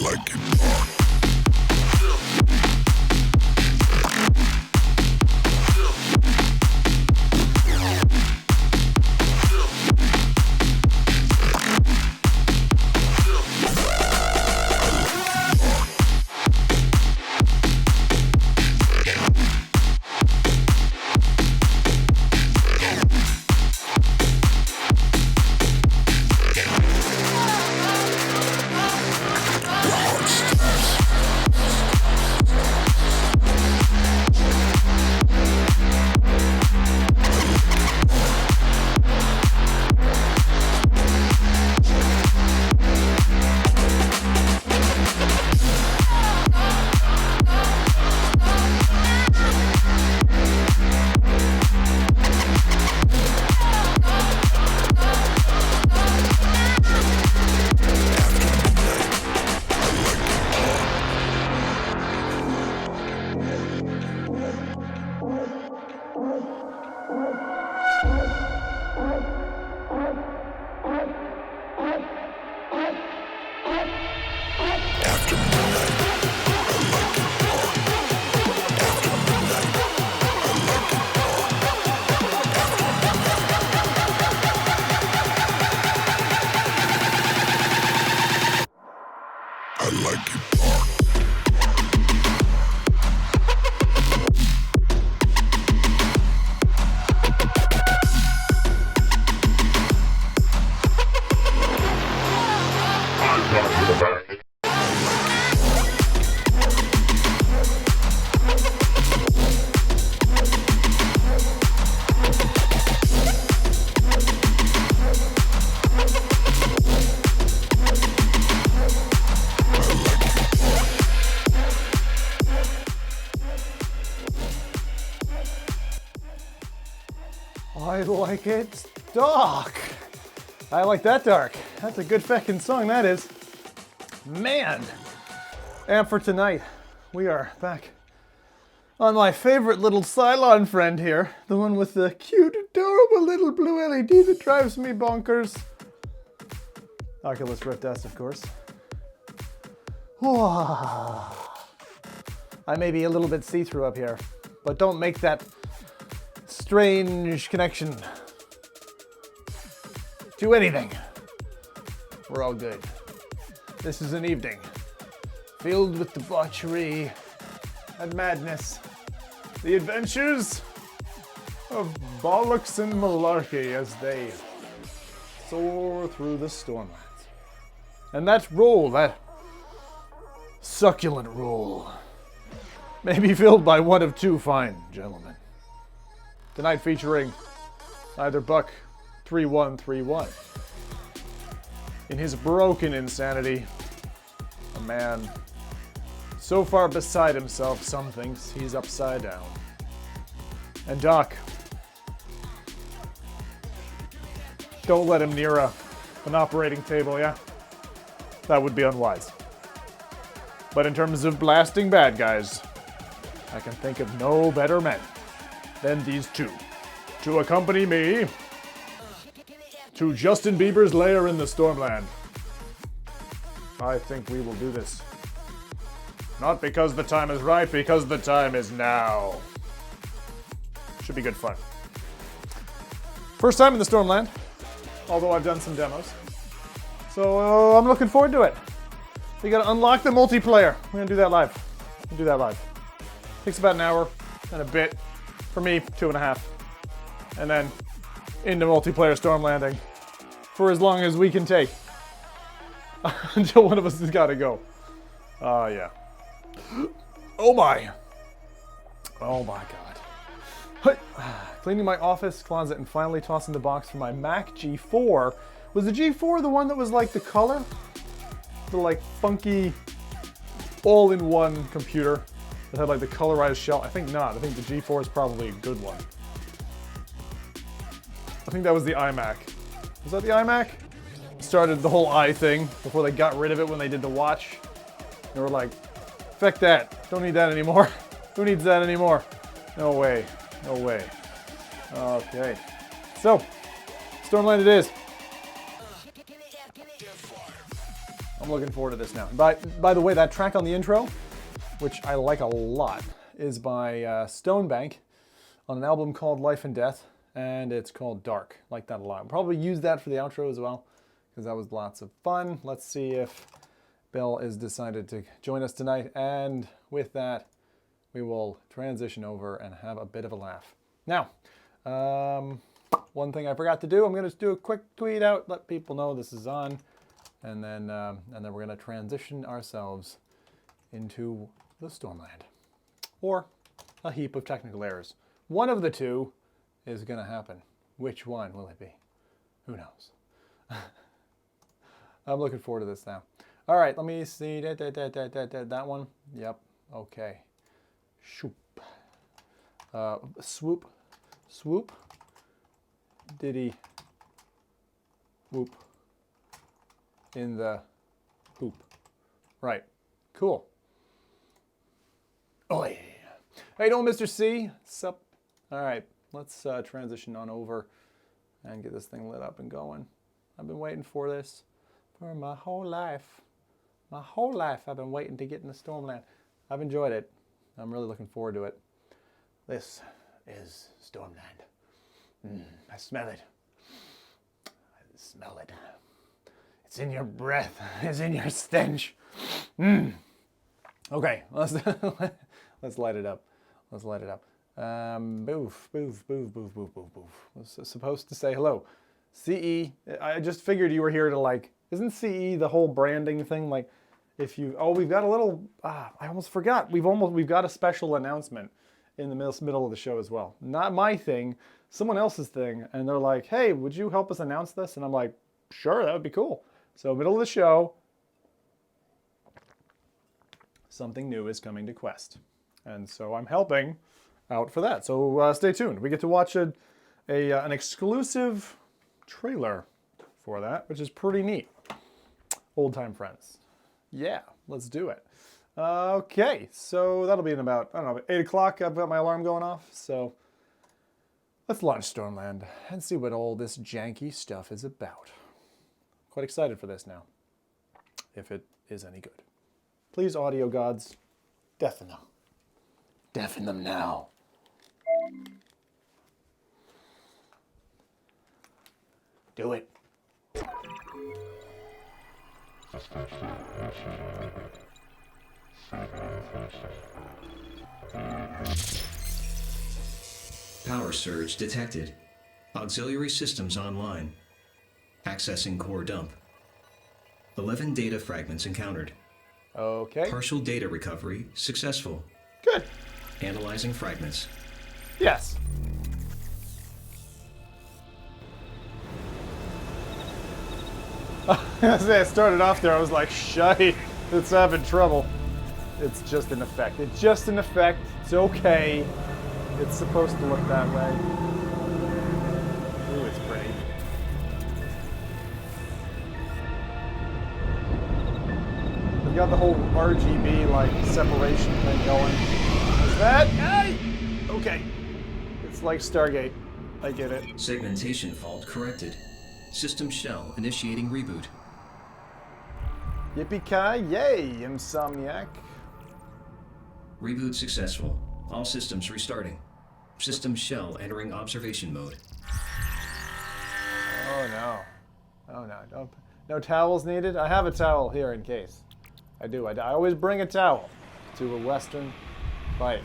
like it. I like it dark. I'm not to the back. I like it dark. I like that dark. That's a good feckin' song, that is. Man. And for tonight, we are back on my favorite little Cylon friend here. The one with the cute, adorable little blue LED that drives me bonkers. Oculus Rift S, of course. I may be a little bit see-through up here, but don't make that strange connection to anything. We're all good. This is an evening filled with debauchery and madness. The adventures of Bollocks and Malarki as they soar through the Stormlands. And that roll, that succulent roll, may be filled by one of two fine gentlemen. Tonight featuring either Buck 3131. In his broken insanity, a man so far beside himself, some thinks he's upside down. And Doc, don't let him near an operating table, yeah? That would be unwise. But in terms of blasting bad guys, I can think of no better men than these two to accompany me to Justin Bieber's lair in the Stormland. I think we will do this. Not because the time is right, because the time is now. Should be good fun. First time in the Stormland, although I've done some demos. So I'm looking forward to it. We gotta unlock the multiplayer. We're gonna do that live. Takes about an hour and a bit. For me, 2.5. And then into multiplayer Stormlanding for as long as we can take. Until one of us has got to go. Yeah. Oh my. Oh my god. Cleaning my office closet and finally tossing the box for my Mac G4. Was the G4 the one that was like the color? The like funky all-in-one computer that had like the colorized shell? I think not. I think the G4 is probably a good one. I think that was the iMac. Was that the iMac? Started the whole i thing before they got rid of it when they did the watch. They were like, feck that. Don't need that anymore. Who needs that anymore? No way. No way. Okay. So, Stormland it is. I'm looking forward to this now. By the way, that track on the intro, which I like a lot, is by Stonebank on an album called Life and Death, and it's called Dark. I like that a lot. I'll probably use that for the outro as well, because that was lots of fun. Let's see if Bill is decided to join us tonight, and with that, we will transition over and have a bit of a laugh. Now, one thing I forgot to do, I'm going to do a quick tweet out, let people know this is on, and then we're going to transition ourselves into the Stormland, or a heap of technical errors. One of the two is going to happen. Which one will it be? Who knows? I'm looking forward to this now. All right, let me see. That one. Yep. Okay. Shoop. Swoop. Swoop. Diddy. Whoop. In the poop. Right. Cool. Oh yeah. How you doing, Mr. C? Sup? All right. Let's transition on over and get this thing lit up and going. I've been waiting for this for my whole life. My whole life I've been waiting to get in the Stormland. I've enjoyed it. I'm really looking forward to it. This is Stormland. I smell it. I smell it. It's in your breath. It's in your stench. Okay, let's light it up. Let's light it up. Boof, boof, boof, boof, boof, boof, boof. I was supposed to say hello. CE, I just figured you were here to like, isn't CE the whole branding thing? Like, if you, we've got a little, I almost forgot. We've got a special announcement in the middle of the show as well. Not my thing, someone else's thing. And they're like, hey, would you help us announce this? And I'm like, sure, that would be cool. So middle of the show, something new is coming to Quest. And so I'm helping out for that. So stay tuned. We get to watch an exclusive trailer for that, which is pretty neat. Old time friends. Yeah, let's do it. Okay, so that'll be in about, I don't know, 8 o'clock. I've got my alarm going off. So let's launch Stormland and see what all this janky stuff is about. Quite excited for this now, if it is any good. Please, audio gods, deafen them. Deafen them now. Do it. Power surge detected. Auxiliary systems online. Accessing core dump. 11 data fragments encountered. Okay. Partial data recovery successful. Good. Analyzing fragments. Yes. As I started off there, I was like, shite, it's having trouble. It's just an effect. It's just an effect. It's okay. It's supposed to look that way. Ooh, it's pretty. We've got the whole RGB, like, separation thing going. Is that? Hey! Okay. It's like Stargate. I get it. Segmentation fault corrected. System shell initiating reboot. Yippee-ki, yay, Insomniac. Reboot successful. All systems restarting. System shell entering observation mode. Oh no. Oh no. Don't, no towels needed? I have a towel here in case. I do. I always bring a towel to a Western fight.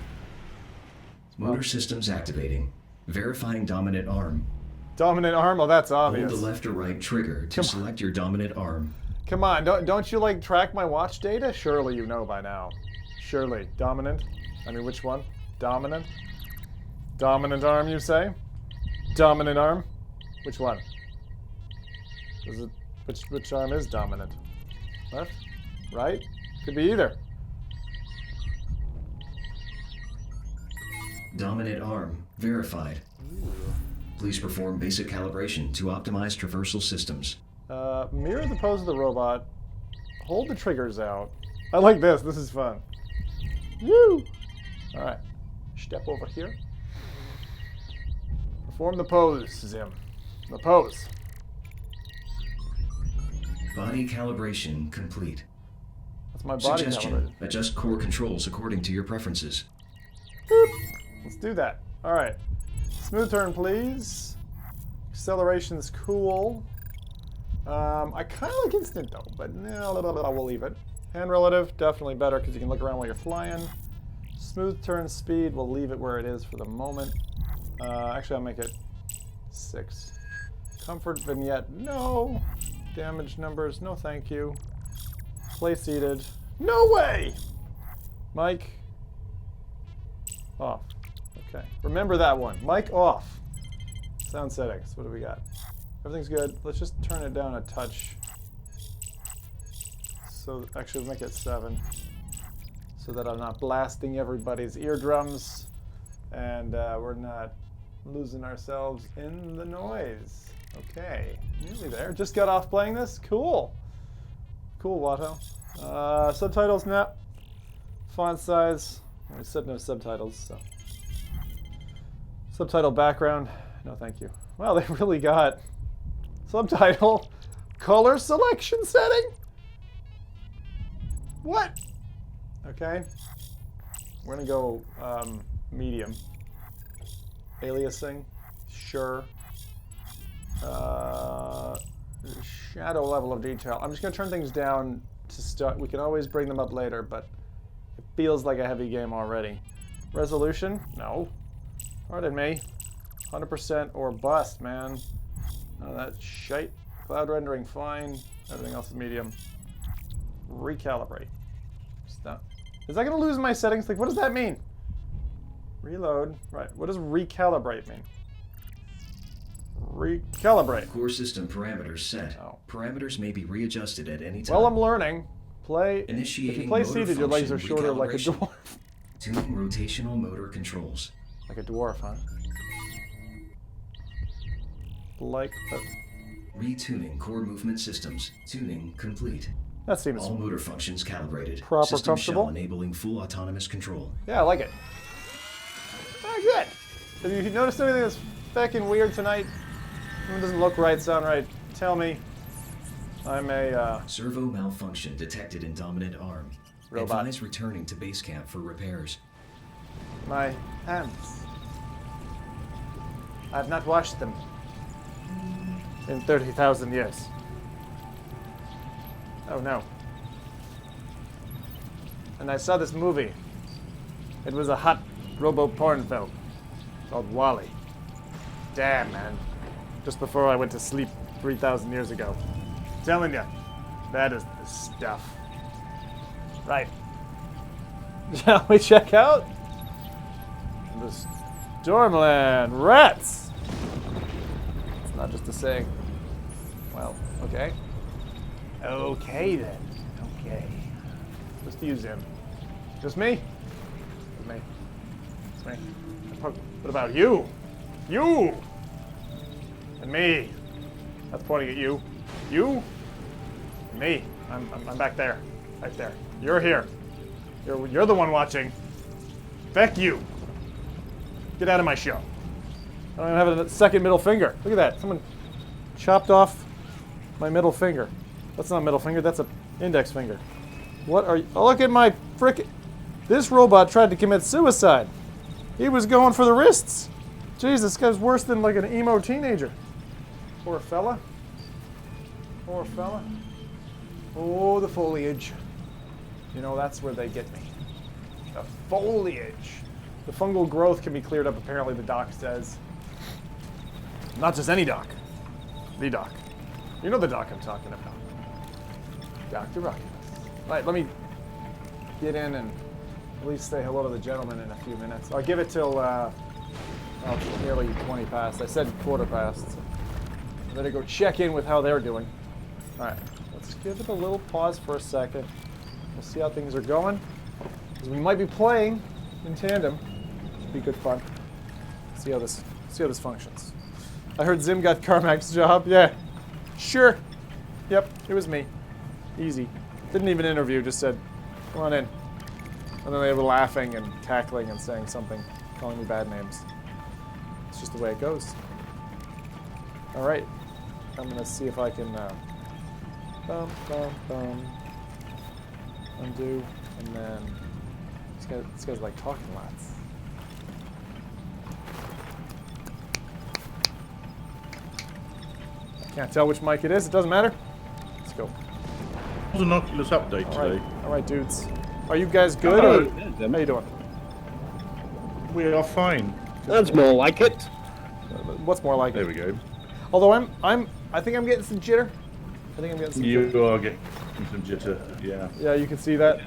Motor systems activating. Verifying dominant arm. Dominant arm? Oh, that's obvious. Hold the left or right trigger to select your dominant arm. Come on, don't you like track my watch data? Surely you know by now. Surely. Dominant? I mean, which one? Dominant? Dominant arm, you say? Dominant arm? Which one? Is it, which arm is dominant? Left? Right? Could be either. Dominant arm verified. Ooh. Please perform basic calibration to optimize traversal systems. Mirror the pose of the robot. Hold the triggers out. I like this. This is fun. Woo! All right. Step over here. Perform the pose, Zim. The pose. Body calibration complete. That's my body Suggestion: calibrated. adjust core controls according to your preferences. Boop. Let's do that. All right. Smooth turn, please. Acceleration's cool. I kind of like instant though, but no, we'll leave it. Hand relative, definitely better because you can look around while you're flying. Smooth turn speed, we'll leave it where it is for the moment. Actually, I'll make it 6. Comfort vignette, no. Damage numbers, no thank you. Play seated, no way! Mic, off. Okay, remember that one. Mic off. Sound settings, what do we got? Everything's good. Let's just turn it down a touch. So, actually, make it 7. So that I'm not blasting everybody's eardrums. And we're not losing ourselves in the noise. Okay, nearly there. Just got off playing this? Cool. Cool, Watto. Subtitles, no. Font size. We said no subtitles, so. Subtitle background. No, thank you. Wow, they really got subtitle color selection setting? What? Okay. We're gonna go medium. Aliasing. Sure. Shadow level of detail. I'm just gonna turn things down to start. We can always bring them up later, but it feels like a heavy game already. Resolution? No. Pardon me. 100% or bust, man. None of that shite. Cloud rendering, fine. Everything else is medium. Recalibrate. Stop. Is that going to lose my settings? Like, what does that mean? Reload. Right. What does recalibrate mean? Recalibrate. Core system parameters set. Oh. Parameters may be readjusted at any time. Well, I'm learning. Play. Initiating if you play motor seated, your legs are function shorter like a recalibration. dwarf. Tuning rotational motor controls. Like a dwarf, huh? Like Retuning core movement systems. Tuning complete. that seems All motor functions calibrated. proper, System comfortable. shell enabling full autonomous control. Yeah, I like it. Ah, good. Have you noticed anything that's fucking weird tonight? Something doesn't look right, sound right. Tell me. I'm a Servo malfunction detected in dominant arm. Robot. Advise returning to base camp for repairs. my hands. I've not washed them in 30,000 years. Oh no. And I saw this movie. It was a hot robo-porn film called Wally. Damn, man. Just before I went to sleep 3,000 years ago. Telling you, that is the stuff. Right. Shall we check out the Stormland rats? It's not just a saying. Well, okay. Okay then. Okay. Just use him. Just me? Just me. Just me. What about you? You! And me. That's pointing at you. You? And me. I'm back there. Right there. You're here. You're the one watching. Feck you. Get out of my show. I don't even have a second middle finger. Look at that. Someone chopped off my middle finger. That's not a middle finger. That's an index finger. What are you? Oh, look at my frickin'. This robot tried to commit suicide. He was going for the wrists. Jeez, this guy's worse than like an emo teenager. Poor fella. Poor fella. Oh, the foliage. You know, that's where they get me. The foliage. The fungal growth can be cleared up, apparently, the doc says. Not just any doc. The doc. You know the doc I'm talking about. Dr. Oculus. Right, let me get in and at least say hello to the gentleman in a few minutes. I'll give it till nearly 20 past. I said quarter past. So I better go check in with how they're doing. All right, let's give it a little pause for a second. We'll see how things are going. Because we might be playing in tandem. It'll be good fun. See how this functions. I heard Zim got Carmack's job. Yeah, sure. Yep, it was me. Easy. Didn't even interview, just said, come on in. And then they were laughing and cackling and saying something, calling me bad names. It's just the way it goes. All right. I'm going to see if I can Bum. Undo, and then this guy's like talking lots. I can't tell which mic it is. It doesn't matter. Let's go. It was an Oculus update today. All right, dudes. Are you guys good? Or how you doing? We are fine. That's more like it. What's more like There it? we go. Although I think I'm getting some jitter. I think I'm getting some jitter. You are getting some jitter, yeah. Yeah, you can see that.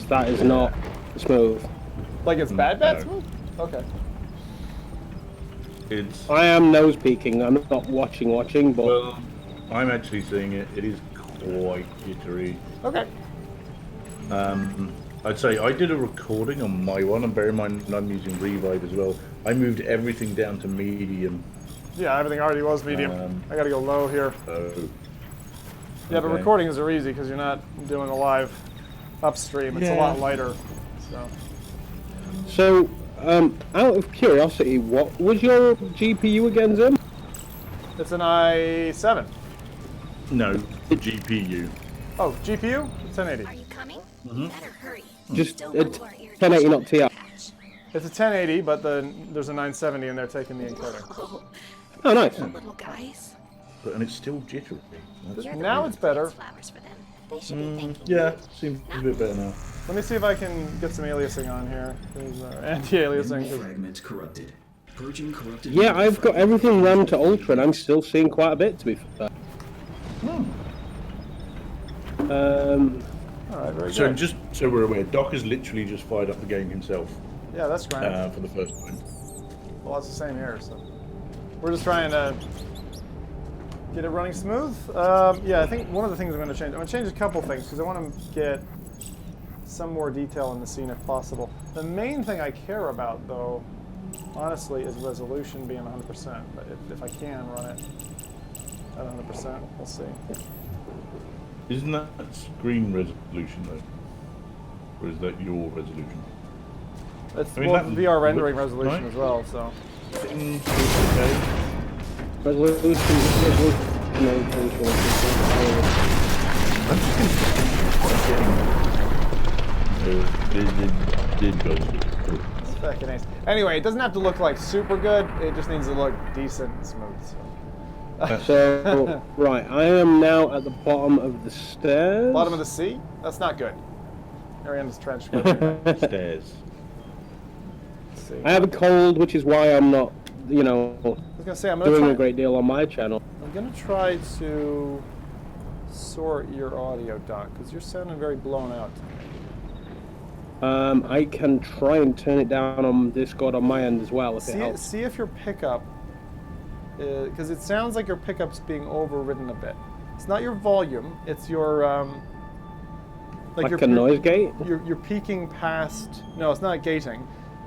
That is not smooth. Like it's bad No. smooth? Okay. It's I am nose peeking. I'm not watching, but well, I'm actually seeing it. It is quite jittery. Okay. I'd say I did a recording on my one, and bear in mind I'm using Revive as well. I moved everything down to medium. Yeah, everything already was medium. I gotta go low here. So, Yeah, but okay. recordings are easy because you're not doing a live upstream. It's a Yeah. lot lighter. So, out of curiosity, what was your GPU again, Zim? It's an i7. No, GPU. Oh, GPU? 1080. Are you coming? Better hurry. Just Don't a go to our ear 1080, not TI. It's a 1080, but there's a 970 in there taking the encoder. Oh, nice. Little guys. And it's still jittery. You're the Now one it's who better. plants flowers for them. They should be thanking you. Yeah, seems a bit better now. Let me see if I can get some aliasing on here. There's anti-aliasing. Memory fragment corrupted. Purging corrupted. Yeah, memory I've got fragment. everything rammed to ultra, and I'm still seeing quite a bit, to be fair. Alright, very So good. just so we're aware, Doc has literally just fired up the game himself Yeah, that's grand. for the first time. Well, that's the same here, so. We're just trying to get it running smooth. Yeah, I think one of the things I'm going to change a couple things because I want to get some more detail in the scene if possible. The main thing I care about, though, honestly, is resolution being 100%. But if I can run it at 100%, we'll see. Isn't that screen resolution though? Or is that your resolution? It's I mean, well, that VR rendering looks resolution nice. as well, so. Okay. It's fucking ace. Anyway, it doesn't have to look like super good. It just needs to look decent and smooth. So. So, right, I am now at the bottom of the stairs. Bottom of the sea? That's not good. Ariana's trench. Stairs. Let's see. I have a cold, which is why I'm not, you know, I was gonna say I'm doing gonna a great deal on my channel. try to sort your audio, Doc, because you're sounding very blown out. I can try and turn it down on Discord on my end as well if it helps. See if your pickup, because it sounds like your pickup's being overridden a bit. It's not your volume; it's your Like a noise gate? You're peaking past. No, it's not gating.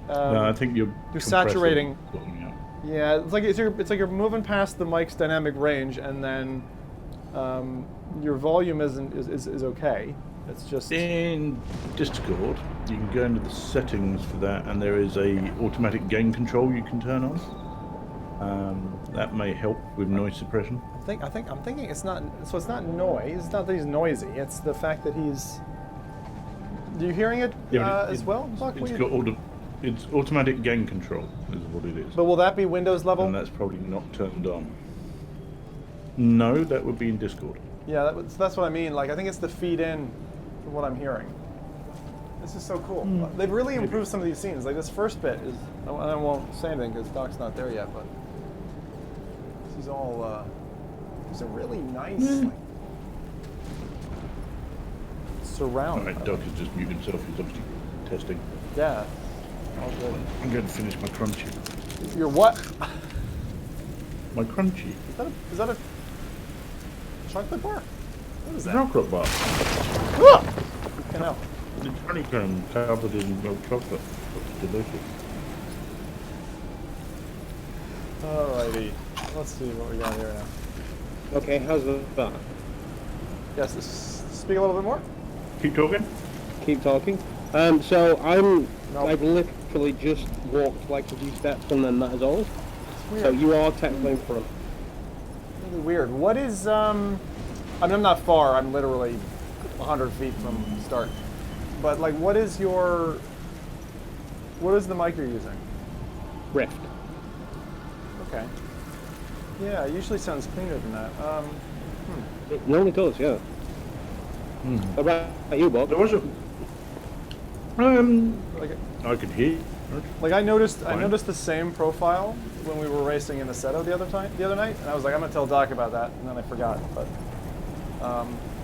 No, I think you're saturating. compressing. Yeah, it's like you're moving past the mic's dynamic range, and then your volume is okay. It's just In Discord, you can go into the settings for that, and there is a automatic gain control you can turn on. That may help with noise suppression. I'm thinking it's not. So it's not noise. It's not that he's noisy. It's the fact that he's. Are you hearing it Yeah, as well, Buck? It's automatic gain control is what it is, But will that be Windows level? and that's probably not turned on. No, that would be in Discord. Yeah, that's what I mean. Like I think it's the feed in from what I'm hearing. This is so cool. They've really improved some of these scenes. Like this first bit is. I won't say anything because Doc's not there yet, but this is all. It's a really nice like, surround. Alright, Doc has just muted himself. He's obviously testing. Yeah. All good. I'm going to finish my crunchy. You're what? My crunchy. Is that a chocolate bar? What is that? Rock rock bar. Ah! I know. It's honeycomb covered in milk chocolate. It's delicious. Alrighty. Let's see what we got here now. Okay, how's that? Yes, speak a little bit more. Keep talking. Keep talking. So I'm Nope. like literally just walked like a few steps and then that is all. It's weird. So you are technically in front. Really weird. What is I mean, I'm not far. I'm literally 100 feet from start. But like, what is the mic you're using? Rift. Okay. Yeah, it usually sounds cleaner than that. It normally does, yeah. How about you, Bob? There was a... Like, I could hear. like I noticed Fine. the same profile when we were racing in the Seto the other night, and I was like, I'm gonna tell Doc about that, and then I forgot. But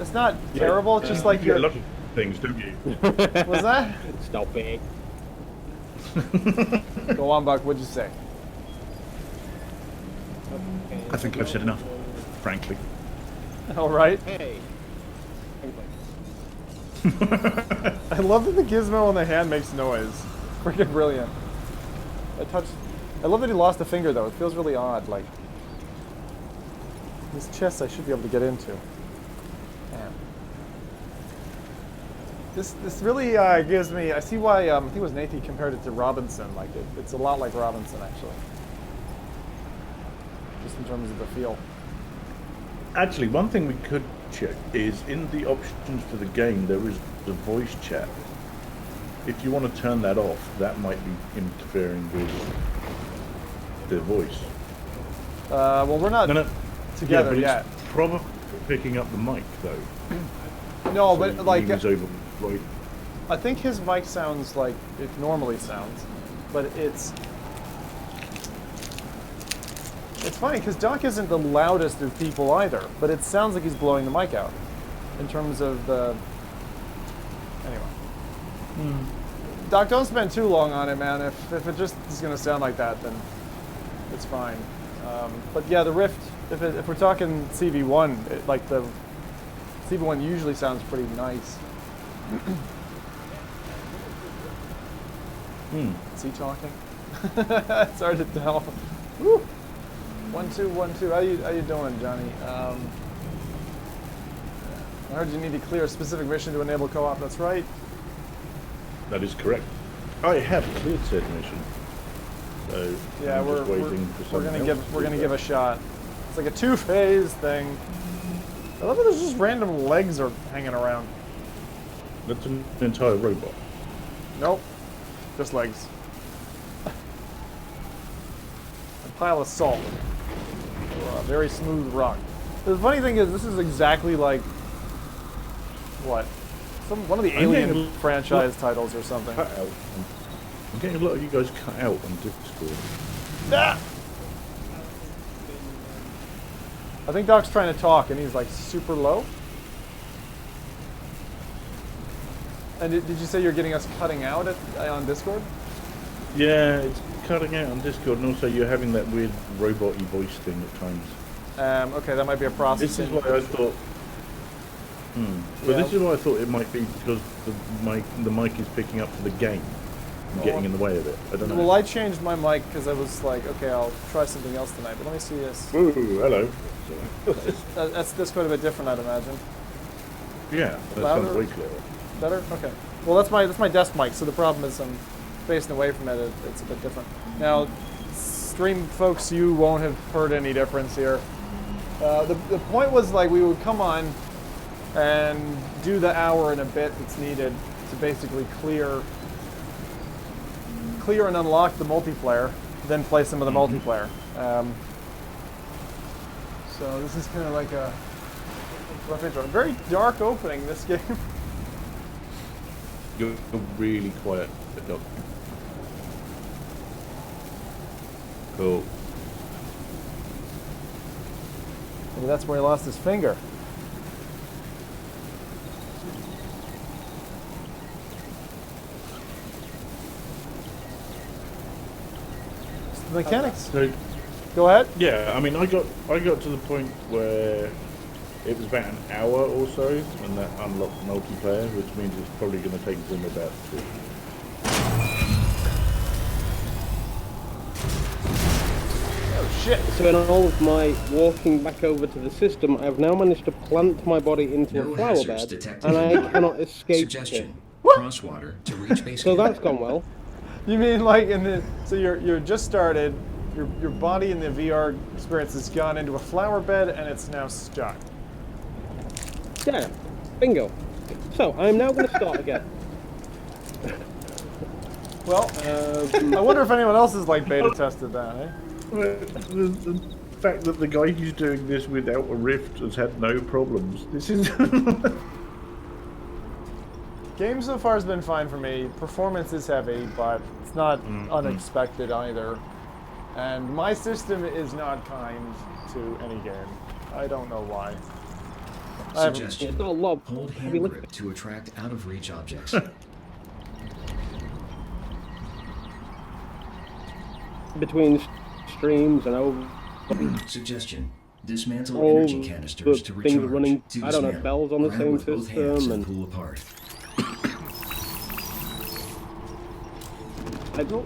it's not terrible. It's just like you get a lot of things, don't you? Was that? Stop it. Go on, Buck. What'd you say? I think I've said enough, frankly. All right. Hey. I love that the gizmo on the hand makes noise. Freaking brilliant. I love that he lost a finger though. It feels really odd. Like his chest, I should be able to get into. Damn. This really gives me. I see why I think it was Nathan compared it to Robinson. Like it's a lot like Robinson actually. Just in terms of the feel. Actually, one thing we could check is in the options for the game there is the voice chat. If you want to turn that off, that might be interfering with the voice. Well, we're not together yeah, but yet. it's probably picking up the mic though. No, So but like he was over right. I think his mic sounds like it normally sounds, but it's funny because Doc isn't the loudest of people either, but it sounds like he's blowing the mic out in terms of the. Anyway. Doc, don't spend too long on it, man. If it just is going to sound like that, then it's fine. But yeah, the Rift, if we're talking CV1, like the CV1 usually sounds pretty nice. Is he talking? It's hard to tell. Woo. 1 2 1 2. How you doing, Johnny? I heard you need to clear a specific mission to enable co-op. That's right. That is correct. I have cleared said mission. So Yeah, I'm we're just waiting for someone else to we're gonna do give that. a shot. It's like a 2-phase thing. I love that there's just random legs are hanging around. That's an entire robot. Nope, just legs. A pile of salt. Or a very smooth rock. The funny thing is, this is exactly like what? One of the Alien getting franchise titles or something. Cut out. I'm getting a lot of you guys cut out on Discord. Ah! I think Doc's trying to talk and he's like super low. And did you say you're getting us cutting out on Discord? Yeah, it's cutting out on Discord, and also you're having that weird robot-y voice thing at times. Okay, that might be a process. This is why I thought. But Yeah. this is why I thought it might be because the mic is picking up for the game and getting in the way of it. I don't know. Well, I changed my mic because I was like, okay, I'll try something else tonight. But let me see this. Ooh, hello. That's quite a bit different, I'd imagine. Yeah, that Louder? sounds way clearer. Better? Okay. Well, that's my desk mic. So the problem is I'm facing away from it. It's a bit different. Now, stream folks, you won't have heard any difference here. The point was like we would come on and do the hour and a bit that's needed to basically clear and unlock the multiplayer, then play some of the multiplayer. So this is kind of like a rough intro. Very dark opening, this game. You're really quiet, Doc. Cool. Maybe that's where he lost his finger. The mechanics. So, Go ahead. yeah, I mean, I got to the point where it was about an hour or so, and that unlocked multiplayer, which means it's probably going to take them about 2. Oh shit. So in all of my walking back over to the system, I've now managed to plant my body into No a flower hazards bed, detected. and I cannot escape it. Suggestion. Cross water to reach base So camp. that's gone well. You mean like in the so you're just started, your body in the VR experience has gone into a flower bed and it's now stuck. Yeah, bingo. So, I'm now going to start again. Well, I wonder if anyone else has like beta tested that, eh? The fact that the guy who's doing this without a rift has had no problems. This is... Game so far has been fine for me. Performance is heavy, but it's not unexpected either. And my system is not kind to any game. I don't know why. Suggestion. It's not a lot. Hold Heavy hand lift. grip to attract out-of-reach objects. Between streams and over. Suggestion. Dismantle All energy canisters the to things recharge. running, To I don't know, dismantle, bells on the grab same with both hands system and and- pull apart.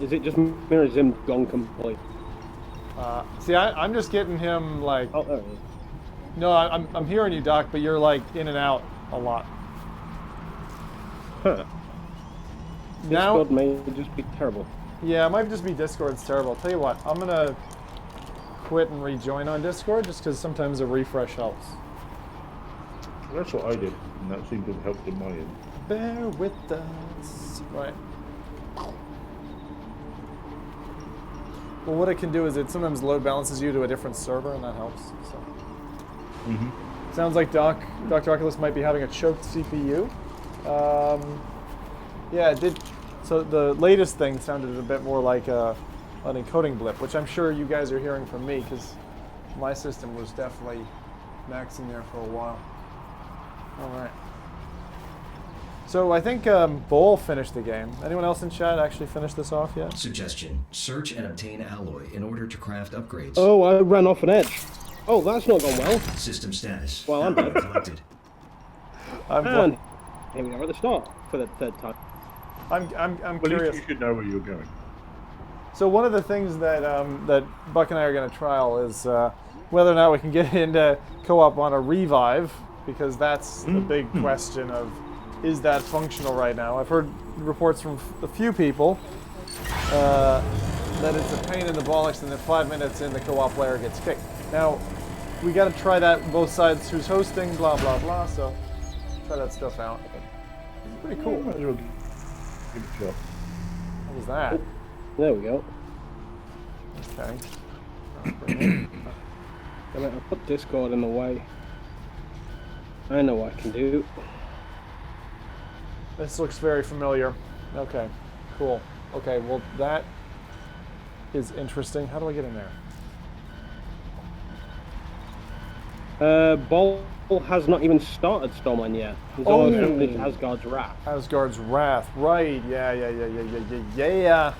Is it just me or is him gone complete? See, I'm just getting him like. Oh, there it is. No, I'm hearing you, Doc, but you're like in and out a lot. Huh. Now, Discord may just be terrible. yeah, it might just be Discord's terrible. I'll tell you what, I'm gonna quit and rejoin on Discord just because sometimes a refresh helps. That's what I did, and that seemed to have helped in my end. Bear with us. Right. Well, what it can do is it sometimes load balances you to a different server, and that helps. So. Sounds like Dr. Oculus might be having a choked CPU. Yeah, it did. So the latest thing sounded a bit more like an encoding blip, which I'm sure you guys are hearing from me, because my system was definitely maxing there for a while. All right. So I think Bowl finished the game. Anyone else in chat actually finished this off yet? Suggestion. Search and obtain alloy in order to craft upgrades. Oh, I ran off an edge. Oh, that's not gone well. System status. Well, I'm Alloy dead. collected. And here we are at the start for the third time. I'm Well, curious. you should know where you're going. So one of the things that that Buck and I are going to trial is whether or not we can get into co-op on a revive, because that's the big question of, is that functional right now? I've heard reports from a few people that it's a pain in the bollocks and that 5 minutes in the co-op player gets kicked. Now, we got to try that both sides, who's hosting, blah, blah, blah, so try that stuff out. It's pretty cool. Might as well give it a shot. What was that? There we go. Okay. I'll put Discord in the way. I know what I can do. This looks very familiar. Okay, cool. Okay, well that is interesting. How do I get in there? Ball has not even started Stormland yet. He's almost finished Asgard's Wrath. Asgard's Wrath. Right. Yeah.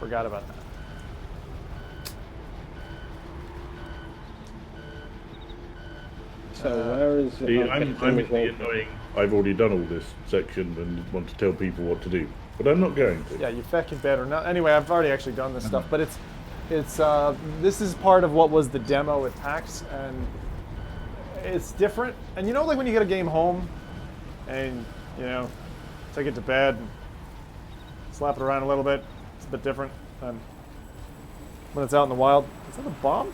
Forgot about that. So where is it? See, Oh, I'm okay, in the annoying. I've already done all this section and want to tell people what to do, but I'm not going to. Yeah, you fucking better not. Anyway, I've already actually done this stuff, but it's this is part of what was the demo at PAX, and it's different. And you know, like when you get a game home, and you know, take it to bed, and slap it around a little bit. It's a bit different than when it's out in the wild. Is that a bomb?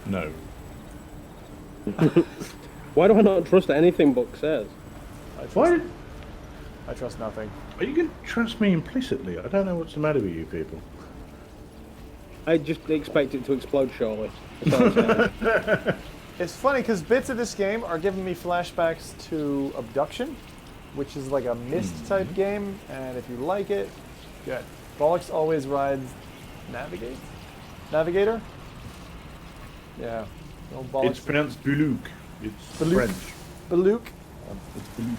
No. Why do I not trust anything Buck says? Why? I trust nothing. Are you going to trust me implicitly? I don't know what's the matter with you people. I just expect it to explode shortly. That's all I'm saying. It's funny because bits of this game are giving me flashbacks to Abduction, which is like a Myst type game, and if you like it, good. Bollocks always rides Navigator? Yeah. No Bollocks. It's pronounced Boulouk. It's Boulouk. French. Balouk. It's Boulouk.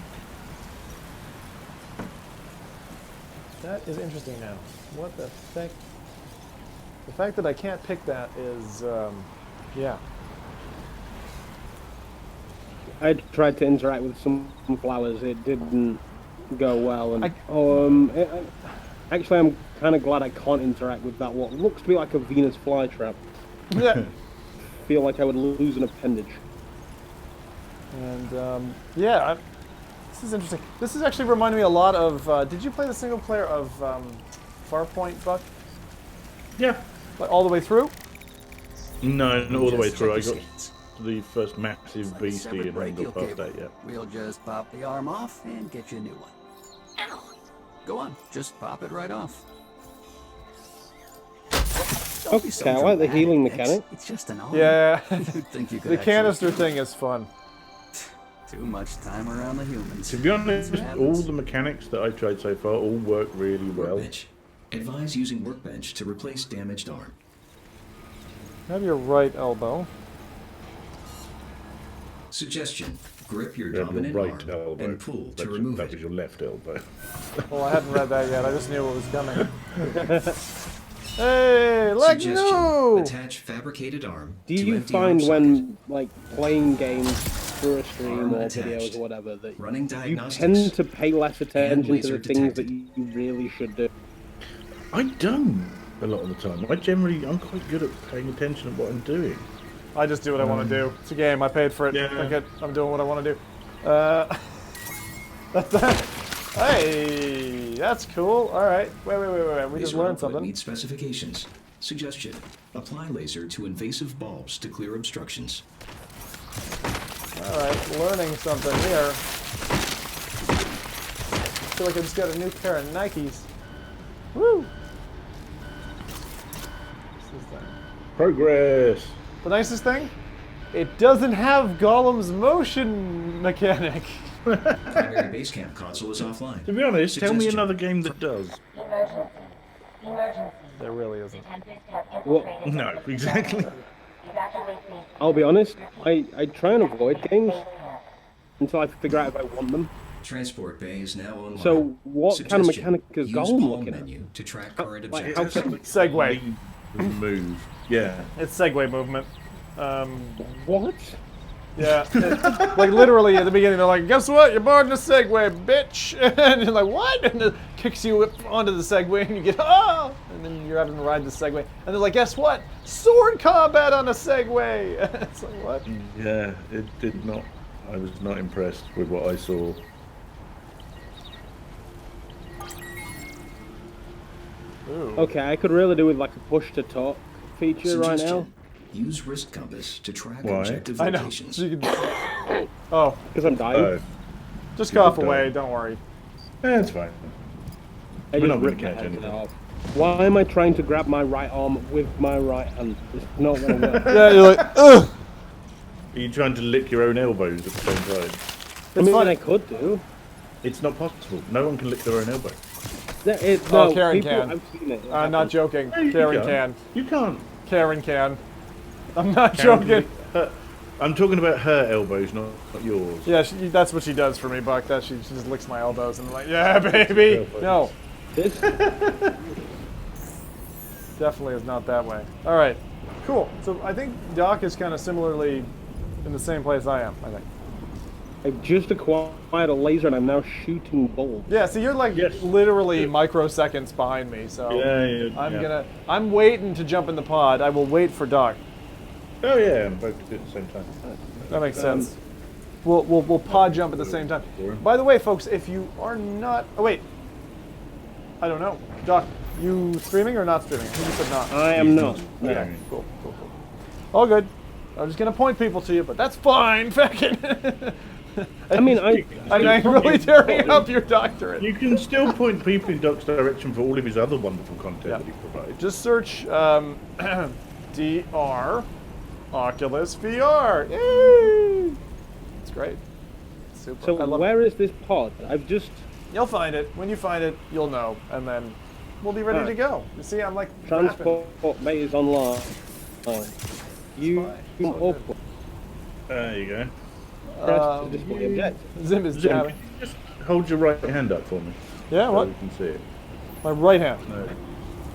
That is interesting now. What the heck? The fact that I can't pick that is, yeah. I tried to interact with some flowers. It didn't go well, and actually, I'm kind of glad I can't interact with that. What looks to be like a Venus flytrap. Yeah. Feel like I would lose an appendage. And yeah, this is interesting. This is actually reminding me a lot of. Did you play the single player of Farpoint, Buck? Yeah. Like all the way through? No, not all the way through. I got the first massive It's like a beastie severed and haven't brachial got past cable. that yet. We'll just pop the arm off and get you a new one. Ow. Go on, just pop it right off. Okay, I like the healing mechanic. It's just an arm. Yeah. You'd think you could The actually canister do thing is fun. Too much time around the humans. To be honest, That's what all happens. the mechanics that I've tried so far all work really well. Workbench. Advise using workbench to replace damaged arm. Have your right elbow. Suggestion. Grip your You have your dominant right arm elbow. and pull to That remove was it. your left elbow. Well, I hadn't read that yet. I just knew it was coming. Hey, let Suggestion. go! Attach fabricated arm Do to you empty find arm when, socket. like, playing games through a stream Arm or attached. videos or whatever, that Running you diagnostics. tend to pay less attention to laser the things that detected. you really should do? I don't a lot of the time. I'm quite good at paying attention to what I'm doing. I just do what I want to do. It's a game. I paid for it. Yeah. Fuck it. I'm doing what I want to do. That's that. Hey, that's cool. All right. Wait. We just Laser learned output something. meets specifications. Suggestion. Apply laser to invasive bulbs to clear obstructions. All right, learning something here. I feel like I just got a new pair of Nikes. Woo! What's this thing? Progress. The nicest thing? It doesn't have Gollum's motion mechanic. Primary base camp console is offline. To be honest, tell me Suggestion. another game that does. There really isn't. What? No, exactly. I'll be honest, I try and avoid games until I figure out if I want them. Transport bay is now online. So, what kind of Suggestion. mechanic is Use Gollum palm looking at? menu to track current Like, objectives. how can... Segway. Move. Yeah. It's Segway movement. What? Yeah. Like literally at the beginning, they're like, "Guess what? You're boarding a Segway, bitch!" And you're like, "What?" And it kicks you up onto the Segway, and you get oh, and then you're having to ride the Segway, and they're like, "Guess what? Sword combat on a Segway!" It's like what? Yeah, it did not. I was not impressed with what I saw. Ooh. Okay, I could really do with like a push to talk feature right now. Suggestion. Use wrist compass to track Why? objective I know. locations. So you can... Oh, Because I'm dying. Oh, just You cough could away. die. Don't worry. it's fine. I We're just not gonna ripped my catch hand anything. off. Why am I trying to grab my right arm with my right hand? It's not going to work. Yeah, you're like, ugh. Are you trying to lick your own elbows at the same time? I mean, fine. I could do. It's not possible. No one can lick their own elbow. Oh, No, Karen people, can. I've seen it. I'm not joking. No, you Karen can't. can. You can't. Karen can. I'm not Karen can joking. lick her- I'm talking about her elbows, not yours. Yeah, that's what she does for me, Buck. That she just licks my elbows and I'm like, yeah, baby. Elbows. No, This, definitely is not that way. All right, cool. So I think Doc is kind of similarly in the same place I am. I think. I've just acquired a laser and I'm now shooting bulbs. Yeah. So you're like Yes. literally Yeah. microseconds behind me. So Yeah. I'm waiting to jump in the pod. I will wait for Doc. Oh yeah, and both at the same time. That makes sense. We'll pod jump at the same time. By the way, folks, if you are not, oh wait, I don't know, Doc, you streaming or not streaming? I think you said not. I am not. No. Okay, cool. All good. I'm just gonna point people to you, but that's fine. Fucking. I mean, I'm angrily tearing up your doctorate. You can still point people in Doc's direction for all of his other wonderful content Yeah. that he provides. Just search DR Oculus VR. Yay! It's great. Super. So I love where is this pod? I've just You'll find it. When you find it, you'll know, and then we'll be ready to go. You see, I'm like rapping. transport bay is online. You fine. It's all good. open. There you go. Press to display objective. Zim is Jim, jamming. can you just hold your right hand up for me? Yeah, So what? we can see it. My right hand. No.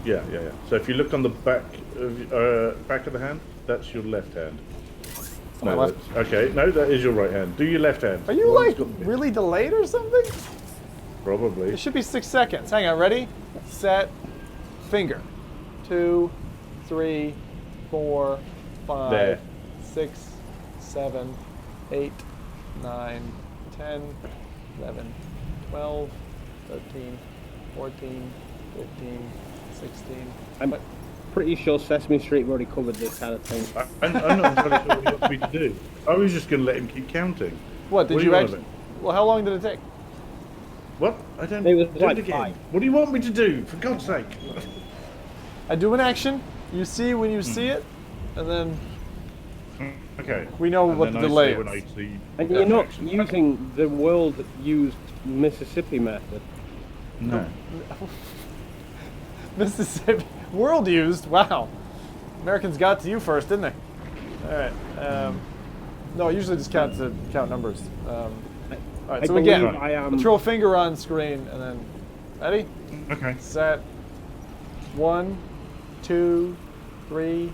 Yeah. So if you look on the back of the hand, that's your left hand. My No, left. okay, no, that is your right hand. Do your left hand. Are you One's like got this. really delayed or something? Probably. It should be 6 seconds. Hang on, ready? Set. Finger. 2, 3, 4, 5, There. 6, 7, 8, 9, 10, 11, 12, 13, 14, 15, 16. I'm- But pretty sure Sesame Street have already covered this kind of thing. I'm not entirely sure what he wants me to do. I was just going to let him keep counting. What did do you want actually? of it? Well, how long did it take? What? I don't It was do like it again. 5. What do you want me to do? For God's sake. I do an action. You see when you see it, and then Okay. we know And what then the I delay say is. when I see And that you're not action. using the world-used Mississippi method. No. Mississippi world used. Wow, Americans got to you first, didn't they? All right. No, I usually just count numbers. All right. I So again, believe I am- throw a finger on screen, and then ready, Okay. set. 1, 2, 3,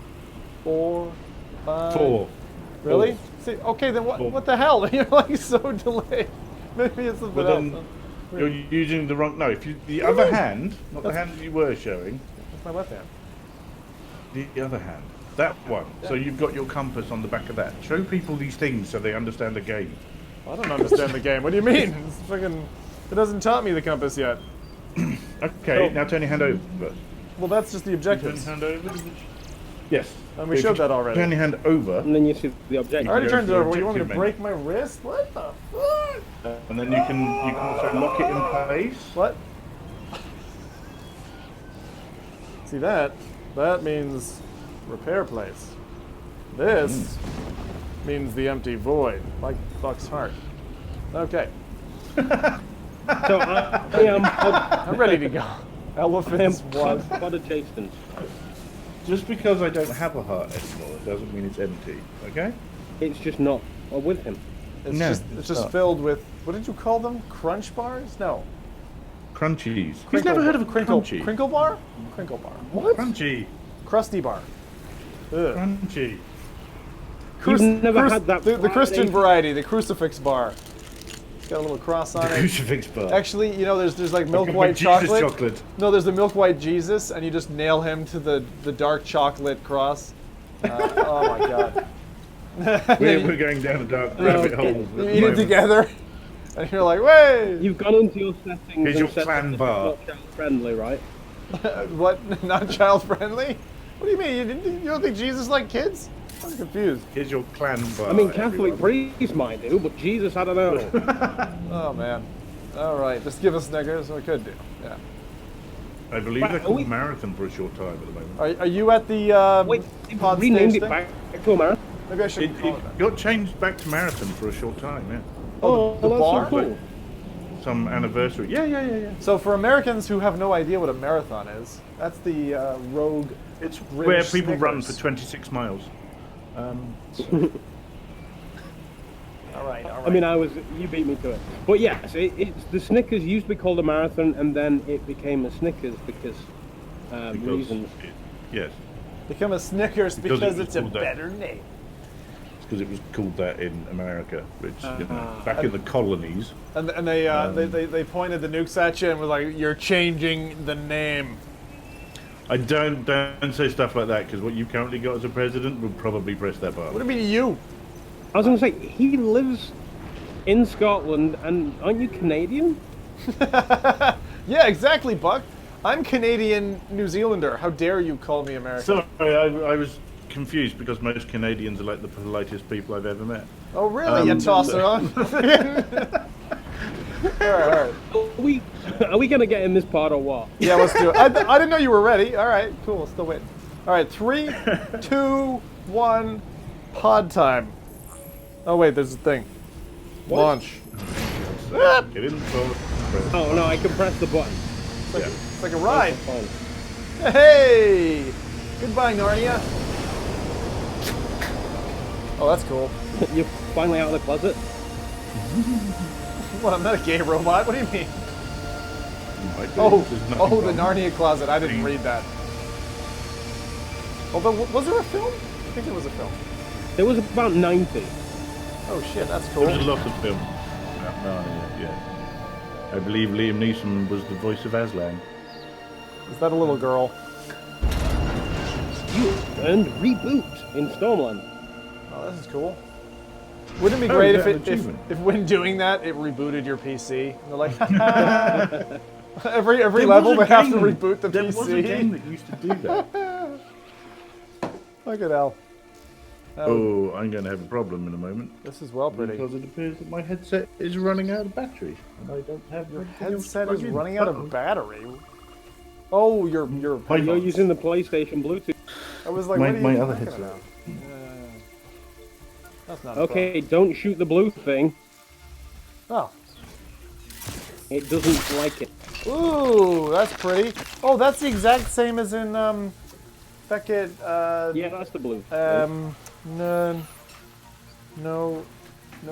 4, 5. 4. Really? 4. See, okay, then what? Four. What the hell? You're like so delayed. Maybe it's something Well, else. then you're using the wrong. No, if you the other hand, not the hand you were showing, That's my left hand. the other hand, that one. So you've got your compass on the back of that. Show people these things so they understand the game. I don't understand the game. What do you mean? It's freaking. It hasn't taught me the compass yet. Okay, now turn your hand over. Well, that's just the Turn your objectives. hand over. Yes. And we If showed you that already. Turn your hand over, And then you see the objective. I already go turned it to the over. What, you want me to objective break my wrist? What the fuck? and then you can also lock it in place. What? See that? That means repair place. This means the empty void, like Buck's heart. Okay, So I am I'm ready to go. Elephants one. pod adjacent. Just because I don't have a heart anymore doesn't mean it's empty. Okay? It's just not with him. It's No, just it's just not. filled with, what did you call them? Crunch bars? No. Crunchies. You've Crinkle never heard of a crinkle, crunchy? Crinkle bar? Crinkle bar. Crunchy. Crusty bar. Ugh. Crunchy. You've never had that The Christian Friday- variety, the crucifix bar. It's got a little cross on it. Crucifix bar. Actually, you know, there's like milk Like white Jesus chocolate. No, there's the milk white Jesus, and you just nail him to the dark chocolate cross. Oh my God! We're going down a dark rabbit hole. at the You eat it moment. together, and you're like, "Way, You've gone into your settings Here's and your set clan it bar. not child friendly, right? what? Not child friendly? What do you mean? You don't think Jesus liked kids? I'm confused. Here's your clan bar. I mean, Catholic everyone. priests might do, but Jesus, I don't know. Oh man! All right, just give us Snickers. We could do. Yeah. I believe Right, they're are called we- marathon for a short time at the moment. Are you at the Wait, they've pod renamed stage it thing? back to a marathon? Maybe I should It call it that. got changed back to marathon for a short time, yeah. Oh, the that's bar? so cool. Some anniversary. Yeah. So for Americans who have no idea what a marathon is, that's the rogue. It's British where people run for Snickers. 26 miles. All right. I mean, you beat me to it. But yes, it's the Snickers used to be called a marathon, and then it became a Snickers because reasons. Yes, Become a Snickers Because because it was it's a called that. better name. it's because it was called that in America, which you know, back in the colonies. And they pointed the nukes at you and were like, "You're changing the name." I don't say stuff like that because what you've currently got as a president would probably press that What button. do you mean you? I was going to say, he lives in Scotland, and aren't you Canadian? Yeah, exactly, Buck. I'm Canadian New Zealander. How dare you call me American? Sorry, I was confused because most Canadians are like the politest people I've ever met. Oh, really? You toss it on? all right. Are we going to get in this part or what? Yeah, let's do it. I didn't know you were ready. All right, cool. Still waiting. All right, 3, 2, 1, pod time. Oh, wait, there's a thing. Launch. Get in the boat. press- Oh, no, I can press the button. Yeah. It's like a ride. Fine. Hey! Goodbye, Narnia. Oh, that's cool. You're finally out of the closet? What, I'm not a gay robot? What do you mean? You might do. Oh, There's nothing oh, the wrong. Narnia closet. I didn't read that. Although, was there a film? I think there was a film. There was about 90. Oh shit, that's cool. There was a lot of film. Yeah. I believe Liam Neeson was the voice of Aslan. Is that a little girl? You earned reboot in Stormland. Oh, this is cool. Wouldn't it be Oh, great is if that an it achievement? if when doing that it rebooted your PC? And they're like, every There level was a they have to game- reboot the there PC. was a game that used to do that. Look at Al. Oh, I'm going to have a problem in a moment. This is well pretty. Because it appears that my headset is running out of battery. And I don't have Your anything else to headset is plug in. running out of battery. Oh, you're You're using the PlayStation Bluetooth. I was like, My- what are you my talking other headset. about? That's not a Okay, don't shoot the blue thing. problem. It doesn't like it. Oh. Ooh, that's pretty. Oh, that's the exact same as in Beckett. Yeah, that's the blue. No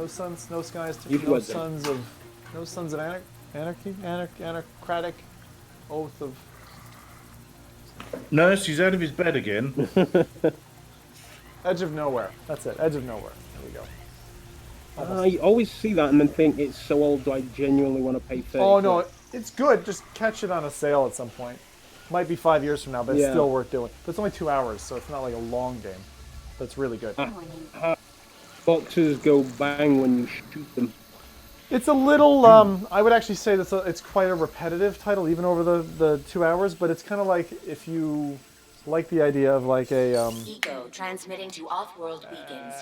sons, no skies, You've no read them. sons of anarchy, anarcratic oath of. Nurse, he's out of his bed again. Edge of nowhere. That's it. Edge of nowhere. There we go. I always see that and then think it's so old. Do I genuinely want to pay 30? Oh no, it's good. Just catch it on a sale at some point. Might be 5 years from now, but it's Yeah. still worth doing. But it's only 2 hours, so it's not like a long game. But it's really good. Boxes go bang when you shoot them. It's a little. I would actually say that it's quite a repetitive title, even over the 2 hours. But it's kind of like if you like the idea of like a Eco transmitting to off-world beacons.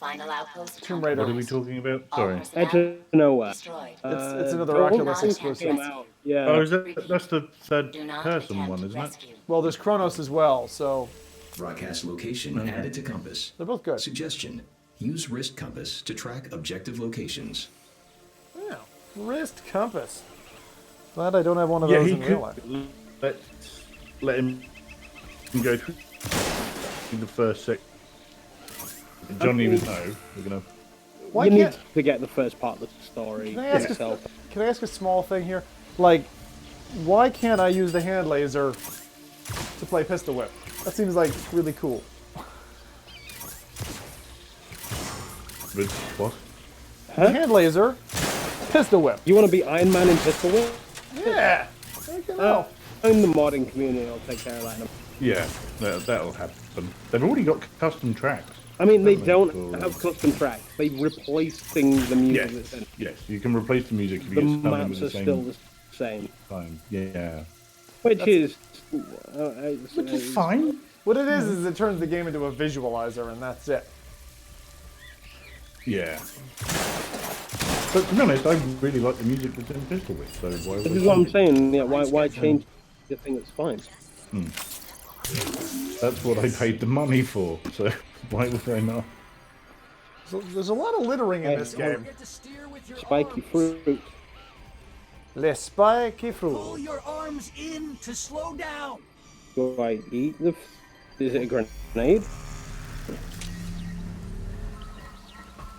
Final outpost. Tomb Raider. What are we talking about? All Sorry. Edge of nowhere. destroyed. It's another Gold Oculus Knight exclusive. came out. Yeah. Oh, that's the third Do not person attempt one, isn't it? rescue. Well, there's Chronos as well, so Broadcast location added to compass. they're both good. Suggestion. Use wrist compass to track objective locations. Yeah. Wrist compass. Glad I don't have one of Yeah, those he in real could life. let him go through the first sec. Johnny would know. We're gonna. Why You need can't? to get the first part of the story Can I ask yourself. Can I ask a small thing here? Like, why can't I use the hand laser to play pistol whip? That seems like really cool. With what? The hand laser, pistol whip. You want to be Iron Man in Pistol Whip? Yeah. Fucking hell. In the modding community, I'll take care of that. Yeah, that'll happen. They've already got custom tracks. I mean, they Definitely don't cool. have custom tracks. They replace things, the music Yes, that's in. yes, you can replace the music if you The get something maps with are the same still the same. time. Yeah. Which is... Which is fine. What it is it turns the game into a visualizer, and that's it. Yeah. But to be honest, I really like the music that's in Pistol Whip, so why would This I is what I'm change it? saying. Yeah, why change the thing that's fine? That's what I paid the money for, so why would I not? So there's a lot of littering in this game. Get to steer with your Spiky arms. fruit. Le spiky Pull fruit. your arms in to slow down. Do I eat the... Is it a grenade?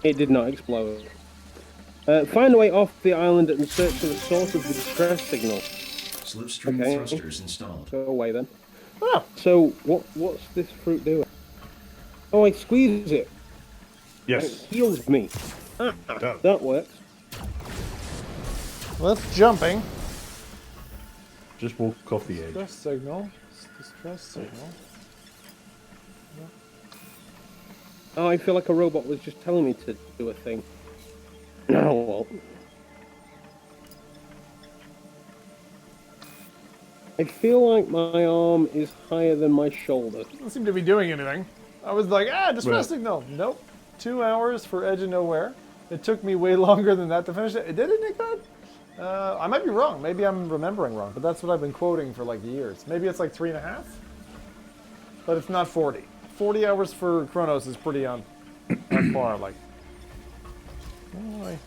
It did not explode. Find a way off the island and search for the source of the distress signal. Slipstream Okay. thrusters installed. Go away then. Oh, So, what's this fruit doing? Oh, I squeeze it. It Yes. heals me. That- That works. well, that's jumping. Just walk off the edge. Distress signal. Distress signal. Oh, I feel like a robot was just telling me to do a thing. Oh, well. I feel like my arm is higher than my shoulder. Doesn't seem to be doing anything. I was like, distress Well- signal. Nope. 2 hours for Edge of Nowhere. It took me way longer than that to finish it. It did, Nick? I might be wrong. Maybe I'm remembering wrong, but that's what I've been quoting for like years. Maybe it's like 3.5, but it's not 40. 40 hours for Chronos is pretty on par. Like, all right.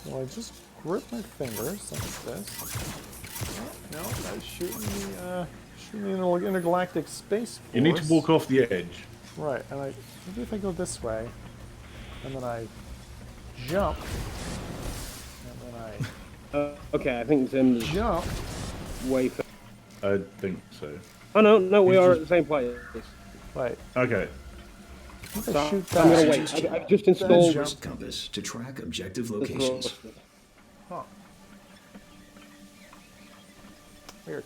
Well, I just grip my fingers like this. No, that's shooting me in an intergalactic space force. You need to walk off the edge. Right, and maybe if I go this way, and then I jump, and then Okay, I think Zim's I jump. way for... I think so. Oh, no, we He's are just- at the same place. Wait, Okay. if I So, shoot I'm gonna that. wait. I've just installed... Jump. Wrist compass to track objective the locations. thrusters. Huh. Weird.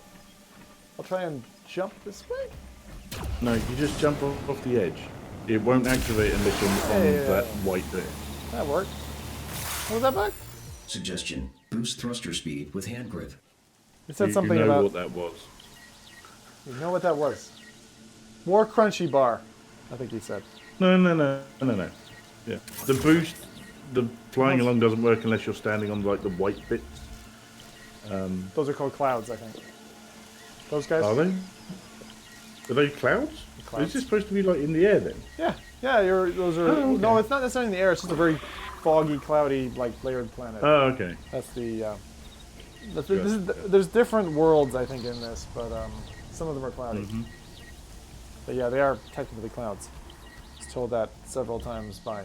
I'll try and jump this way. No, you just jump off the edge. It won't activate unless you're on Yeah. that white bit. That worked. What was that back? Suggestion. Boost thruster speed with hand grip. It said You something know about. what that was. You know what that was? More crunchy bar, I think he said. No. Yeah, the boost, the flying along doesn't work unless you're standing on like the white bits. Those are called clouds, I think. Those guys? Are they? Are they clouds? Clouds. Is this supposed to be like in the air then? Yeah. Those are... Oh, okay. No, it's not necessarily in the air. It's just a very foggy, cloudy, like, layered planet. Oh, okay. That's the... there's different worlds, I think, in this, but some of them are cloudy. Mm-hmm. But yeah, they are technically clouds. I was told that several times by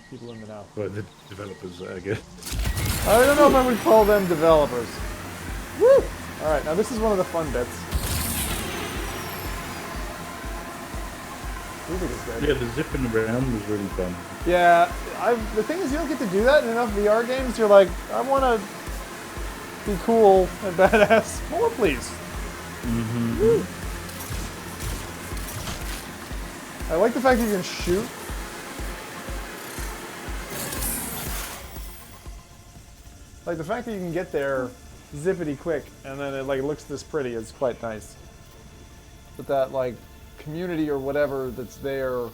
people in the know. Right, the developers, I guess. I don't know if I would call them developers. Woo! Alright, now this is one of the fun bits. Music is good. Yeah, the zipping around was really fun. Yeah, the thing is, you don't get to do that in enough VR games. You're like, I want to be cool and badass. More, please. Mm-hmm. Woo. I like the fact that you can shoot. Like the fact that you can get there zippity quick and then it like looks this pretty is quite nice. But that like community or whatever that's there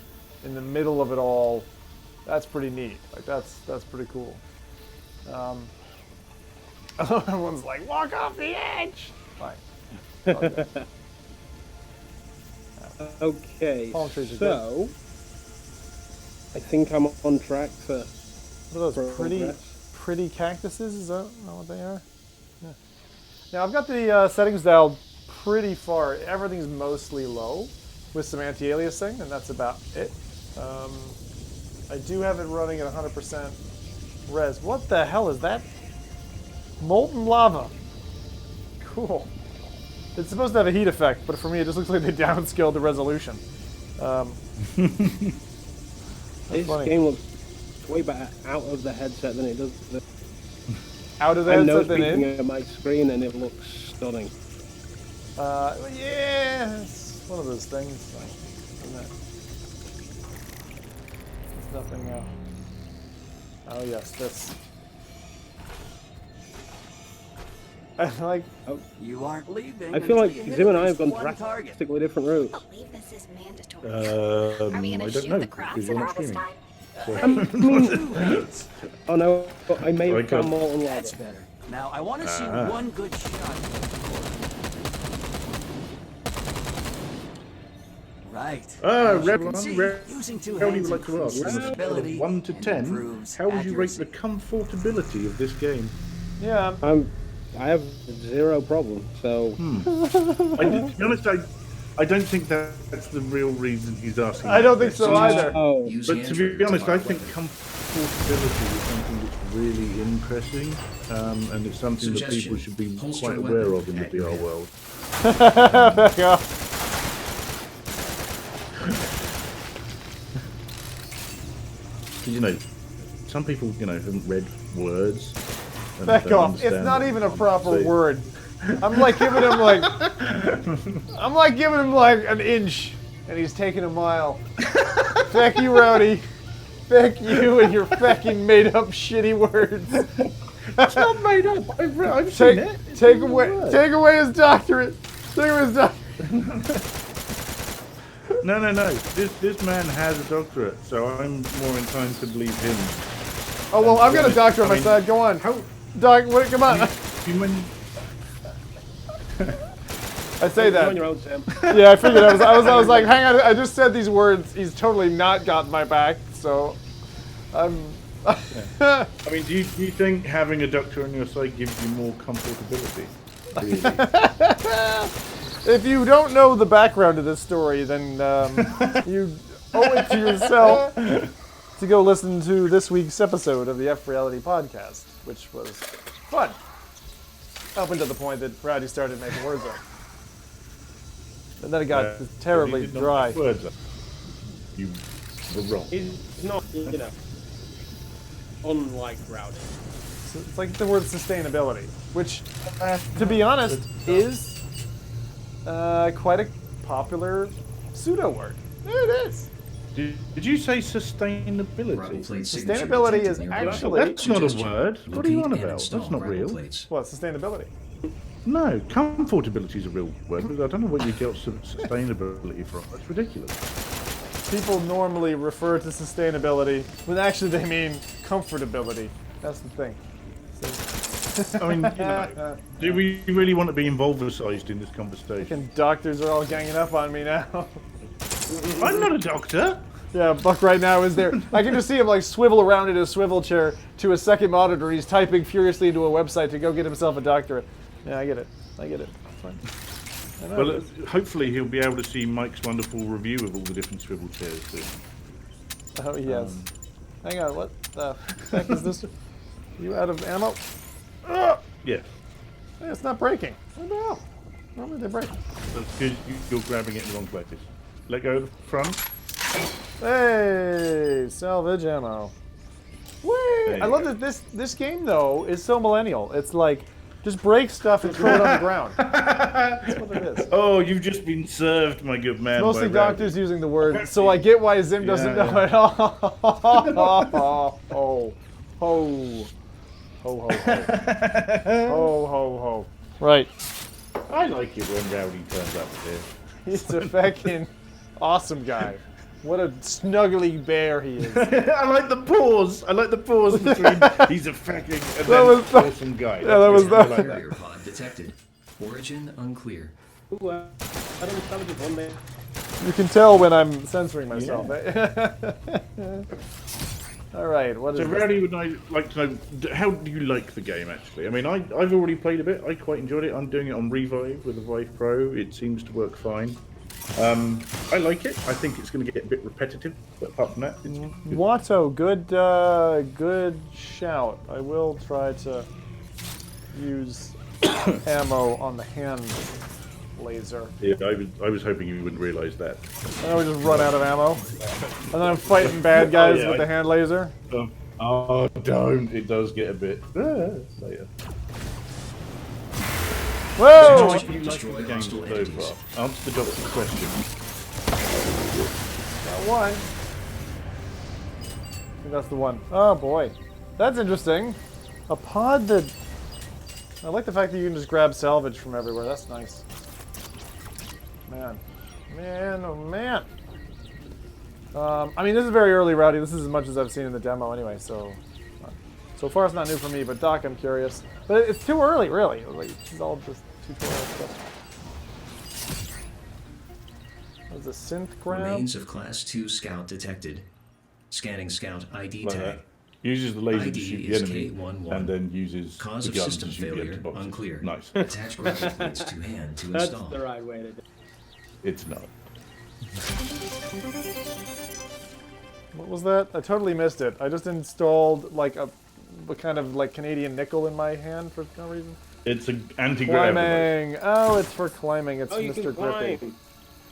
in the middle of it all, that's pretty neat. Like that's pretty cool. Everyone's like, walk off the edge. Fine. Okay. Okay, Palm trees are so I think I'm on track for What are those progress. pretty cactuses? Is that what they are? Yeah. Now I've got the settings dialed pretty far. Everything's mostly low with some anti-aliasing, and that's about it. I do have it running at 100% res. What the hell is that? Molten lava. Cool. It's supposed to have a heat effect, but for me it just looks like they downscaled the resolution. This funny. game looks way better out of the headset than it does. Out of the I'm headset than looking in? at my screen and it looks stunning. Yeah, it's one of those things. Isn't it? There's nothing. Oh yes, this. I like. Oh, You aren't leaving. I feel like until you hit Zim and at I have least gone one target. drastically different routes. I believe this is mandatory. I we gonna don't shoot know the crap because in you're all not this streaming. time? Oh no, I may have Wake found up. molten lava. That's better. Now I want to see Ah. one good shot. Right. As you can see, using two How would you hands like to ask? increases On a scale stability of 1 to and 10, improves how would you rate accuracy. the comfortability of this game? Yeah. I have zero problem. So To be honest, I don't think that's the real reason he's asking. I don't think so Use- either. oh, Use But hand to trigger be honest, I mark think weapon. comfortability is something that's really interesting, and it's something that people Suggestion. should be Holster quite weapon aware of in the at your VR hip. world. Back off. You know, some people, haven't read words. and Back don't off. It's understand not what even a I'm proper saying. word. I'm like giving him like. I'm like giving him like an inch, and he's taking a mile. Feck you, Rowdy. Feck you and your fecking made-up shitty words. It's not made up. I've seen it. It's Take a real away, word. take away his doctorate. Take away his doctorate. No. This man has a doctorate, so I'm more inclined to believe him. Oh well, I've got a doctor on I my mean, side. Go on. How Doc, what, come on. human? I say you're on that. your own, Sam. Yeah, I figured. I was like, hang on. I just said these words. He's totally not got my back. So, I'm. I mean, do you think having a doctor on your side gives you more comfortability? Really? If you don't know the background of this story, then you owe it to yourself to go listen to this week's episode of the F Reality podcast, which was fun. Up until the point that Rowdy started making words up. And then it got terribly You did not dry. make words up. You were wrong. He's not, unlike Rowdy. So it's like the word sustainability, which, to be honest, is quite a popular pseudo word. It is. Did you say sustainability? Gravel plate signature Sustainability detected is nearby. actually- That's not a Suggestion. word. What are you on Locate and about? install That's not gravel real. plates. What, sustainability? No, comfortability is a real word. I don't know what you get sustainability from. That's ridiculous. People normally refer to sustainability, when actually they mean comfortability. That's the thing. I mean, you know, do we really want to be involvicized in this conversation? Fucking doctors are all ganging up on me now. I'm not a doctor. Yeah, Buck right now is there. I can just see him like swivel around in a swivel chair to a second monitor. He's typing furiously into a website to go get himself a doctorate. Yeah, I get it. I get it. It's fine. I know Well, it is. hopefully he'll be able to see Mike's wonderful review of all the different swivel chairs soon. Oh, yes. Hang on, what the heck is this? You out of ammo? Ugh! Yes. Hey, it's not breaking. What the hell? Normally they break. That's because you're grabbing it in the wrong places. Let go of the front. Hey, salvage ammo. Whee! There I you love go. that this game though is so millennial. It's like just break stuff and throw it on the ground. That's what it is. Oh, you've just been served, my good man. Mostly by doctors Rowdy. using the word, so I get why Zim doesn't know it all. Oh, ho, ho, ho, ho, ho, ho, ho. Right. I like it when Rowdy turns up here. He's a fucking awesome guy. What a snuggly bear he is. I like the pause. I like the pause between he's a fucking and That then was the- awesome guy. Yeah, that was I the- like that. Carrier pod detected. Origin unclear. Ooh, I don't salvage it one day. You can tell when I'm censoring myself. All right, what is So, this? Rowdy would like to know, how do you like the game, actually? I mean, I've already played a bit. I quite enjoyed it. I'm doing it on Revive with the Vive Pro. It seems to work fine. I like it. I think it's going to get a bit repetitive, but apart from that, it's good. Watto, good shout. I will try to use ammo on the hand laser. Yeah, I was hoping you wouldn't realise that. And then we just run out of ammo. And then I'm fighting bad guys yeah, with the hand laser. Oh, don't. It does get a bit... later. Whoa! What do you like Destroy the game hostile so entities. far? Answer the doctor's question. Got one. I think that's the one. Oh boy. That's interesting. A pod that... I like the fact that you can just grab salvage from everywhere. That's nice. Man. Man, oh man. I mean, this is very early, Rowdy. This is as much as I've seen in the demo anyway, so... So far, it's not new for me, but Doc, I'm curious. But it's too early, really. Like, it's all just tutorial stuff. There's a synth grab. Remains of Class 2 Scout detected. Scanning Scout ID Like tag. that. Uses the laser to ID shoot the is enemy, K11. and then uses Cause the of gun system to shoot the failure empty boxes. unclear. Nice. Attach gravel plates to hand to That's install. the right way to do it. It's not. What was that? I totally missed it. I just installed like a kind of like Canadian nickel in my hand for no reason. It's an anti-gravity. Climbing. Oh, it's for climbing. It's Oh, you Mr. can Grippy. climb.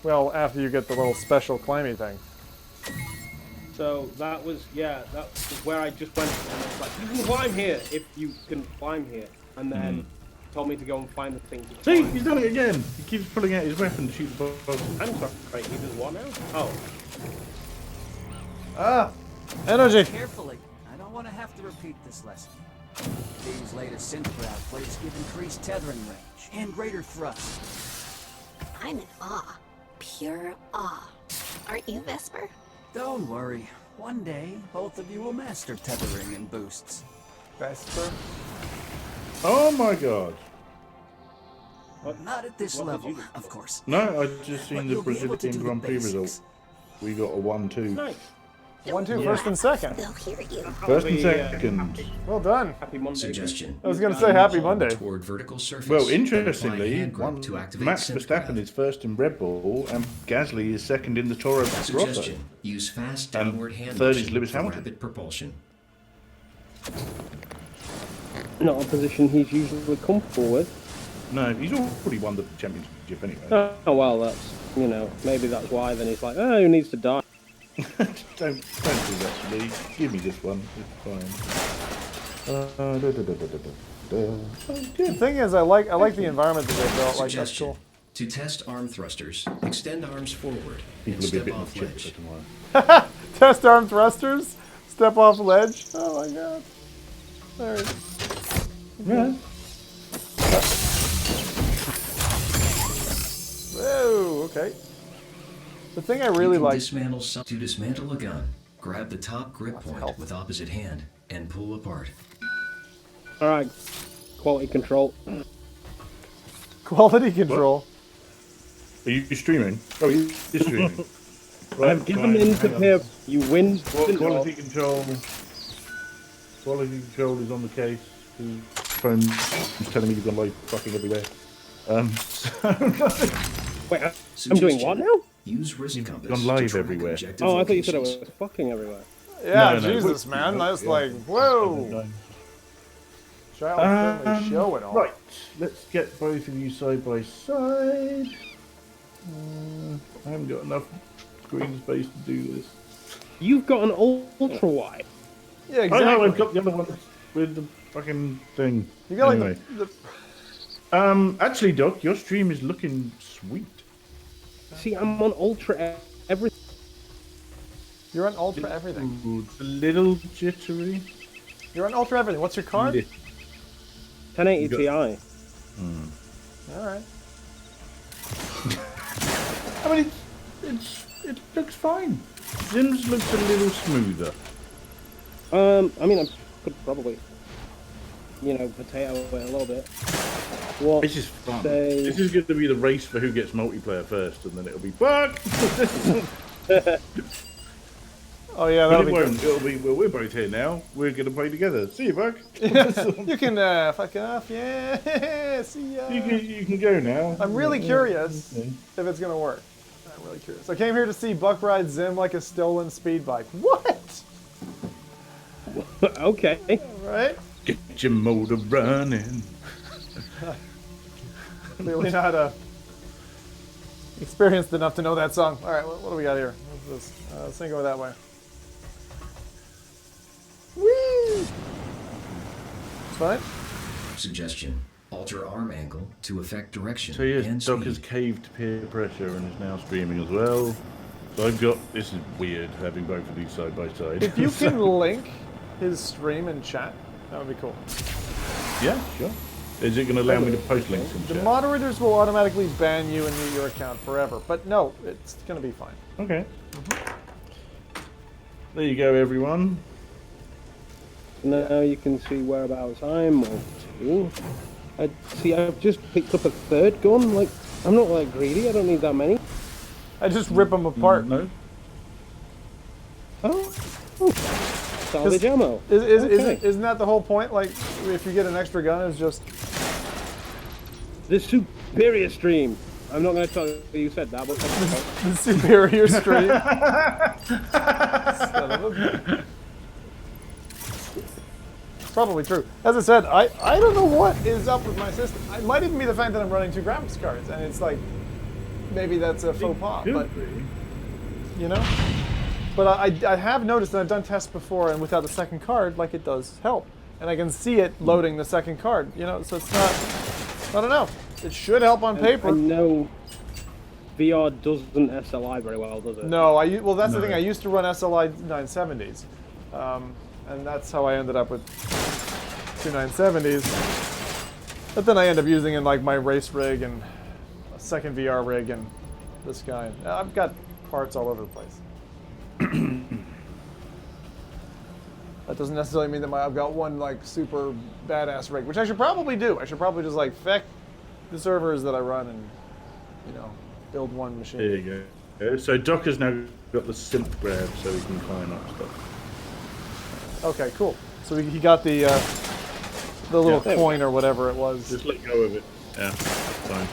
Well, after you get the little special climby thing. So that was, yeah, that was where I just went and it's like, you can climb here if you can climb here. And then told me to go and find the thing to See, climb. he's done it again. He keeps pulling out his weapon to shoot the boxes. I'm sorry, wait, he does what now? Oh. Ah! Energy! Carefully. I don't want to have to repeat this lesson. These latest synth grab plates give increased tethering range and greater thrust. I'm in awe. Pure awe. Aren't you, Vesper? Don't worry. One day, both of you will master tethering and boosts. Vesper? Oh my god. Not at this What did level, you do? of course. No, I just seen But the you'll be able to Brazilian do the Grand Prix basics. result. We got a 1-2. Nice. 1-2, first and second. They'll hear you. First and Happy, second. Well done. Happy Monday. Suggestion. I was gonna say happy Palm Monday. Toward vertical surface. Well, Then apply interestingly, hand grip to activate Max synth Verstappen grab. is first in Red Bull, and Gasly is second in the Toro Rosso. Suggestion. Use fast And downward hand third is motion Lewis for Hamilton. rapid propulsion. Not a position he's usually comfortable with. No, he's already won the championship anyway. Oh well, that's, you know, maybe that's why then he's like, oh, who needs to die? don't do that to me. Give me this one. It's fine. The thing is, I like the environment that they built. Like, that's Suggestion. cool. To test arm thrusters, extend arms forward and People will be a step bit more off chipper ledge. tomorrow. Test arm thrusters. Step off ledge. Oh my god. Alright. Yeah. Whoa, okay. The thing I really like. To dismantle a gun, grab the top grip point help. with opposite hand and pull apart. Alright. Quality control. Quality control. Are you streaming? Oh, you're streaming. Right, I've given in to hang on. Pip. You win. Quality control. Quality control is on the case. The phone is telling me you've gone live fucking everywhere. Wait, I'm doing what now? Use wrist compass gone to live track everywhere. objective Oh, I thought you said it locations. was fucking everywhere. Yeah, No, no, Jesus, wait, man. no, That's yeah. like, whoa. Child-friendly show and all. Right, let's get both of you side by side. I haven't got enough screen space to do this. You've got an ultra wide. Yeah, I exactly. know, I've got the other one with the fucking thing. You got Anyway. like the Actually, Doc, your stream is looking sweet. See, I'm on ultra everything. You're on ultra everything. Ooh, it's a little jittery. You're on ultra everything. What's your card? 1080 You got- Ti. All right. I mean, it looks fine. Zim's looks a little smoother. I mean, I could probably, potato it a little bit. What? This is fun. Say- This is going to be the race for who gets multiplayer first, and then it'll be fuck. Oh yeah, But that'll it be won't. good. It'll be. Well, we're both here now. We're going to play together. See you, Buck. You can fuck off. Yeah. See ya. You can go now. I'm really curious Okay. if it's gonna work. I'm really curious. I came here to see Buck ride Zim like a stolen speed bike. What? Okay. Right? Get your motor running. Clearly not experienced enough to know that song. All right, what do we got here? What's this? Let's go that way. Whee! Fine. Suggestion: alter arm angle to affect direction So yes, and Doc speed. has caved to peer pressure and is now streaming as well. So I've got. This is weird having both of these side by side. If you can link his stream and chat, that would be cool. Yeah, sure. Is it going to allow me to post links in The chat? moderators will automatically ban you and mute your account forever, but no, it's gonna be fine. Okay. There you go, everyone. Now you can see whereabouts I'm up to. I've just picked up a third gun. Like, I'm not like greedy. I don't need that many. I just rip them apart. No. Oh. Salvage ammo. Okay. Isn't that the whole point? Like, if you get an extra gun, it's just... The superior stream. I'm not going to tell you you said that, but that's okay. the superior stream. Son of a bitch. Probably true. As I said, I don't know what is up with my system. It might even be the fact that I'm running 2 graphics cards, and it's like, maybe that's a faux pas, but, you know? But I have noticed, and I've done tests before, and without the second card, like, it does help. And I can see it loading the second card, you know? So it's not, I don't know. It should help on paper. I know VR doesn't SLI very well, does it? No, well, that's the thing. I used to run SLI 970s, and that's how I ended up with 2 970s. But then I end up using in like my race rig and a second VR rig and this guy. I've got parts all over the place. That doesn't necessarily mean that I've got one like super badass rig, which I should probably do. I should probably just like feck the servers that I run and, you know, build one machine. There you go. So Doc has now got the synth grab so he can climb up stuff. Okay, cool. So he got the little coin or whatever it was. Just let go of it. Yeah, fine.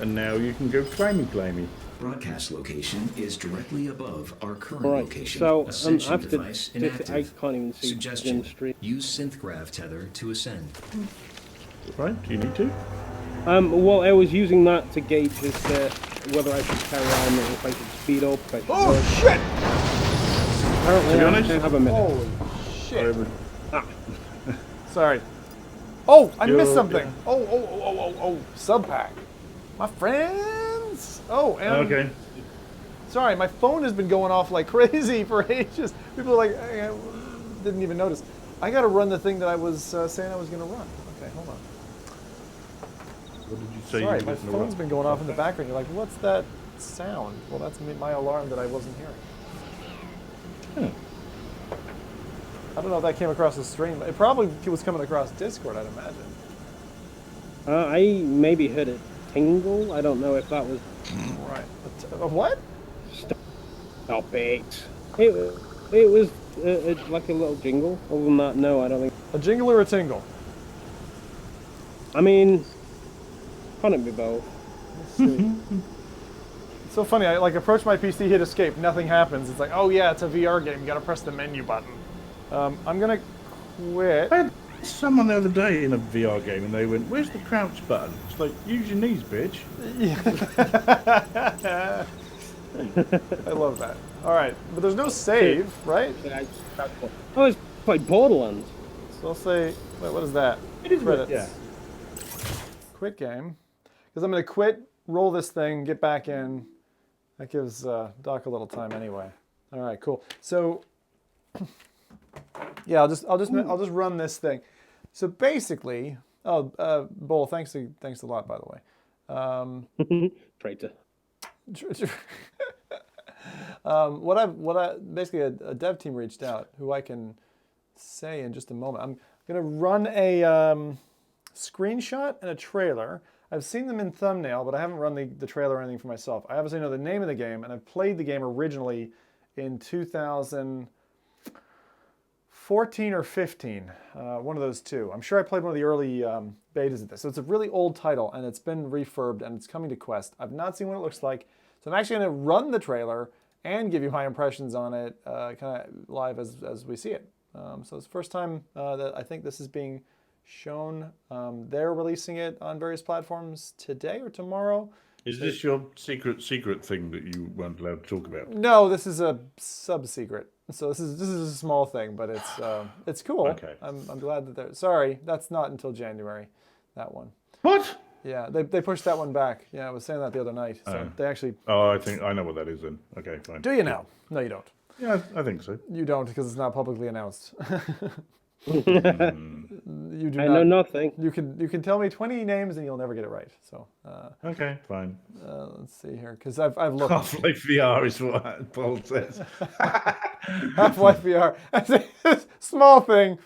And now you can go climby. Broadcast location is directly above our current Right, location. so Ascension after device inactive. I can't even see Suggestion: Jim's stream. use synthgrav tether to ascend. Right? Do you need to? Well, I was using that to gauge as to whether I should carry on or if I should speed up. If I should Oh work. shit! Apparently, To be I honest- have a minute. Holy shit! Whatever. Sorry. Oh, I Yo, missed something. yeah. Oh, sub pack. My friends! Oh, and Okay. sorry, my phone has been going off like crazy for ages. People are like, I didn't even notice. I got to run the thing that I was saying I was going to run. Okay, hold on. What did you say? Sorry, you my were gonna phone's run? been going off in the background. You're like, what's that sound? Well, that's my alarm that I wasn't hearing. I don't know if that came across the stream. It probably was coming across Discord, I'd imagine. I maybe heard it tingle. I don't know if that was. Right. What? Stop it. It was like a little jingle. Other than that, no, I don't think. A jingle or a tingle? I mean, can't it be both? Let's see. It's so funny. I like approach my PC, hit escape, nothing happens. It's like, oh yeah, it's a VR game. You gotta press the menu button. I'm gonna quit. I had someone the other day in a VR game and they went, "Where's the crouch button?" It's like, use your knees, bitch. I love that. All right, but there's no save, right? Oh, it's like Borderlands. So I'll say, wait, what is that? It is Credits. yeah. Quit game. Because I'm going to quit, roll this thing, get back in. That gives Doc a little time anyway. All right, cool. So, yeah, I'll just run this thing. So basically, Bull, thanks a lot, by the way. Traitor. Basically a dev team reached out who I can say in just a moment. I'm gonna run a screenshot and a trailer. I've seen them in thumbnail, but I haven't run the trailer or anything for myself. I obviously know the name of the game, and I've played the game originally in 2014 or 15, one of those two. I'm sure I played one of the early betas of this. So it's a really old title, and it's been refurbed, and it's coming to Quest. I've not seen what it looks like, so I'm actually going to run the trailer and give you my impressions on it kind of live as we see it. So it's the first time that I think this is being shown. They're releasing it on various platforms today or tomorrow. Is this your secret thing that you weren't allowed to talk about? No, this is a sub-secret. So this is a small thing, but it's cool. Okay. I'm glad that they're. Sorry, that's not until January. That one. What? Yeah, they pushed that one back. Yeah, I was saying that the other night. So they actually. Oh, I think I know what that is then. Okay, fine. Do you now? No, you don't. Yeah, I think so. You don't because it's not publicly announced. You do I know nothing. You can tell me 20 names and you'll never get it right. So Okay, fine. let's see here because I've looked. Half-Life VR is what Paul says. Half-Life VR. That's a small thing,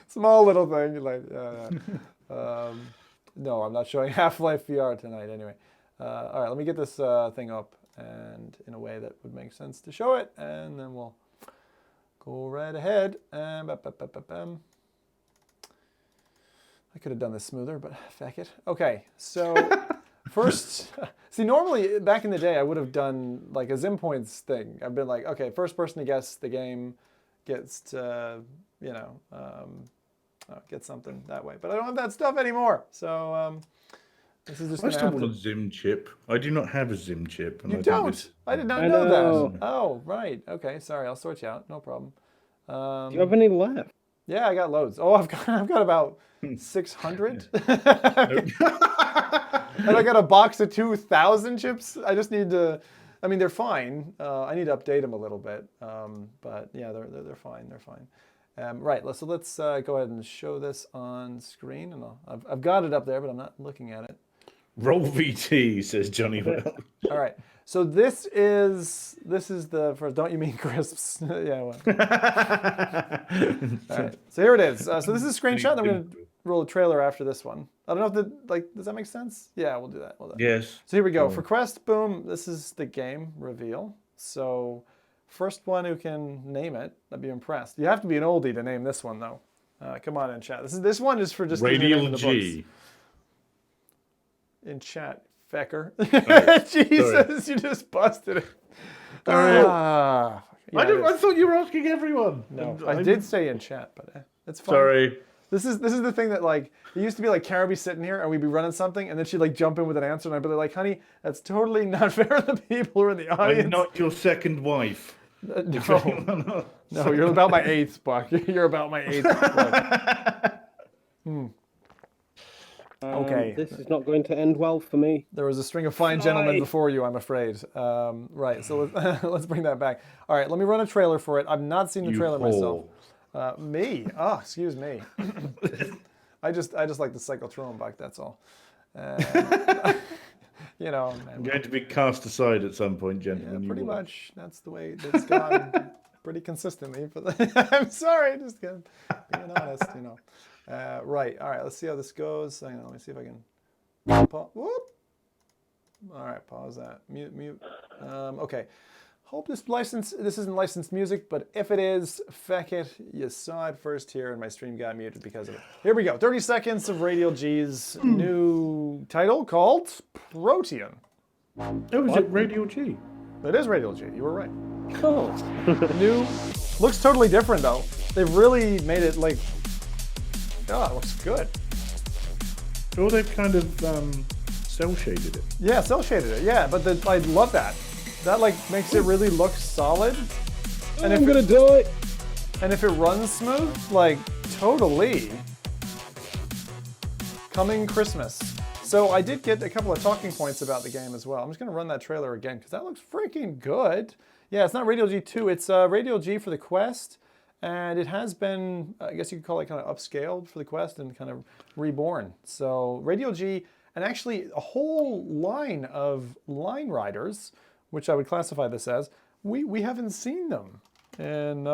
small little thing. Like, no, I'm not showing Half-Life VR tonight. Anyway, all right. Let me get this thing up and in a way that would make sense to show it, and then we'll go right ahead. I could have done this smoother, but feck it. Okay, so first, see, normally back in the day, I would have done like a Zim Points thing. I've been like, okay, first person to guess the game gets to, get something that way. But I don't have that stuff anymore. So this is just I going to still have want to... a Zim chip. I do not have a Zim chip. And You I think don't? this- I did not I know know. that. Oh, right. Okay, sorry. I'll sort you out. No problem. Do you have any left? Yeah, I got loads. Oh, I've got about 600. And I got a box of 2,000 chips. I just need to. I mean, they're fine. I need to update them a little bit. But yeah, they're fine. They're fine. Right. So let's go ahead and show this on screen. And I've got it up there, but I'm not looking at it. Roll VT, says Johnny Well. All right. So this is the first. Don't you mean crisps? Yeah. Well. All right. So here it is. So this is a screenshot. I'm going to roll a trailer after this one. I don't know if does that make sense? Yeah, we'll do that. Yes. So here we go. For Quest, boom. This is the game reveal. So first one who can name it, I'd be impressed. You have to be an oldie to name this one though. Come on in chat. This one is for just Radial in the G. books. In chat, fecker. Right. Jesus, Sorry. you just busted it. Yeah, I I thought you were asking everyone. No, And I did say in chat, but it's fine. Sorry. This is the thing that like it used to be like Kara be sitting here and we'd be running something and then she'd like jump in with an answer and I'd be like, honey, that's totally not fair to the people who are in the audience. I'm not your second wife. No, no, you're about my eighth, Buck. You're about my eighth, Buck. Okay. This is not going to end well for me. There was a string of fine gentlemen before you, I'm afraid. Right, so let's bring that back. All right, let me run a trailer for it. I've not seen the You trailer myself. whore. Me? Oh, excuse me. I just like to cycle through them back, that's all. You know. I'm going to be cast aside at some point, Yeah, gentlemen. pretty You watch. much. That's the way it's gone pretty consistently. I'm sorry, just being honest, you know. Right, all right, let's see how this goes. Hang on, let me see if I can whoop. All right, pause that. Mute. Okay. Hope this isn't licensed music, but if it is, feck it. You saw it first here, and my stream got muted because of it. Here we go. 30 seconds of Radial G's new title called Protean. Oh, is it Radial G? It is Radial G. You were right. Oh. New. Looks totally different though. They've really made it like. Oh, it looks good. Or they've kind of cell shaded it. Yeah, cell shaded it. Yeah, but I love that. That like makes it really look solid. And I'm gonna do it. And if it runs smooth, like totally. Coming Christmas. So I did get a couple of talking points about the game as well. I'm just gonna run that trailer again because that looks freaking good. Yeah, it's not Radial G2, it's Radial G for the Quest. And it has been, I guess you could call it kind of upscaled for the Quest and kind of reborn. So Radial G, and actually a whole line of line riders, which I would classify this as, we haven't seen them in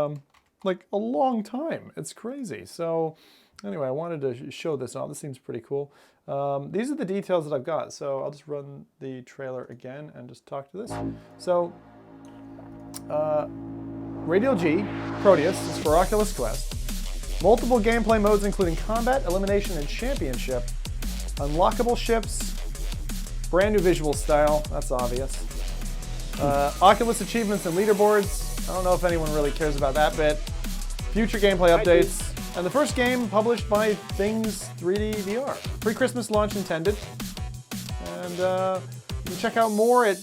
like a long time. It's crazy. So anyway, I wanted to show this off. This seems pretty cool. These are the details that I've got. So I'll just run the trailer again and just talk to this. So Radial G, Proteus, is for Oculus Quest. Multiple gameplay modes including combat, elimination, and championship. Unlockable ships. Brand new visual style, that's obvious. Oculus achievements and leaderboards. I don't know if anyone really cares about that bit. Future gameplay updates. And the first game published by Things 3D VR. Pre-Christmas launch intended. And you can check out more at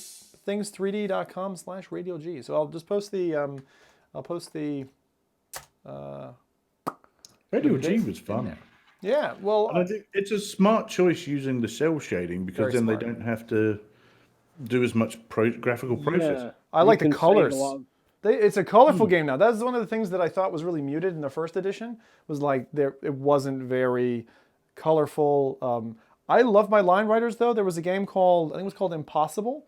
things3d.com/RadialG. So I'll just post the Radial G was fun. Yeah, well, And I think it's a smart choice using the cell shading because Very then smart. they don't have to do as much graphical process. Yeah. I like You the can save colors. a lot of- It's a colorful game now. That's one of the things that I thought was really muted in the first edition. Was like it wasn't very colorful. I love my line riders though. There was a game called, I think it was called Impossible,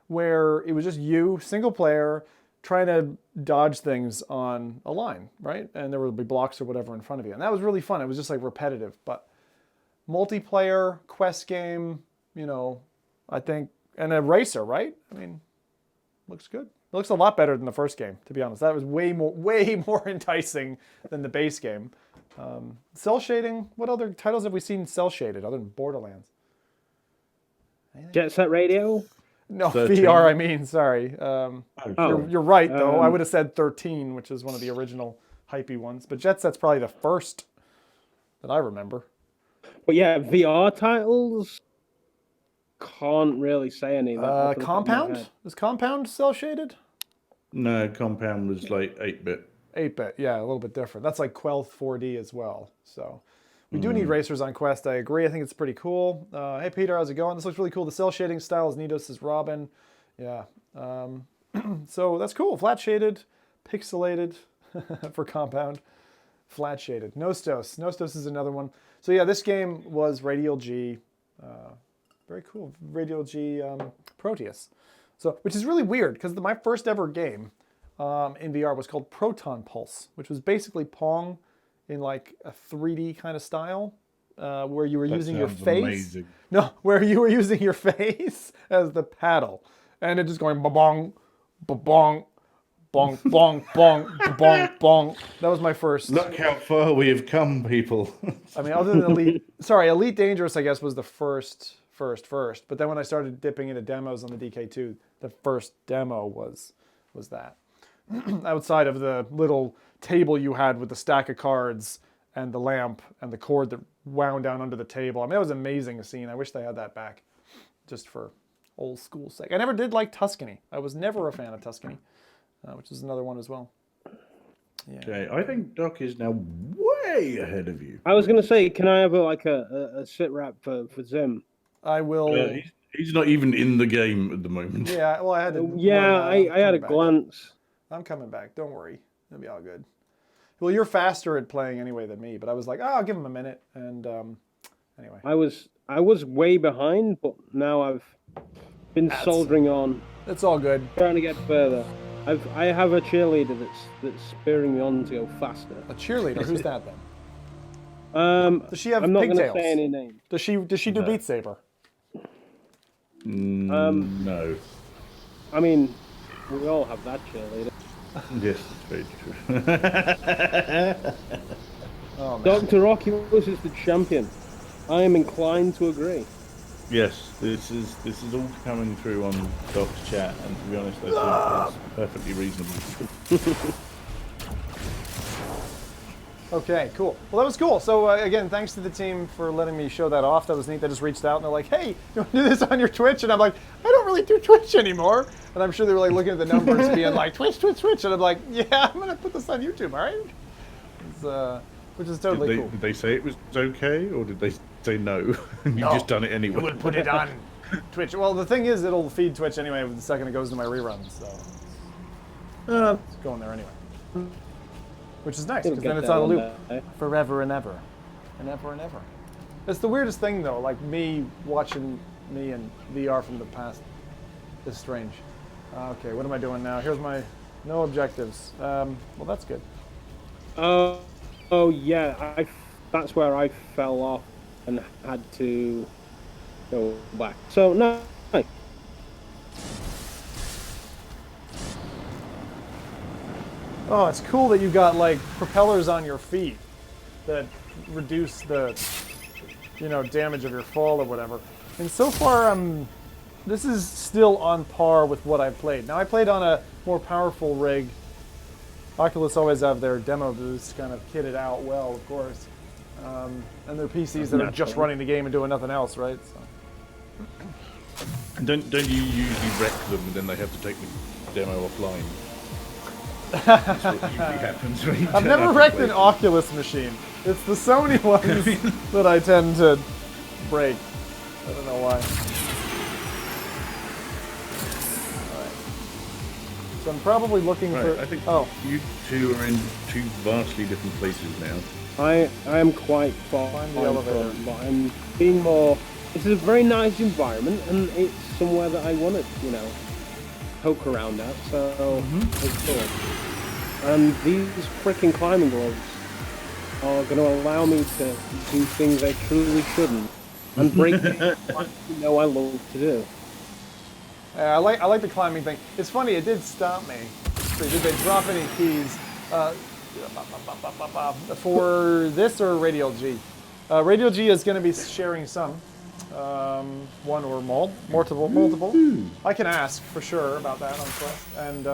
where it was just you, single player, trying to dodge things on a line, right? And there would be blocks or whatever in front of you. And that was really fun. It was just like repetitive, but multiplayer quest game, you know, I think, and a racer, right? I mean, looks good. It looks a lot better than the first game, to be honest. That was way more enticing than the base game. Cell shading, what other titles have we seen cell shaded other than Borderlands? Jet Set Radio. No, 13. VR, I mean, sorry. Oh. You're right, though. I would have said 13, which is one of the original hypey ones. But Jet Set's probably the first that I remember. But yeah, VR titles. Can't really say any. Of that off the top of my Compound? head. Is Compound cell shaded? No, Compound was like 8-bit. 8-bit, yeah, a little bit different. That's like Quelth 4D as well. So we do need racers on Quest. I agree. I think it's pretty cool. Hey, Peter, how's it going? This looks really cool. The cell shading style is Nidos as Robin. Yeah. So that's cool. Flat shaded, pixelated for Compound. Flat shaded. Nostos. Nostos is another one. So yeah, this game was Radial G. Very cool. Radial G Proteus. So, which is really weird because my first ever game in VR was called Proton Pulse, which was basically Pong in like a 3D kind of style, where you were using your sounds face. amazing. No, where you were using your face as the paddle, and it just going ba-bong, ba-bong, bong, bong, bong, bong, bong. That was my first. Look how far we have come, people. I mean, other than Elite Dangerous, I guess, was the first. But then when I started dipping into demos on the DK2, the first demo was that. Outside of the little table you had with the stack of cards and the lamp and the cord that wound down under the table. I mean, that was an amazing scene. I wish they had that back, just for old school sake. I never did like Tuscany. I was never a fan of Tuscany, which is another one as well. Okay, I think Doc is now way ahead of you. I was gonna say, can I have a sit rep for Zim? I will. He's not even in the game at the moment. Yeah, well, I had to. Yeah, learn that. I had a Coming back. glance. I'm coming back. Don't worry. It'll be all good. Well, you're faster at playing anyway than me, but I was like, oh, I'll give him a minute. And anyway. I was way behind, but now I've been soldering on, It's all good. trying to get further. I have a cheerleader that's spurring me on to go faster. A cheerleader? Who's that then? Does she have I'm not going to pigtails? say any names. Does she do No. Beat Saber? No. I mean, we all have that cheerleader. Yes, that's very true. Oh man. Dr. Oculus is the champion. I am inclined to agree. Yes, this is all coming through on Doc's chat, and to be honest, I think that's perfectly reasonable. Okay, cool. Well, that was cool. So again, thanks to the team for letting me show that off. That was neat. They just reached out and they're like, "Hey, you want to do this on your Twitch?" And I'm like, "I don't really do Twitch anymore." And I'm sure they were like looking at the numbers, being like, "Twitch, Twitch, Twitch," and I'm like, "Yeah, I'm gonna put this on YouTube, all right?" Which is totally cool. Did they say it was okay, or did they say no? And you just done it anyway. We'll put it on Twitch. Well, the thing is, it'll feed Twitch anyway the second it goes to my reruns. So it's going there anyway. Which is nice, It'll because get then it's there on a one loop day. forever and ever. And ever and ever. It's the weirdest thing, though, like me watching me in VR from the past is strange. Okay, what am I doing now? Here's my no objectives. Well, that's good. Oh yeah, that's where I fell off and had to go back. So no. Oh, it's cool that you got, like, propellers on your feet that reduce the, damage of your fall or whatever. And so far, this is still on par with what I've played. Now, I played on a more powerful rig. Oculus always have their demo booths kind of kitted out well, of course. And their PCs that are just running the game and doing nothing else, right? So. Don't you usually wreck them and then they have to take the demo offline? That's what usually happens. When you I've turn never up wrecked and an play. Oculus machine. It's the Sony ones that I tend to break. I don't know why. Alright. So I'm probably looking Right, for... I think oh, you two are in two vastly different places now. I am quite far Find the behind elevator. front, but I'm being more. This is a very nice environment, and it's somewhere that I want to, poke around at. So it's cool. And these freaking climbing gloves are going to allow me to do things I truly shouldn't, and break what I love to do. I like the climbing thing. It's funny, it did stop me. So did they drop any keys for this or Radial G? Radial G is going to be sharing some. One or multiple. I can ask for sure about that on Quest. And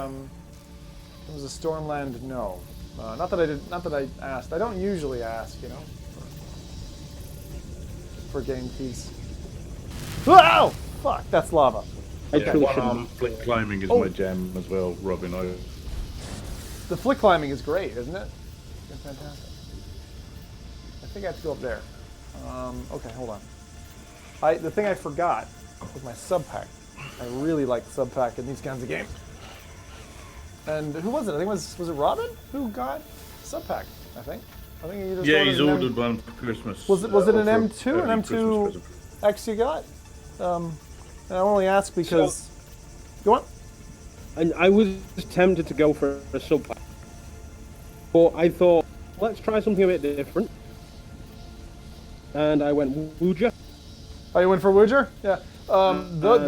it was a Stormland, no. Not that I asked. I don't usually ask, for game keys. Oh, fuck, that's lava. I truly shouldn't. One-arm flick climbing is my jam as well, Robin. The flick climbing is great, isn't it? It's fantastic. I think I have to go up there. Okay, hold on. The thing I forgot was my sub pack. I really like the sub pack in these kinds of games. And who was it? I think was it Robin who got sub pack? I think he just He's ordered one for Christmas. Was it an for M2, early an Christmas M2 present. X you got? And I only ask because. Go on. And I was tempted to go for a sub pack, but I thought, let's try something a bit different. And I went Wooja. Oh, you went for Wooger? Yeah.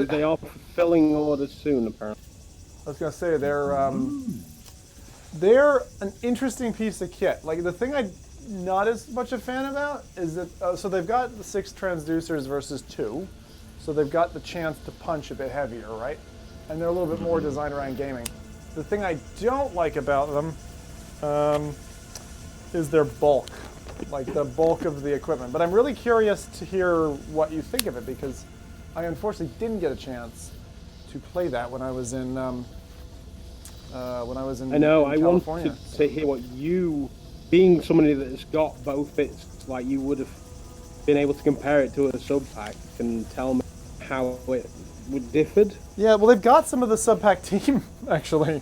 They are fulfilling orders soon, apparently. I was gonna say they're an interesting piece of kit. Like the thing I'm not as much a fan about is that so they've got the 6 transducers versus 2, so they've got the chance to punch a bit heavier, right? And they're a little bit more designed around gaming. The thing I don't like about them is their bulk, like the bulk of the equipment. But I'm really curious to hear what you think of it because I unfortunately didn't get a chance to play that when I was in when I was in I know. in I California. wanted to hear what you, being somebody that's got both bits, like you would have been able to compare it to a sub pack and tell me how it would differed. Yeah, well, they've got some of the sub-pack team, actually.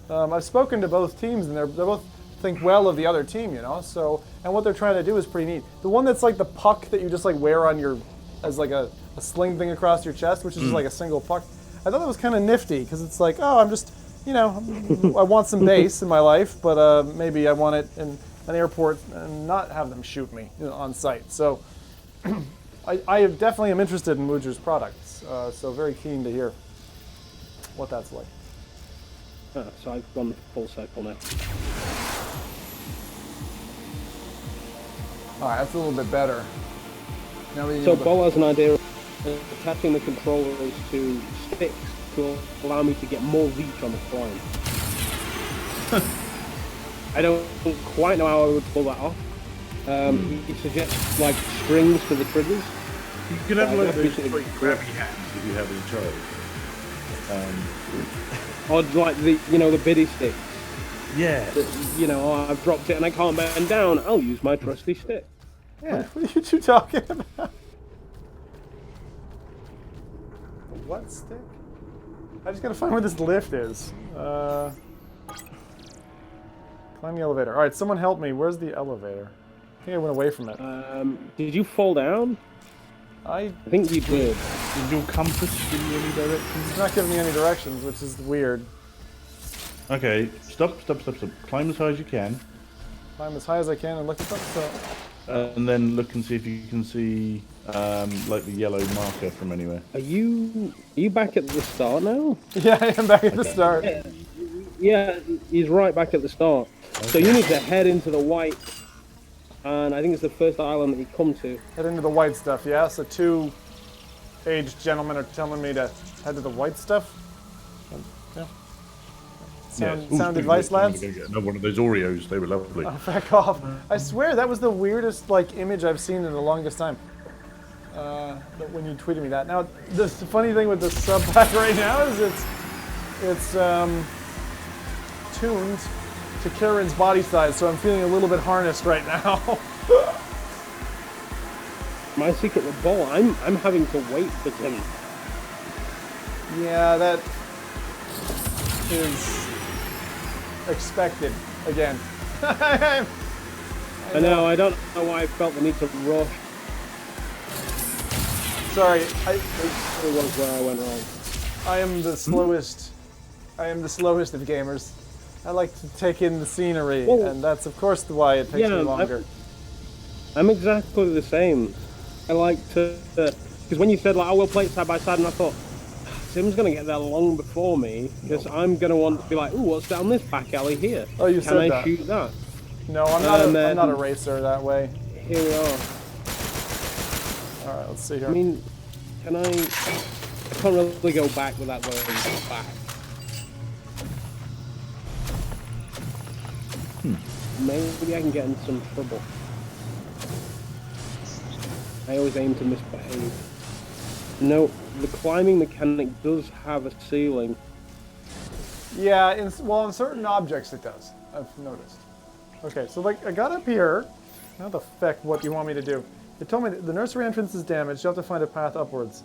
I've spoken to both teams, and they both think well of the other team, you know? So, and what they're trying to do is pretty neat. The one that's like the puck that you just like wear on your, as like a sling thing across your chest, which is just like a single puck. I thought that was kind of nifty, because it's like, oh, I'm just, you know, I want some bass in my life, but maybe I want it in an airport and not have them shoot me, you know, on site. So, I definitely am interested in Muju's products, so very keen to hear what that's like. So I've gone full circle now. All right, that's a little bit better. Now we So Bo has an idea of attaching the controllers to sticks to allow me to get more reach on the climb. I don't quite know how I would pull that off. He suggests like strings for the triggers. You can have like that'd be those something like grabby hands that you have as a child. Or like the biddy stick. Yeah. That, I've dropped it and I can't bend down. I'll use my trusty stick. Yeah. What are you two talking about? What stick? I just gotta find where this lift is. Climb the elevator. All right, someone help me. Where's the elevator? I think I went away from it. Did you fall down? I think you did. Did your compass give you any directions? It's not giving me any directions, which is weird. Okay, stop. Climb as high as you can. Climb as high as I can and look at them. So. And then look and see if you can see like the yellow marker from anywhere. Are you back at the start now? Yeah, I am back at the start. Yeah, he's right back at the start. Okay. So you need to head into the white, and I think it's the first island that you come to. Head into the white stuff, yeah? So two aged gentlemen are telling me to head to the white stuff. Yeah. Sound advice, lads? No, one of those Oreos. They were lovely. Oh, back off. I swear that was the weirdest image I've seen in the longest time. When you tweeted me that. Now, the funny thing with the sub pack right now is it's tuned to Karen's body size, so I'm feeling a little bit harnessed right now. My secret with Ball, I'm having to wait for him. Yeah, that is expected again. I know, I don't know why I felt the need to rush. Sorry, it was where I went wrong. I am the slowest. I am the slowest of gamers. I like to take in the scenery, and that's of course why it takes me longer. I'm exactly the same. I like to, because when you said we'll play it side by side, and I thought, Tim's gonna get there long before me, because I'm gonna want to be like, ooh, what's down this back alley here? Oh, you said that. Can I shoot that? No, I'm not a racer that way. Here we are. All right, let's see here. I mean, I can't really go back without going back. Maybe I can get in some trouble. I always aim to misbehave. No, the climbing mechanic does have a ceiling. Yeah, in certain objects it does. I've noticed. Okay, so I got up here. How the feck? What do you want me to do? It told me that the nursery entrance is damaged. You have to find a path upwards.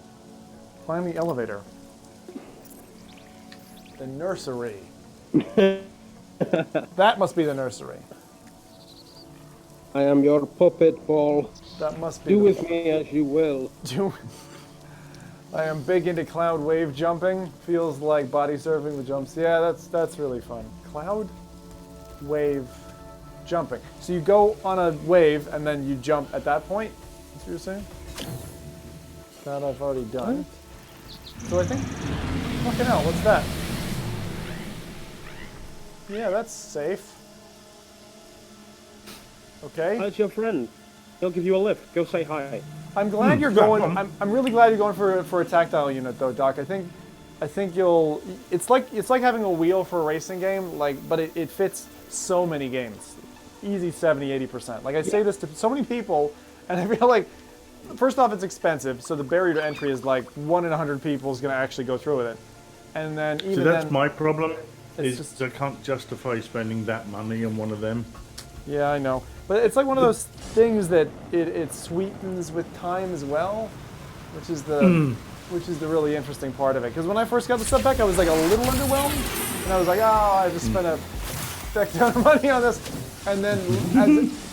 Climb the elevator. The nursery. That must be the nursery. I am your puppet, Ball. That must be. Do with me as you will. I am big into cloud wave jumping. Feels like body surfing the jumps. Yeah, that's really fun. Cloud wave jumping. So you go on a wave and then you jump at that point? That's what you're saying? That I've already done. So I think, fucking hell, what's that? Yeah, that's safe. Okay. That's your friend. He'll give you a lift. Go say hi. I'm glad you're going. I'm really glad you're going for a tactile unit though, Doc. I think you'll. It's like having a wheel for a racing game. But it fits so many games. Easy 70-80%. I say this to so many people, and I feel like, first off, it's expensive, so the barrier to entry is 1 in 100 people is going to actually go through with it, and then even so that's my problem. It's just, I can't justify spending that money on one of them. yeah, I know. But it's like one of those things that it sweetens with time as well, which is the really interesting part of it. Because when I first got the sub pack, I was like a little underwhelmed, and I was like, oh, I just spent a heck ton of money on this. And then,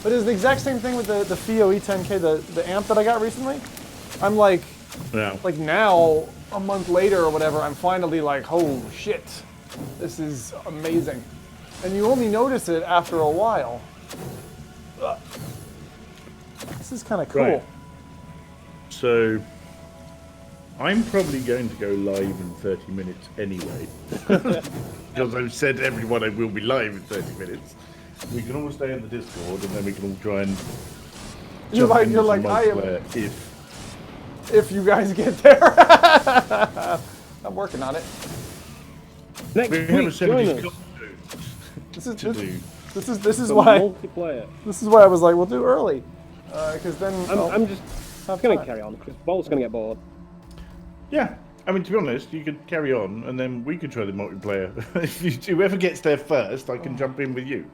but it's the exact same thing with the FIO E10K, the amp that I got recently. I'm like, like now, a month later or whatever, I'm finally like, oh shit, this is amazing. And you only notice it after a while. This is kind of cool. Right. So, I'm probably going to go live in 30 minutes anyway. Because I've said to everyone I will be live in 30 minutes. We can all stay in the Discord and then we can all try and You're like, I am. If you guys get there. I'm working on it. Next We week, have a join us. This is to do. This is For why multiplayer. this is why I was like, we'll do early, because then I'm just going to carry on because Bolt's going to get bored. Yeah, I mean, to be honest, you could carry on and then we could try the multiplayer. Whoever gets there first, I can jump in with you.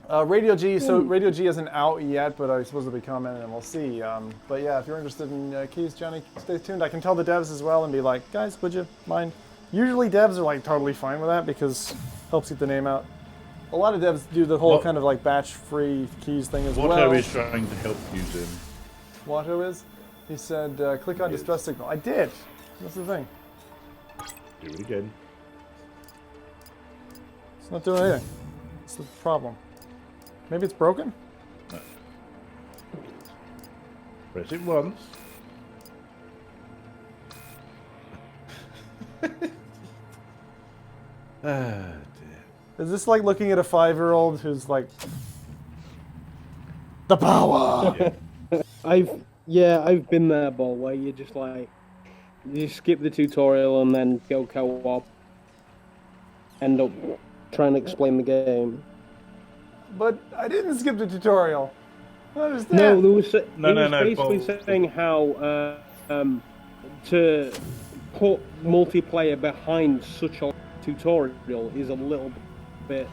Radio G. So Radio G isn't out yet, but I suppose it'll be coming, and we'll see. But yeah, if you're interested in keys, Johnny, stay tuned. I can tell the devs as well and be like, guys, would you mind? Usually devs are like totally fine with that because it helps get the name out. A lot of devs do the whole kind of like batch-free keys thing as well. Watto is trying to help you, Zim. Watto is? He said, click on distress signal. I did. That's the thing. Do it again. It's not doing anything. That's the problem. Maybe it's broken? No. Press it once. Ah, dear. Is this like looking at a 5-year-old who's like, the power? Yeah. I've been there, Ball, where you just like, you skip the tutorial and then go co-op, end up trying to explain the game. But I didn't skip the tutorial. I understand. No, there was No, basically Ball. saying how to put multiplayer behind such a tutorial is a little bit.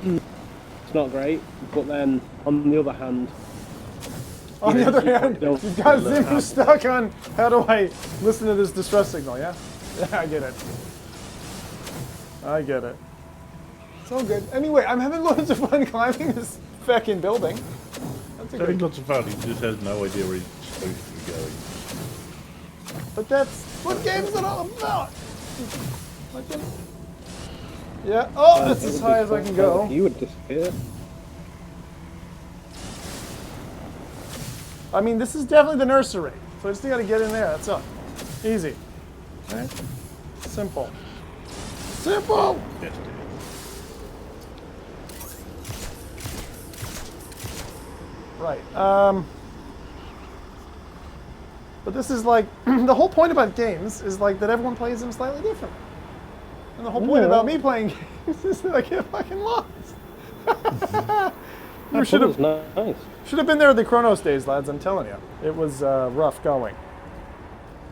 It's not great, but then on the other hand. On the other hand, you've got Zim stuck on how do I listen to this distress signal, yeah? Yeah, I get it. I get it. It's all good. Anyway, I'm having loads of fun climbing this fucking building. That's a Having good... lots of fun, he just has no idea where he's supposed to be going. But that's what games are all about. Yeah. Oh, that's as high as I can go. You would disappear. I mean, this is definitely the nursery, so I just got to get in there. That's all. Easy. Right? Simple. Simple. Yes, Right. But this is like the whole point about games is like that everyone plays them slightly different. And the whole point about me playing games is that I get fucking lost. You should have been there at the Chronos days, lads. I'm telling you, it was rough going.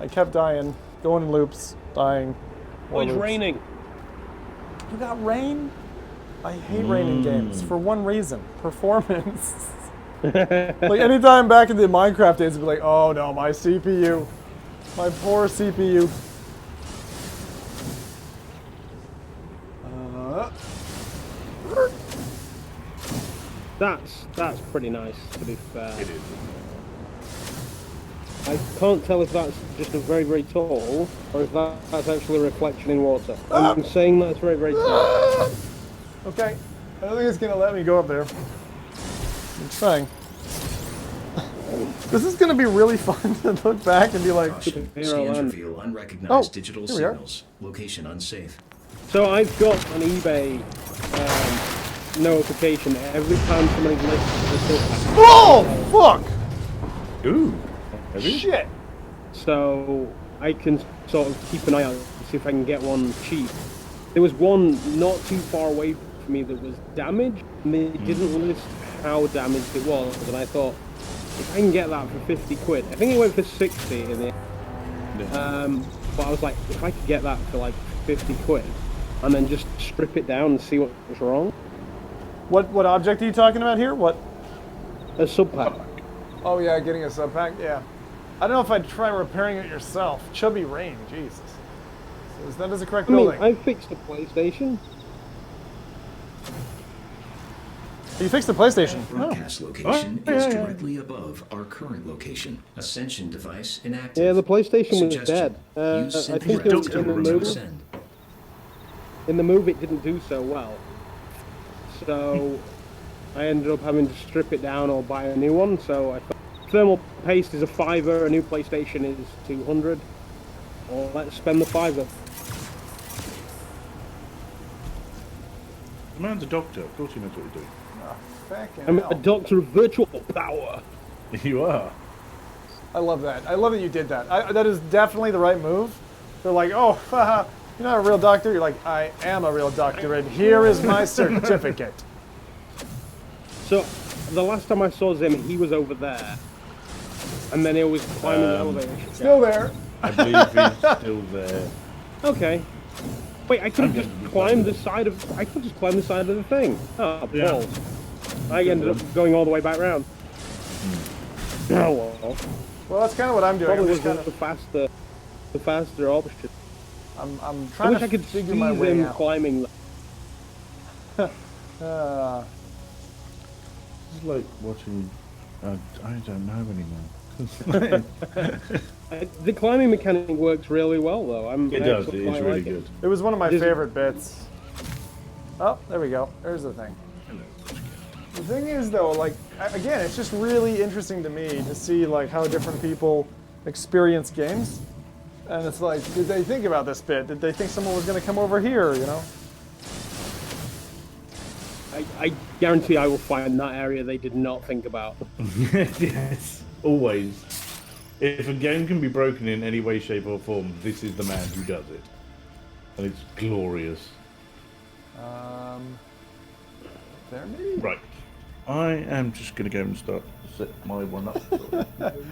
I kept dying, going in loops, dying. Oh, it's raining. You got rain? I hate rain in games for one reason: performance. Like anytime back in the Minecraft days, I'd be like, "Oh no, my CPU, my poor CPU." That's pretty nice, to be fair. It is. I can't tell if that's just a very, very tall, or if that's actually a reflection in water. I'm saying that's very, very tall. Okay, I don't think it's gonna let me go up there. I'm trying. This is gonna be really fun to look back and be like, Caution. Scans reveal unrecognized Oh, digital here we are. signals. Location unsafe. So I've got an eBay notification every time somebody lists the oh fuck! Ooh. Have you? Shit! So I can sort of keep an eye out to see if I can get one cheap. There was one not too far away from me that was damaged, and they didn't list how damaged it was, and I thought, if I can get that for 50 quid, I think it went for 60 in the end. But I was like, if I could get that for like 50 quid, and then just strip it down and see what's wrong. What object are you talking about here? What? A sub pack. Oh yeah, getting a sub pack. Yeah. I don't know if I'd try repairing it yourself. Chubby Rain, Jesus. So that is the correct building. I fixed the PlayStation. You fixed the PlayStation. Broadcast location is directly above our current location. Ascension device inactive. Yeah, the PlayStation was Suggestion. dead. Use I sync think it was director in the to movie. ascend. In the move, it didn't do so well. So I ended up having to strip it down or buy a new one. So thermal paste is a $5, a new PlayStation is $200. Well, let's spend the $5. The man's a doctor. Of course he knows what he's doing. I'm a doctor of virtual power. You are. I love that. I love that you did that. That is definitely the right move. They're like, oh, haha, you're not a real doctor. You're like, I am a real doctor, and here is my certificate. So the last time I saw Zim, he was over there, and then he was climbing the elevator. Still there. I believe he's still there. Okay. Wait, I could have just climbed the side of. I could just climb the side of the thing. Oh, balls. I ended up going all the way back round. Oh well. Well, that's kind of what I'm doing. Probably I'm was just kind the faster option. I'm I trying wish to I could figure see my way them out. climbing. It's like watching. I don't know anymore. The climbing mechanic works really well, though. It does. It is really good. It was one of my Does it- favorite bits. Oh, there we go. There's the thing. The thing is, though, like, again, it's just really interesting to me to see, like, how different people experience games. And it's like, did they think about this bit? Did they think someone was going to come over here, you know? I guarantee I will find that area they did not think about. Yes, always. If a game can be broken in any way, shape, or form, this is the man who does it, and it's glorious. There, maybe? Right, I am just gonna go and start to set my one up.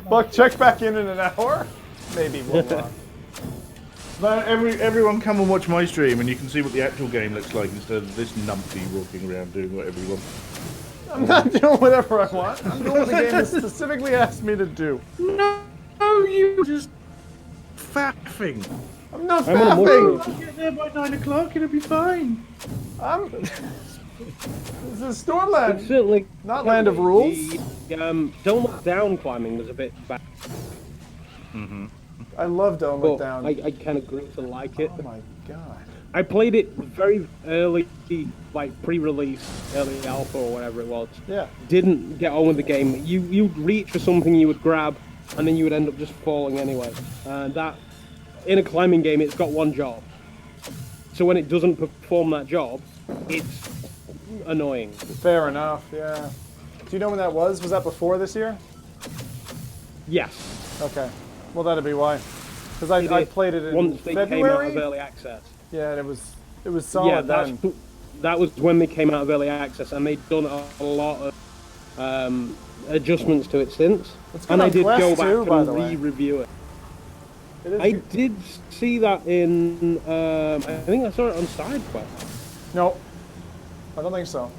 Buck, check back in an hour? Maybe we'll, But everyone come and watch my stream, and you can see what the actual game looks like instead of this numpty walking around doing whatever he wants. I'm not doing whatever I want. I'm doing what the game has specifically asked me to do. No, you just faffing. I'm not I'm on a fapping. I'll get there by 9 o'clock. It'll be fine. This is Stormland, Certainly, not Land of Rules. Don't look down climbing was a bit bad. I love Don't Look Down. I kind of grew to like it. Oh my god. I played it very early, like pre-release, early alpha or whatever it was. Yeah. Didn't get on with the game. You'd reach for something you would grab, and then you would end up just falling anyway. And that, in a climbing game, it's got one job. So when it doesn't perform that job, it's annoying. Fair enough, yeah. Do you know when that was? Was that before this year? Yes. Okay. Well, that'd be why. Because I played it in Once they February. came out of early access. Yeah, and it was solid then. That was when they came out of early access, and they've done a lot of adjustments to it since. It's good And I on did Quest go back too, by the and way. re-review it. It is I good. did see that in, I think I saw it on SideQuest. No. I don't think so.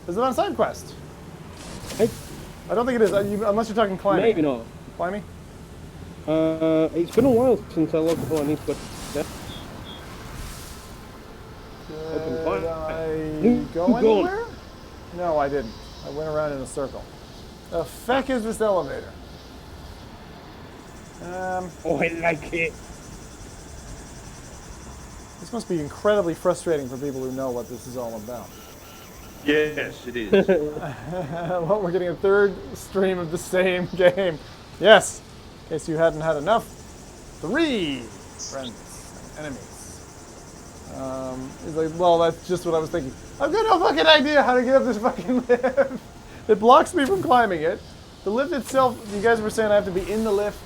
Is it on SideQuest? I don't think it is, unless you're talking climbing. Maybe not. Climbing? It's been a while since I looked. Oh, I need to go. Did I Who go gone? anywhere? No, I didn't. I went around in a circle. The feck is this elevator? Oh, I like it. This must be incredibly frustrating for people who know what this is all about. Yes, it is. Well, we're getting a third stream of the same game. Yes, in case you hadn't had enough. 3 friends and enemies. He's like, well, that's just what I was thinking. I've got no fucking idea how to get up this fucking lift. It blocks me from climbing it. The lift itself, you guys were saying I have to be in the lift,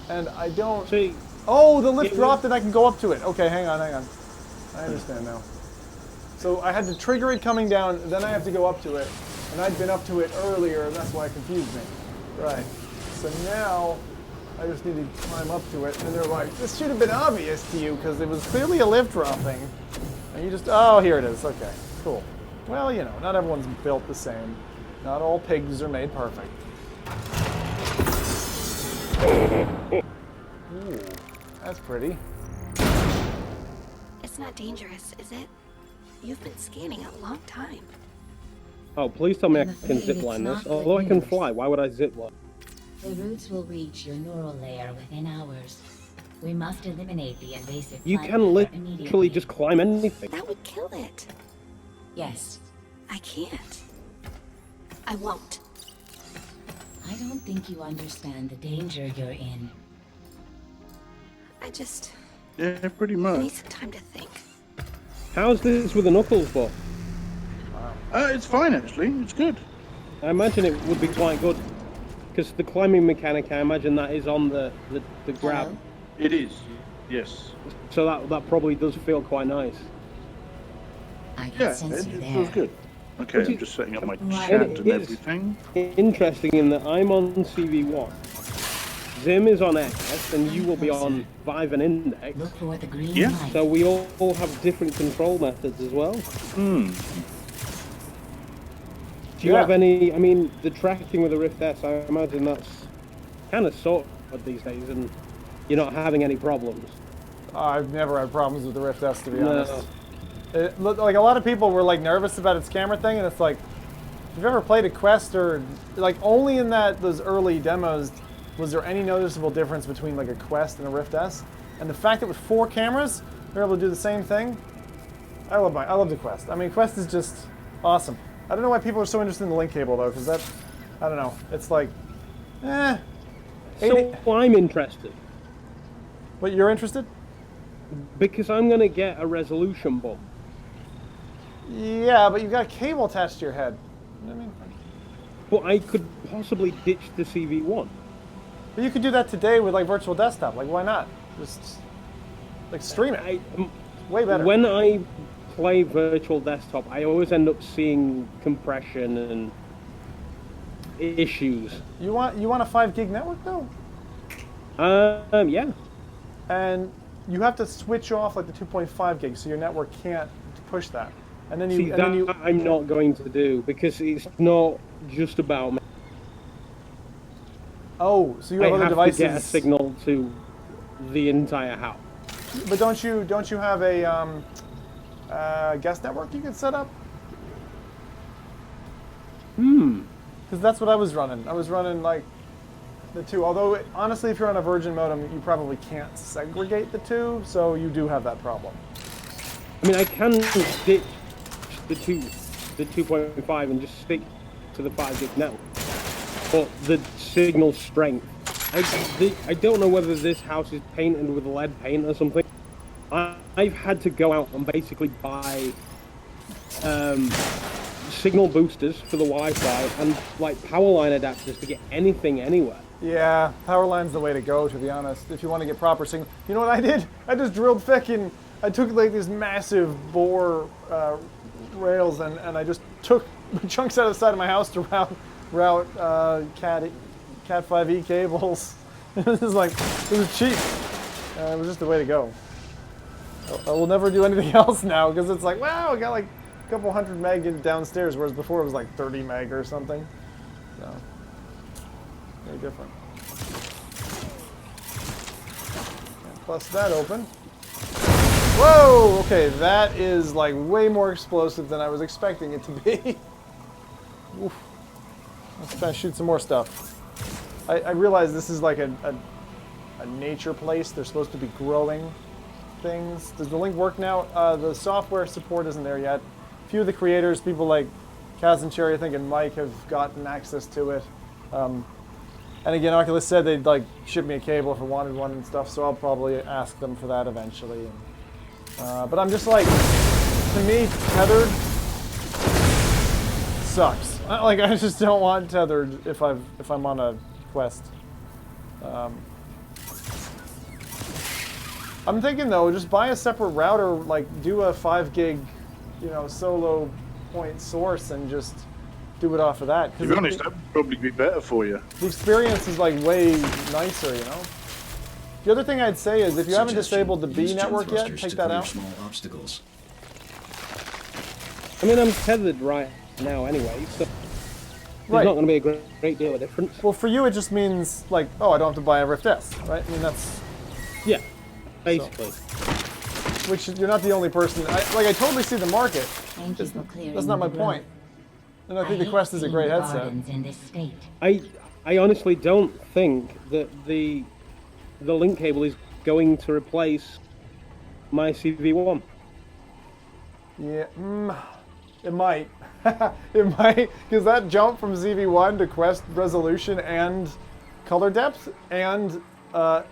and I don't... See, Oh, the lift dropped and I can go up to it. Okay, hang on. I understand now. So I had to trigger it coming down, then I have to go up to it. And I'd been up to it earlier, and that's why it confused me. Right. So now I just need to climb up to it, and they're like, this should have been obvious to you, because it was clearly a lift dropping. And you just, oh, here it is. Okay, cool. Well, you know, not everyone's built the same. Not all pigs are made perfect. Ooh, that's pretty. It's not dangerous, is it? You've been scanning a long time. Oh, please tell me I I'm can afraid zipline it's this. not Although I good can news. fly, why would I zipline? The roots will reach your neural layer within hours. We must eliminate the invasive You plant can matter literally immediately. just climb anything. That would kill it. Yes. I can't. I won't. I don't think you understand the danger you're in. I just Yeah, pretty need much. some time to think. How's this with the knuckles, ball? It's fine, actually. It's good. I imagine it would be quite good. Because the climbing mechanic, I imagine that is on the grab. It is. Yes. So that probably does feel quite nice. I can Yeah, sense it you feels there. good. Okay, Would you- I'm just setting up my Right. chat It and is everything. interesting in that I'm on CV1. Zim is on X, and you will be on Vive and Index. Look for the green Yeah. light. So we all have different control methods as well. Do you Yeah. have any? I mean, the tracking with the Rift S, I imagine that's kind of sorted these days, and you're not having any problems. I've never had problems with the Rift S, to be No. honest. Like, a lot of people were, like, nervous about its camera thing, and it's like, if you've ever played a Quest or, like, only in those early demos was there any noticeable difference between, like, a Quest and a Rift S. And the fact that with 4 cameras, they're able to do the same thing, I love the Quest. I mean, Quest is just awesome. I don't know why people are so interested in the link cable, though, because that, I don't know, it's like, eh. So I'm interested But you're interested? because I'm gonna get a resolution bump. Yeah, but you've got a cable attached to your head. You know what I mean? But I could possibly ditch the CV1. But you could do that today with like virtual desktop. Like, why not? Just like stream it. Way better. When I play virtual desktop, I always end up seeing compression and issues. You want a 5 gig network though, Yeah. and you have to switch off like the 2.5 gig, so your network can't push that. And then See, that I'm not going to do because it's not just about me. Oh, so you have I other have devices. to get a signal to the entire house. But don't you have a guest network you can set up? Because that's what I was running. I was running like the two. Although honestly, if you're on a Virgin modem, you probably can't segregate the two, so you do have that problem. I mean, I can ditch the 2.5 and just stick to the 5 gig network. But the signal strength, I don't know whether this house is painted with lead paint or something. I've had to go out and basically buy signal boosters for the Wi-Fi and like power line adapters to get anything anywhere. Yeah, power line's the way to go, to be honest, if you want to get proper signal. You know what I did? I just drilled I took like these massive bore rails and I just took chunks out of the side of my house to route Cat 5e cables. It was cheap. It was just the way to go. I will never do anything else now because it's like, wow, I got like a couple hundred meg downstairs, whereas before it was like 30 meg or something. So, very different. And plus that open. Whoa! Okay, that is like way more explosive than I was expecting it to be. Oof. Let's try to shoot some more stuff. I realize this is like a nature place. They're supposed to be growing things. Does the link work now? The software support isn't there yet. A few of the creators, people like Kaz and Cherry, I think, and Mike have gotten access to it. And again, Oculus said they'd like ship me a cable if I wanted one and stuff, so I'll probably ask them for that eventually. But I'm just like, to me, tethered sucks. Like, I just don't want tethered if I'm on a Quest. I'm thinking though, just buy a separate router, like do a 5 gig, solo point source and just do it off of that. To be honest, that would probably be better for you. The experience is like way nicer, The other thing I'd say is if you haven't disabled the B Use jump network yet, thrusters take to that clear out. small obstacles. I mean, I'm tethered right now anyway, so there's not going to be a great deal of difference. Well, for you, it just means, like, oh, I don't have to buy a Rift S, right? I mean, that's... Yeah, basically. Which, you're not the only person... I totally see the market. Thank you for clearing That's not my the point. And I think the hate Quest is a seeing great the headset. gardens in this state. I honestly don't think that the link cable is going to replace my CV1. Yeah, it might. It might, because that jump from ZV1 to Quest resolution and color depth and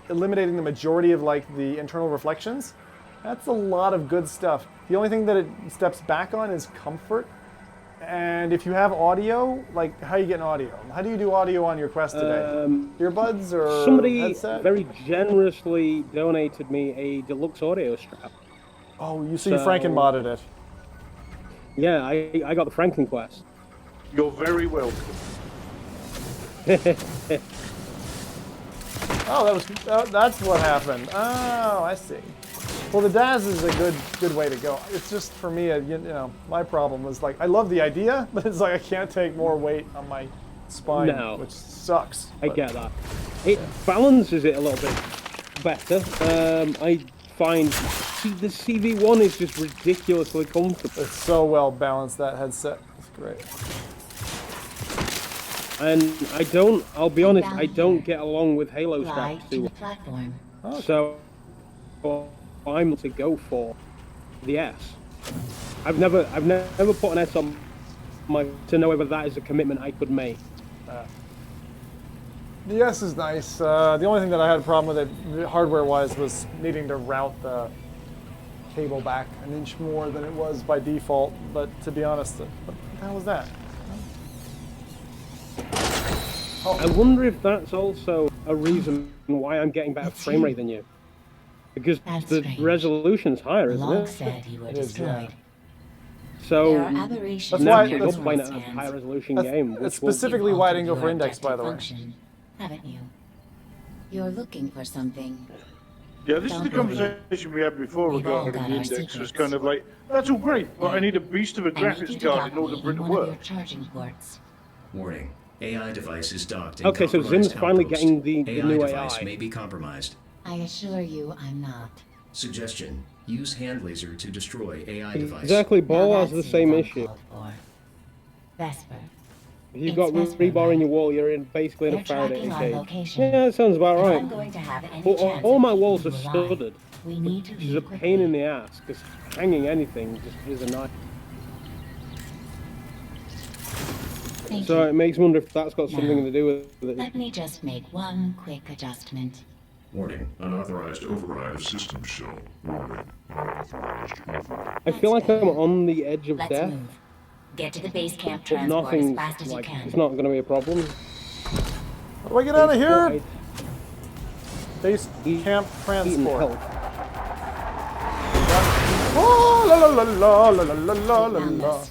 eliminating the majority of like the internal reflections, that's a lot of good stuff. The only thing that it steps back on is comfort. And if you have audio, like, how are you getting audio? How do you do audio on your Quest today? Earbuds or Somebody headset? very generously donated me a deluxe audio strap. Oh, you Franken modded it. Yeah, I got the Franken Quest. You're very welcome. Oh, that's what happened. Oh, I see. Well, the DAS is a good way to go. It's just, for me, you know, my problem was, like, I love the idea, but it's like I can't take more weight on my spine, which sucks. I get that. It balances it a little bit better. I find the CV1 is just ridiculously comfortable. It's so well balanced, that headset. It's great. And I'll be honest, I don't get along with Halo straps too well. So I'm to go for the S. I've never put an S on my to know whether that is a commitment I could make. The S is nice. The only thing that I had a problem with it, hardware-wise, was needing to route the cable back an inch more than it was by default. But to be honest, what the hell was that? Oh. I wonder if that's also a reason why I'm getting better frame rate than you. Because the resolution's higher, isn't it? Said you were destroyed. So that's why you're playing at a high resolution game. That's specifically why I didn't go for index, by the way. Haven't you? You're looking for something. Yeah, this is the conversation we had before regarding the index. Was kind of like, that's all great, but I need a beast of a graphics card in order for it to work. Warning. AI device is docked. Okay, so Zim's finally getting the new device AI. May be compromised. I assure you, I'm not. Suggestion: use hand laser to destroy AI device. Exactly, Ball has the same issue. Vesper. If you've got rebar in your wall, you're basically in a Faraday cage. Yeah, that sounds about right. But all my walls are studded, which is a pain in the ass, because hanging anything just is a nightmare. So it makes me wonder if that's got something to do with it. Let me just make one quick adjustment. Warning, unauthorized override of system show. Warning, unauthorized override. I feel like I'm on the edge of death. Move. Get to the base camp But transport as nothing's fast as you like, can. it's not going to be a problem. How do I get out of here? Base camp transport. Oh, la la la la la la la la la.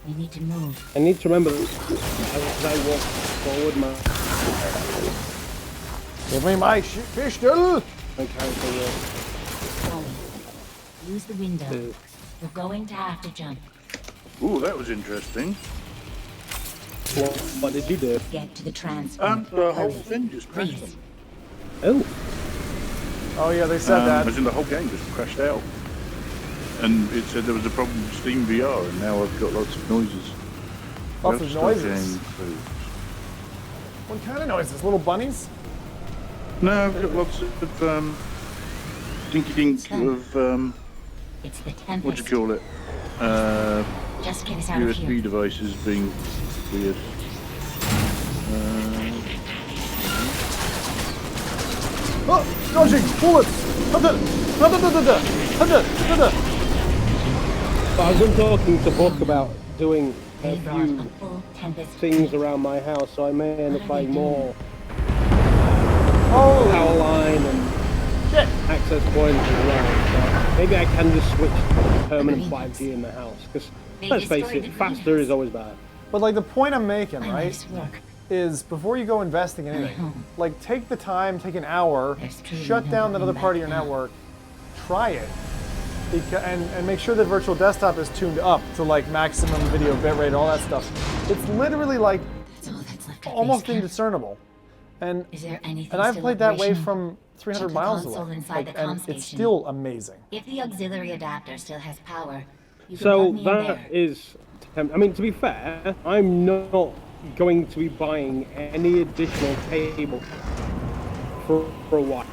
We need to move. I need to remember that as I walk forward, my Give me my pistol! character will. Ollie, use the window. You're going to have to jump. Ooh, that was interesting. What did you do? Get to the transport. And the whole thing just crashed on me. Oh. Oh yeah, they said that. As in the whole game just crashed out. And it said there was a problem with Steam VR, and now I've got lots of noises. Lots of noises? What kind of noises? Little bunnies? No, I've got lots of dinky-dink of, It's the tempest. what do you call it? Just get us out of USB here. devices being weird. Oh! Dodging! Bullets! I've been talking to Buck about doing a They brought few a full tempest. things around my house, so I may end up buying more Oh! power line and Shit! access points as well. So maybe I can just switch to permanent 5G in the house, because let's face it, faster is always better. But like the point I'm making, My right, life's work. is before you go investing in anything, like take the time, take an hour, There's truly shut no down that going other part of your back now. network, try it. and make sure that virtual desktop is tuned up to like maximum video bitrate, all that stuff. It's literally like That's all that's left of almost base camp. indiscernible. And Is there anything and I've still played that way operational? from 300 Check the miles console away, inside the comm and station. it's still amazing. If the auxiliary adapter still has power, you can So plug me in that there. is, I mean, to be fair, I'm not going to be buying any additional cable for a while.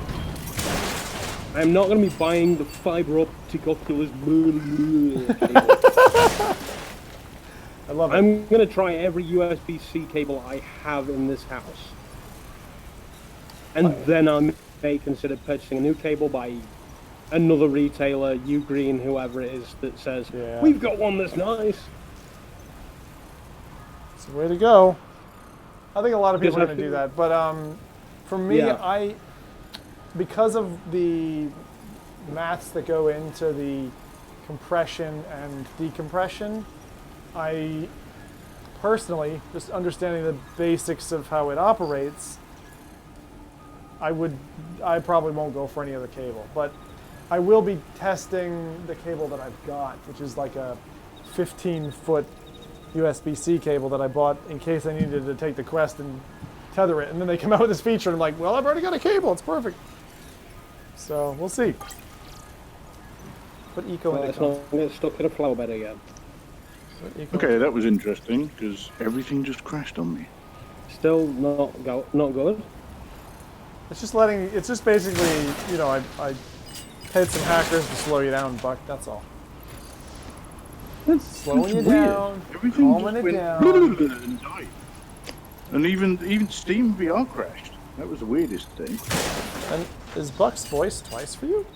I'm not going to be buying the fiber optic Oculus cable. I love it. I'm going to try every USB-C cable I have in this house. And then I may consider purchasing a new cable by another retailer, Ugreen, whoever it is, that says, Yeah. we've got one that's nice. It's the way to go. I think a lot of people Because are I going to do feel- that, but for me, Yeah. because of the maths that go into the compression and decompression, I personally, just understanding the basics of how it operates, I probably won't go for any other cable, but I will be testing the cable that I've got, which is like a 15-foot USB-C cable that I bought in case I needed to take the Quest and tether it. And then they come out with this feature, and I'm like, well, I've already got a cable. It's perfect. So we'll see. Put eco in Let's it. not get stuck in a flower bed again. Okay, that was interesting because everything just crashed on me. Still not good. It's just basically, you know, I paid some hackers to slow you down, Buck. That's all. Slowing you down, Everything calming just it went down. and died. And even Steam VR crashed. That was the weirdest thing. And is Buck's voice twice for you?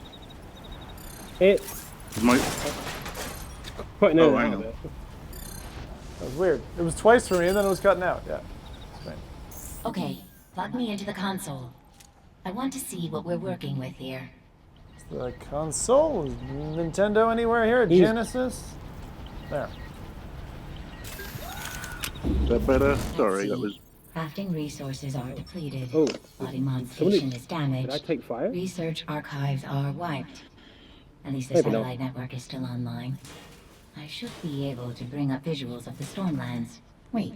It My, putting in Oh, and I out of know. it. That was weird. It was twice for me, and then it was cutting out. Yeah. Strange. Okay, plug me into the console. I want to see what we're working with here. The console? Is Nintendo anywhere here? Genesis? There. is that better? Sorry, see. that was. Crafting resources are depleted. Oh, Body mod somebody- station is did I damaged. take fire? Research archives are wiped. At least the Maybe not. satellite network is still online. I should be able to bring up visuals of the Stormlands. Wait.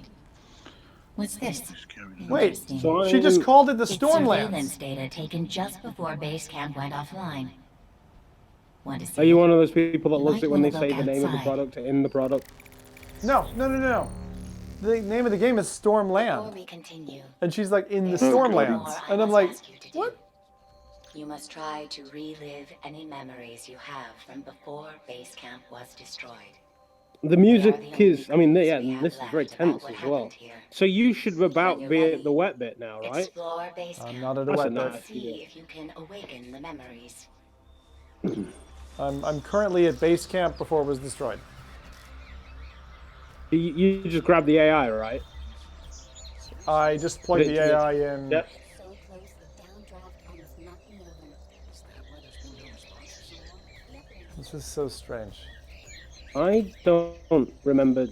What's this? Wait, Interesting. So she just called it the It's surveillance Stormlands. data taken just before base camp went offline. Want to see Are you it? one of those people that You loves might it when they wanna say look the name of the outside. product in the product? No. The name of the game is Before Stormland. we continue, And she's like, in the there's one more Stormlands. I And I'm must like, ask you to do. what? You must try to relive any memories you have from before base camp was destroyed. The music They are the is, I mean, only yeah, clues we have this is very left about tense what as well. happened here. So you should about When you're be ready, at the wet bit now, right? Explore base camp. I'm not at a That's wet a bit. nice- See if you can awaken the memories. I'm currently at base camp before it was destroyed. You just grab the AI, right? I just plugged the It- AI in. Yep. So close, the downdraft almost knocked me over. This is so strange. I don't remember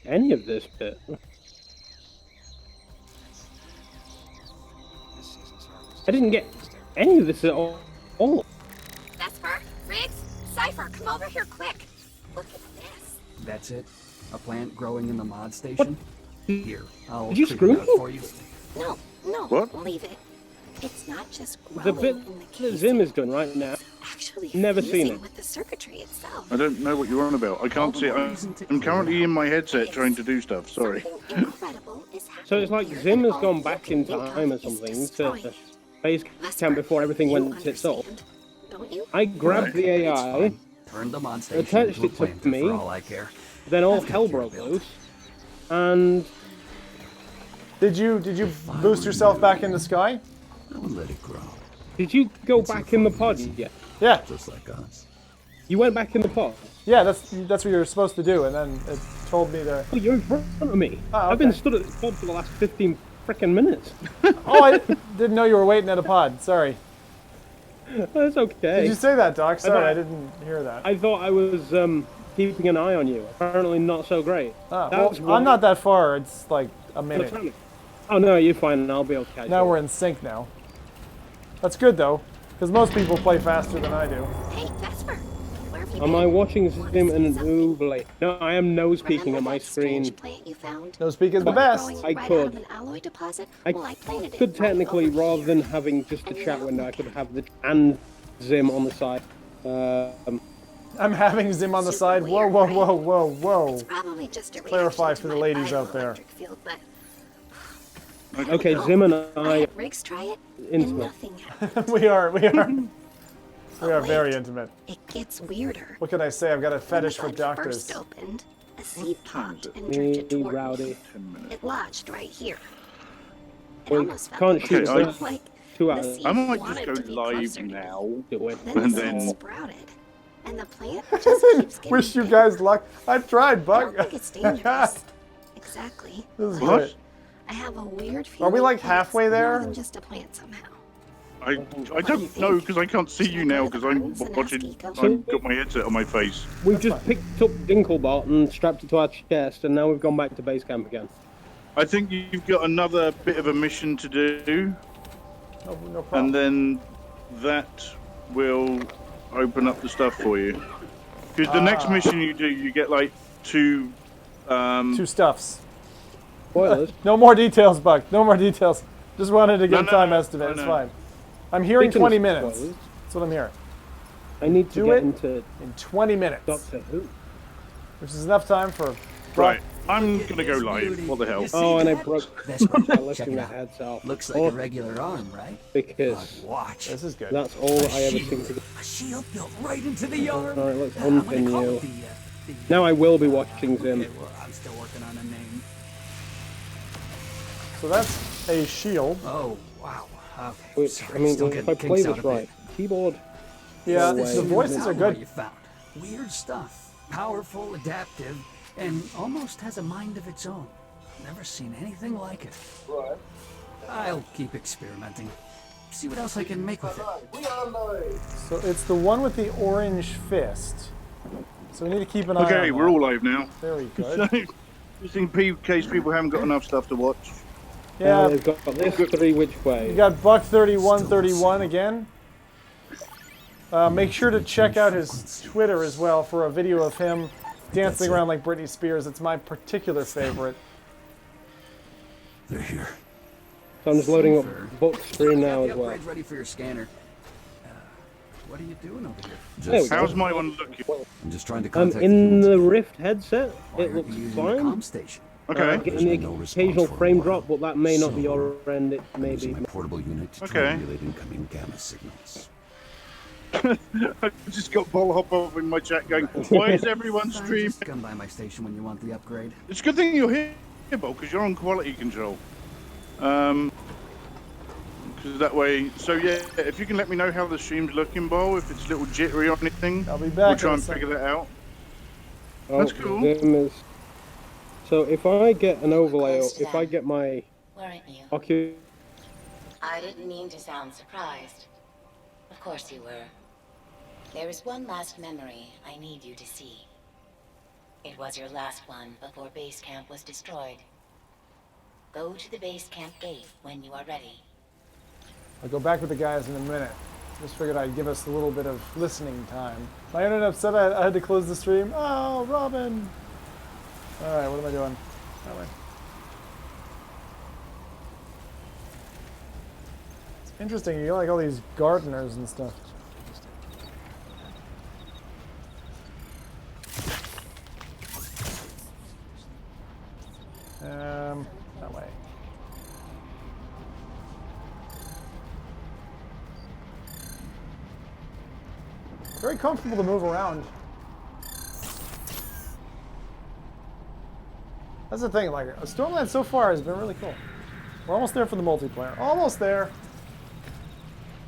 any of this bit. I didn't get any of this at all. Vesper, Riggs, Cypher, come over here quick. Look at this. That's it? A plant growing in the mod station? Here, I'll Did you figure screw it out me? for you. No, What? leave it. It's not just The growing bit in the that case. Zim is doing right now. Actually Never seen fusing it. with the circuitry itself. I don't know what you're on about. I can't see it. I'm currently in my headset trying to do stuff. Sorry. Something incredible is happening So it's like here Zim that has all gone you back can in think time or of is something destroying to it. base Vesper, camp before everything you went tits up. understand, don't you? I grabbed the It's AI, fine. Turn the mod station attached into a it to planter me. for all I care. then all I've got hell your broke build. loose, and Did you boost yourself back in the sky? I would let it grow, did you go back in the pod yet? Yeah. just like us. You went back in the pod? Yeah, that's what you're supposed to do, and then it told me to. Oh, you're in front of me. Oh, I've been okay. stood at the pod for the last 15 freaking minutes. Oh, I didn't know you were waiting at a pod. Sorry. That's okay. Did you say that, Doc? Sorry, thought- I didn't hear that. I thought I was keeping an eye on you. Apparently not so great. Ah, That's well, I'm why- not that far. It's like a What's minute. happening? Oh no, you're fine. I'll be okay. Now we're in sync now. That's good though, because most people play faster than I do. Hey, Vesper, where have Am I watching Zim in an overlay? No, I am nose peeking at my screen. Plant you found? No speak is the best. Growing I right out could. of an alloy deposit? I Well, I planted it could right technically, over rather here. than having just the And chat now window, I could have the and Zim on the side. I'm having Zim on the side. Whoa, whoa, whoa, whoa, whoa. It's probably just a Clarify reaction for to the my ladies out there. bioelectric Field, but Okay, Zim and I I had Riggs try it, and intimate. nothing happened. we are Wait, very intimate. It gets weirder. What can I say? I've got a When the fetish for bud doctors. first opened, a seed popped and Hey, drifted toward rowdy. me. It lodged right here. It Well, almost felt can't like shoot it that. looked like 2 the out of seed I might wanted just to go be live closer to me. now. do it. Then the And seed then- sprouted, and the plant just keeps getting Wish you bigger. guys luck. I tried, I Buck. don't think it's dangerous. Exactly. This is but great. I have a weird Are feeling. we like that halfway it's there? more than just a plant somehow. I don't know because I can't see you now because I'm watching. I've got my headset on my face. We've just picked up Dinklebot and strapped it to our chest, and now we've gone back to base camp again. I think you've got another bit of a mission to do, No problem. and then that will open up the stuff for you. Because the next mission you do, you get like two. Two stuffs. Spoilers. No more details, Buck. No more details. Just wanted to get a No, time no, estimate. It's no. fine. I'm hearing Speaking 20 of minutes. spoilers, That's what I'm hearing. I need to Do get it. into In 20 minutes. Doctor Who. Which is enough time for... Right, I'm gonna go live. What the hell? Oh, and I broke Vesper, by check lifting it that out. head off. Looks like a regular arm, right? Because But watch. This is good. that's all I ever seem to do. A shield built right into the arm. Alright, let's I'm gonna unpin call you. it the Now I will be watching Zim. Okay, well, I'm still working on a name. So that's a shield. Oh, wow. Okay. Which, Sorry, I mean, still if getting I kinks play out this of it. right, keyboard. Yeah, No way. the voices are What good. you found. Weird stuff. Powerful, adaptive, and almost has a mind of its own. Never seen anything like it. Right. I'll keep experimenting. See what else I can make with it. So it's the one with the orange fist. So we need to keep an eye on Okay, that. we're all live now. Very good. Just in case people haven't got enough stuff to watch. Yeah, They've got this three which way. you got Buck 3131 again. Make sure to check out his Twitter as well for a video of him dancing around like Britney Spears. It's my particular favorite. They're here. So I'm just loading up book stream now Have as the well. upgrade ready for your scanner. What are you doing over here? There we Just, go. How's my one looking? I'm just trying to I'm contact in the the Rift headset. Why It aren't looks you using the fine. comm station? Okay. Getting the No response occasional for a frame while. drop, but that may not be So, your end. It may using be. my portable unit to Okay. triangulate incoming gamma signals. I just got ball hop up in my chat going, why is everyone Fine, streaming? just come by my station when you want the upgrade. It's a good thing you're here, Bo, because you're on quality control. Because that way, so yeah, if you can let me know how the stream's looking, Bo, if it's a little jittery or anything, I'll be back we'll try in a and second. figure that out. Oh, That's cool. Zim is... So if I get an overlay, Close to if I them. get my Weren't you? Oculus, I didn't mean to sound surprised. Of course you were. There is one last memory I need you to see. It was your last one before base camp was destroyed. Go to the base camp gate when you are ready. I'll go back with the guys in a minute. Just figured I'd give us a little bit of listening time. My internet upset I had to close the stream. Oh, Robin! Alright, what am I doing? That way. It's interesting, you got like all these gardeners and stuff. That way. Very comfortable to move around. That's the thing, like, Stormland so far has been really cool. We're almost there for the multiplayer. Almost there.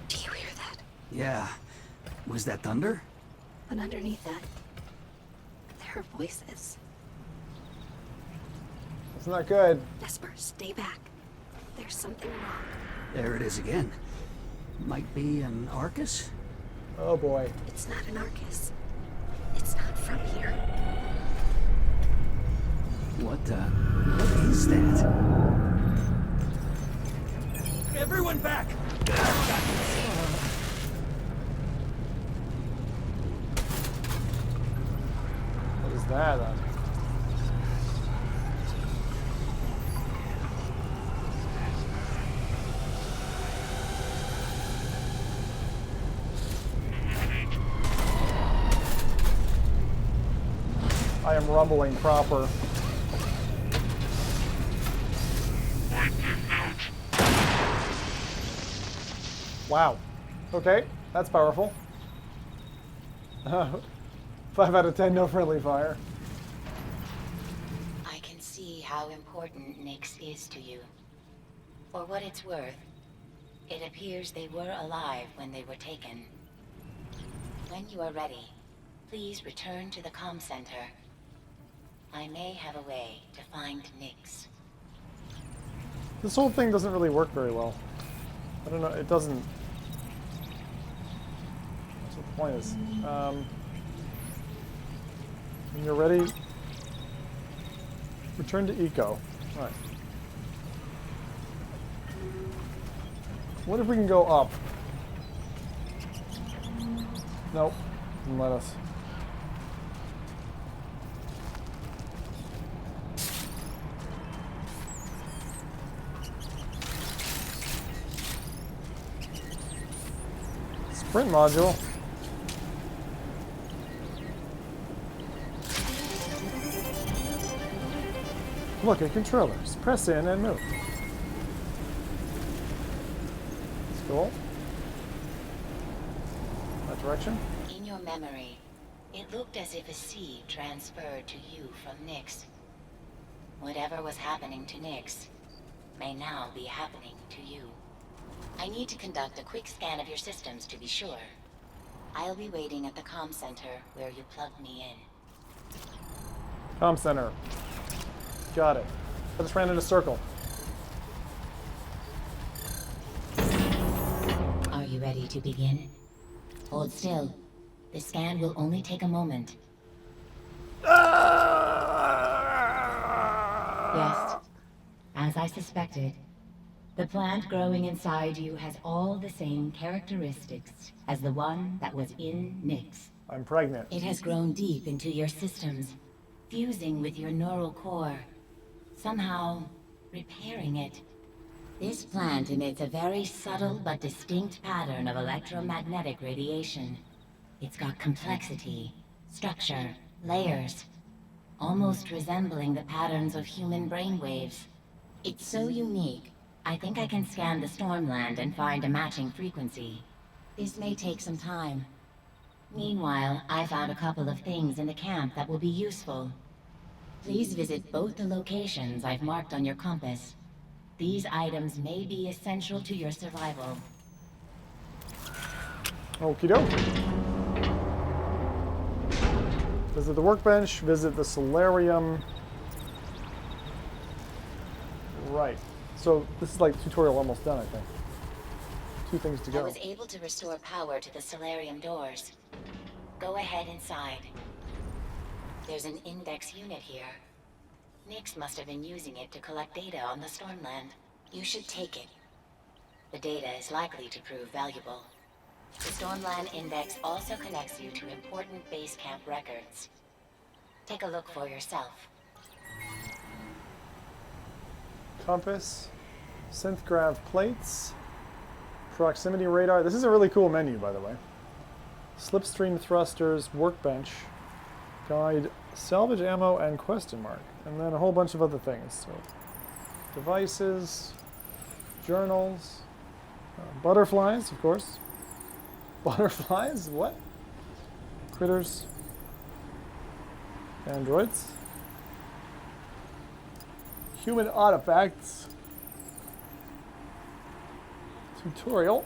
Do you hear that? Yeah. Was that thunder? But underneath that, there are voices. It's not good. Vesper, stay back. There's something wrong. There it is again. Might be an Arcus? Oh boy. It's not an Arcus. It's not from here. What is that? Everyone back! that then? I am rumbling proper. Wow. Okay, that's powerful. 5 out of 10, no friendly fire. I can see how important Nyx is to you. For what it's worth, it appears they were alive when they were taken. When you are ready, please return to the comm center. I may have a way to find Nyx. This whole thing doesn't really work very well. I don't know, it doesn't... That's what the point is. When you're ready, return to Eco. Alright. What if we can go up? Nope. Doesn't let us. Sprint module. Look at controllers. Press in and move. That's cool. That direction? In your memory, it looked as if a seed transferred to you from Nyx. Whatever was happening to Nyx may now be happening to you. I need to conduct a quick scan of your systems to be sure. I'll be waiting at the comm center where you plugged me in. Comm center. Got it. I just ran in a circle. Are you ready to begin? Hold still. The scan will only take a moment. Yes. As I suspected, the plant growing inside you has all the same characteristics as the one that was in Nyx. I'm pregnant. It has grown deep into your systems, fusing with your neural core, somehow repairing it. This plant emits a very subtle but distinct pattern of electromagnetic radiation. It's got complexity, structure, layers, almost resembling the patterns of human brainwaves. It's so unique, I think I can scan the Stormland and find a matching frequency. This may take some time. Meanwhile, I found a couple of things in the camp that will be useful. Please visit both the locations I've marked on your compass. These items may be essential to your survival. Okie doke. Visit the workbench, visit the solarium. Right. So this is like tutorial almost done, I think. 2 things to I go. was able to restore power to the solarium doors. Go ahead inside. There's an index unit here. Nyx must have been using it to collect data on the Stormland. You should take it. The data is likely to prove valuable. The Stormland Index also connects you to important base camp records. Take a look for yourself. Compass, synth grav plates, proximity radar. This is a really cool menu, by the way. Slipstream thrusters, workbench, guide, salvage ammo, and question mark. And then a whole bunch of other things. So, devices, journals, butterflies, of course. Butterflies? What? Critters. Androids. Human artifacts. Tutorial.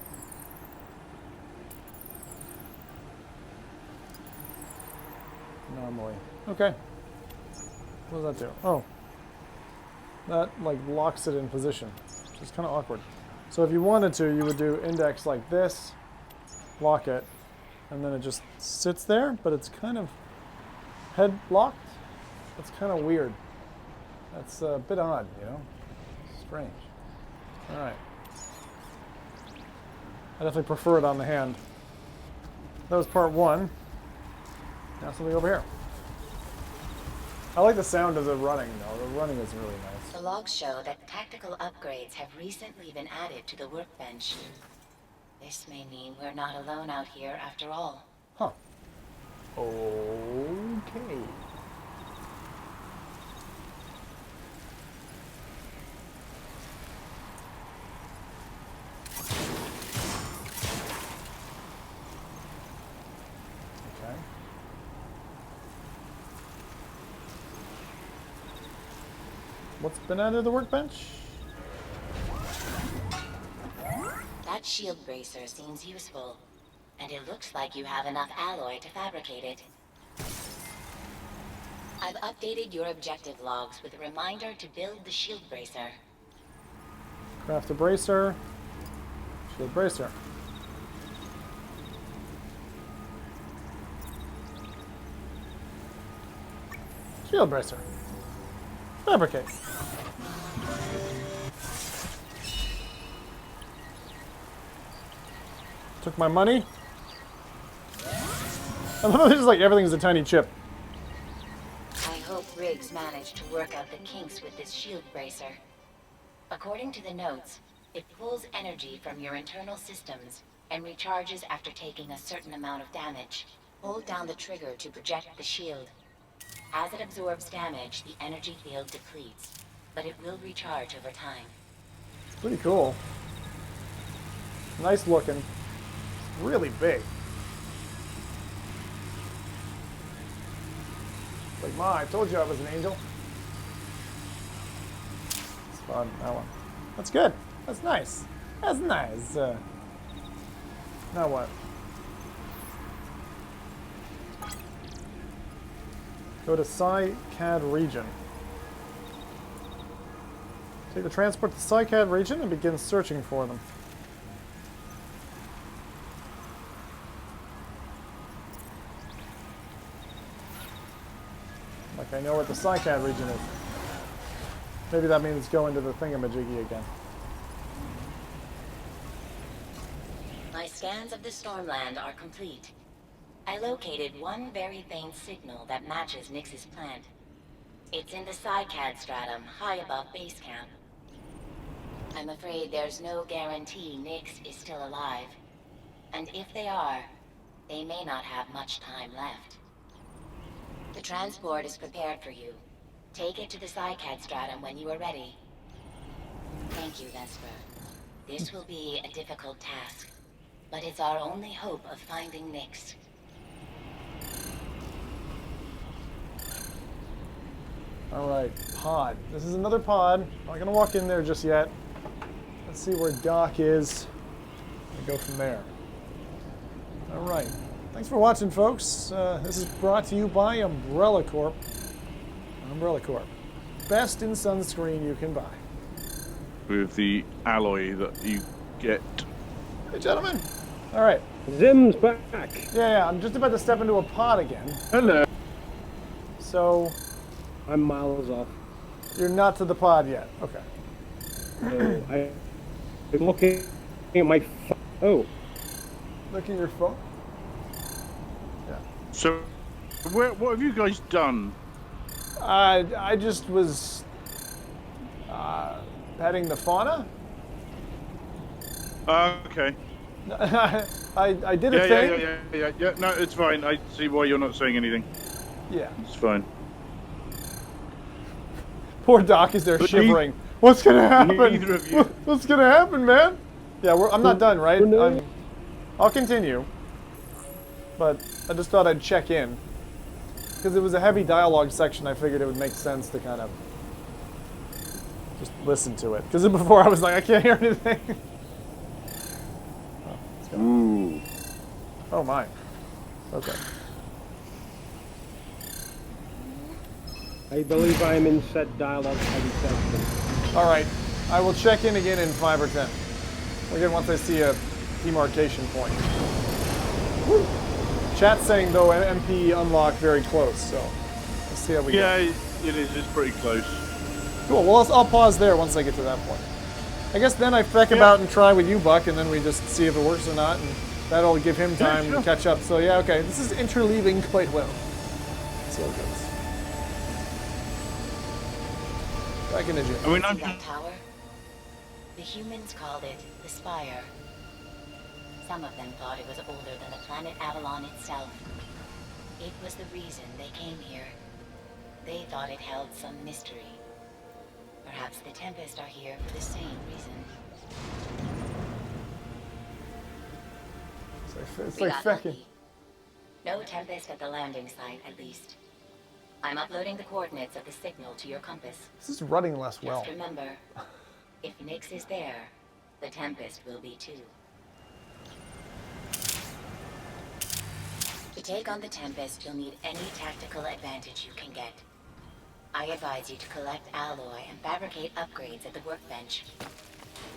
Anomaly. Okay. What does that do? Oh. That, like, locks it in position, which is kind of awkward. So if you wanted to, you would do index like this, lock it, and then it just sits there, but it's kind of head locked. That's kind of weird. That's a bit odd, you know? Strange. Alright. I definitely prefer it on the hand. That was part 1. Now something over here. I like the sound of the running, though. The running is really nice. The logs show that tactical upgrades have recently been added to the workbench. This may mean we're not alone out here after all. Huh. Okay. What's been added to the workbench? That shield bracer seems useful, and it looks like you have enough alloy to fabricate it. I've updated your objective logs with a reminder to build the shield bracer. Craft a bracer. Shield bracer. Shield bracer. Fabricate. Took my money. I love how this is like everything's a tiny chip. I hope Riggs managed to work out the kinks with this shield bracer. According to the notes, it pulls energy from your internal systems and recharges after taking a certain amount of damage. Hold down the trigger to project the shield. As it absorbs damage, the energy field depletes, but it will recharge over time. Pretty cool. Nice looking. Really big. Like, Ma, I told you I was an angel. It's fun, that one. That's good. That's nice. That's nice. Now what? Go to Psi-CAD region. Take the transport to Psi-CAD region and begin searching for them. Like I know what the Psi-CAD region is. Maybe that means go into the thingamajiggy again. My scans of the Stormland are complete. I located one very faint signal that matches Nyx's plant. It's in the Psi-CAD stratum, high above base camp. I'm afraid there's no guarantee Nyx is still alive. And if they are, they may not have much time left. The transport is prepared for you. Take it to the Psi-CAD stratum when you are ready. Thank you, Vesper. This will be a difficult task, but it's our only hope of finding Nyx. Alright, pod. This is another pod. I'm not gonna walk in there just yet. Let's see where Doc is. And go from there. Alright. Thanks for watching, folks. This is brought to you by Umbrella Corp. Umbrella Corp. Best in sunscreen you can buy. With the alloy that you get. Hey, gentlemen. Alright. Zim's back. Yeah, I'm just about to step into a pod again. Hello. So... I'm miles off. You're not to the pod yet. Okay. So I'm looking at my phone. Oh. Look at your phone. Yeah. So, what have you guys done? I just was petting the fauna. Okay. I did a thing. Yeah. No, it's fine. I see why you're not saying anything. Yeah. It's fine. Poor Doc is there shivering. What's gonna happen? Neither of you. What's gonna happen, man? Yeah, I'm not done, right? I'll continue. But I just thought I'd check in. Because it was a heavy dialogue section, I figured it would make sense to kind of just listen to it. Because before I was like, I can't hear anything. Oh, let's go. Ooh. Oh my. Okay. I believe I am in said dialogue heavy section. Alright. I will check in again in 5 or 10. Again, once I see a demarcation point. Woo. Chat's saying, though, MP unlock very close, so let's see how we go. Yeah, it is. It's pretty close. Cool. Well, I'll pause there once I get to that point. I guess then I feck about and try with you, Buck, and then we just see if it works or not, and that'll give him time to catch up. So, yeah, okay. This is interleaving quite well. Let's see how it goes. Second engine. I mean, See that tower? The humans called it the Spire. Some of them thought it was older than the planet Avalon itself. It was the reason they came here. They thought it held some mystery. Perhaps the Tempest are here for the same reason. It's We like got fucking. lucky. No Tempest at the landing site, at least. I'm uploading the coordinates of the signal to your compass. This is running less well. Just remember, if Nyx is there, the Tempest will be too. To take on the Tempest, you'll need any tactical advantage you can get. I advise you to collect alloy and fabricate upgrades at the workbench.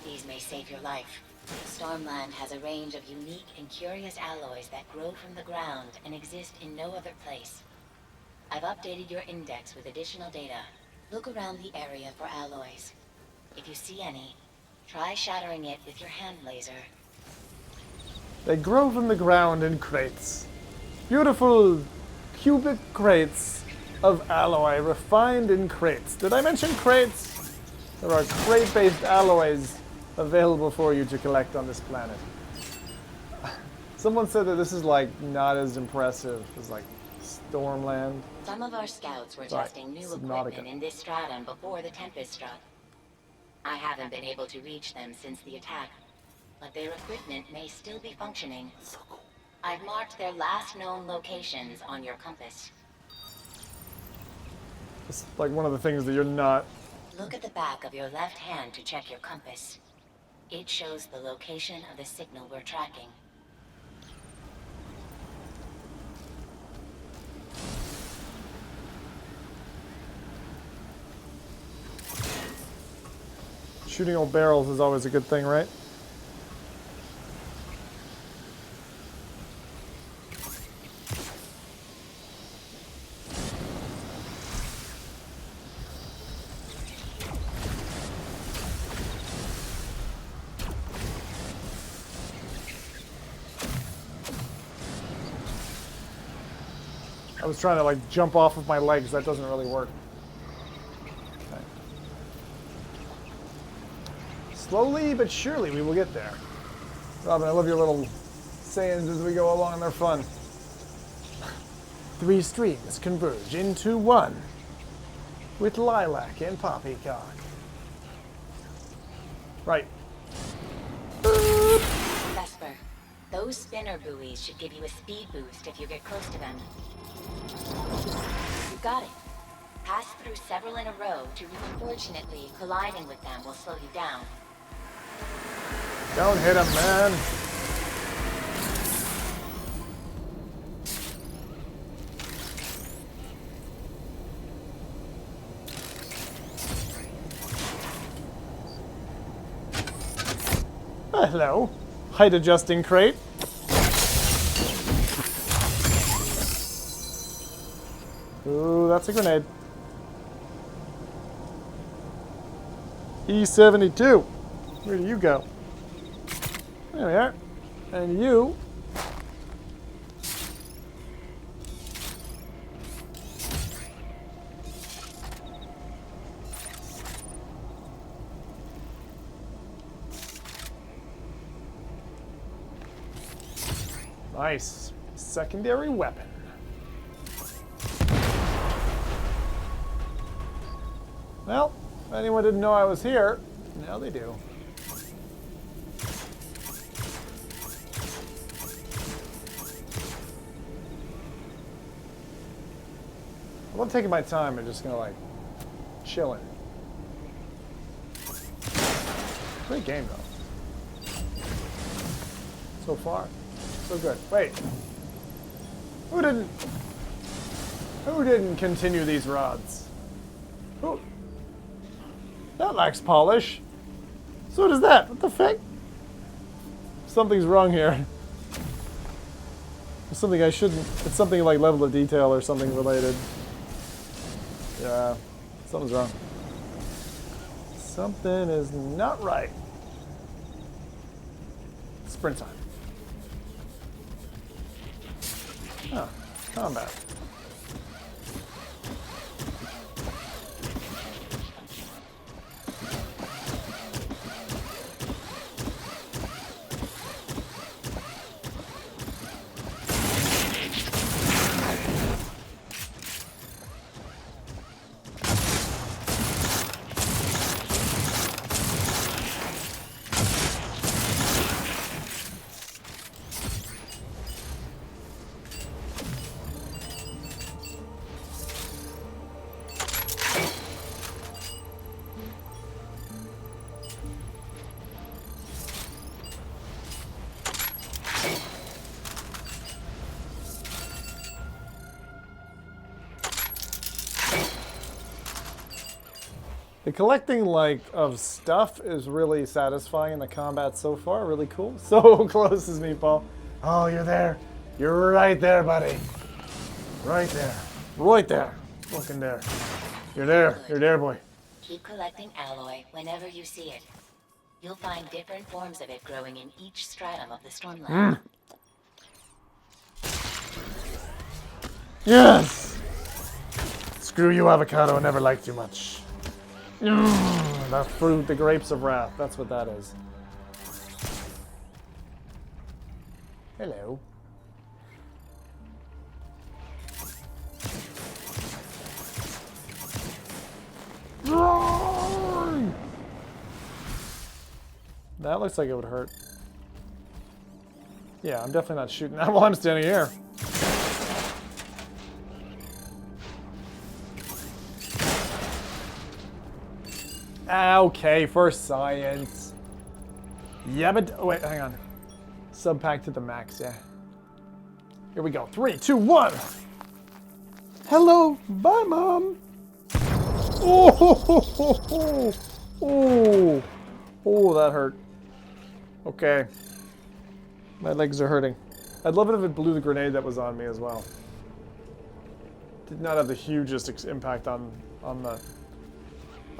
These may save your life. Stormland has a range of unique and curious alloys that grow from the ground and exist in no other place. I've updated your index with additional data. Look around the area for alloys. If you see any, try shattering it with your hand laser. They grow from the ground in crates. Beautiful cubic crates of alloy refined in crates. Did I mention crates? There are crate-based alloys available for you to collect on this planet. Someone said that this is like not as impressive as like Stormland. Some of our scouts were Sorry, testing new Subnautica. equipment in this stratum before the Tempest struck. I haven't been able to reach them since the attack, but their equipment may still be functioning. I've marked their last known locations on your compass. It's like one of the things that you're not. Look at the back of your left hand to check your compass. It shows the location of the signal we're tracking. Shooting old barrels is always a good thing, right? I was trying to like jump off of my legs. That doesn't really work. Okay. Slowly but surely we will get there. Robin, I love your little sayings as we go along. They're fun. 3 streams converge into one with lilac and poppycock. Right. Vesper, those spinner buoys should give you a speed boost if you get close to them. You got it. Pass through several in a row to unfortunately colliding with them will slow you down. Don't hit him, man. Hello. Height adjusting crate. Ooh, that's a grenade. E72. Where do you go? There we are. And you. Nice. Secondary weapon. Well, if anyone didn't know I was here, now they do. I'm not taking my time and just gonna like chilling. Great game though. So far, so good. Wait, who didn't continue these rods? Who? That lacks polish. So does that. What the fuck? Something's wrong here. It's something I shouldn't. It's something like level of detail or something related. Yeah, something's wrong. Something is not right. Sprint time. Oh, combat. The collecting, like, of stuff is really satisfying in the combat so far. Really cool. So close as me, Paul. Oh, you're there. You're right there, buddy. Right there. Right there. Looking there. You're there. You're there, boy. Keep collecting alloy whenever you see it. You'll find different forms of it growing in each stratum of the Stormland. Yes! Screw you, avocado. I never liked you much. That fruit, the grapes of wrath. That's what that is. Hello. That looks like it would hurt. Yeah, I'm definitely not shooting that while I'm standing here. Okay, for science. Yeah, but oh, wait, hang on. Sub pack to the max, yeah. Here we go. 3, 2, 1. Hello, bye, Mom. Oh, oh, oh, that hurt. Okay. My legs are hurting. I'd love it if it blew the grenade that was on me as well. Did not have the hugest impact on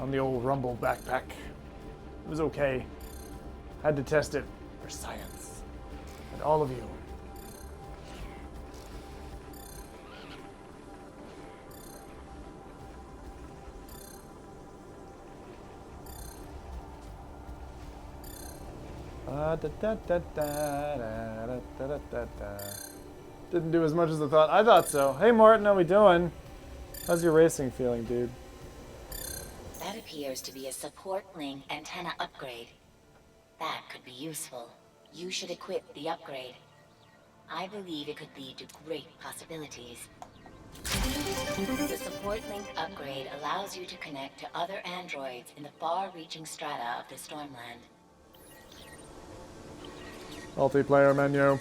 the old Rumble backpack. It was okay. Had to test it for science. And all of you. Didn't do as much as I thought. I thought so. Hey Martin, how we doing? How's your racing feeling, dude? That appears to be a support link antenna upgrade. That could be useful. You should equip the upgrade. I believe it could lead to great possibilities. The support link upgrade allows you to connect to other androids in the far-reaching strata of the Stormland. Multiplayer menu.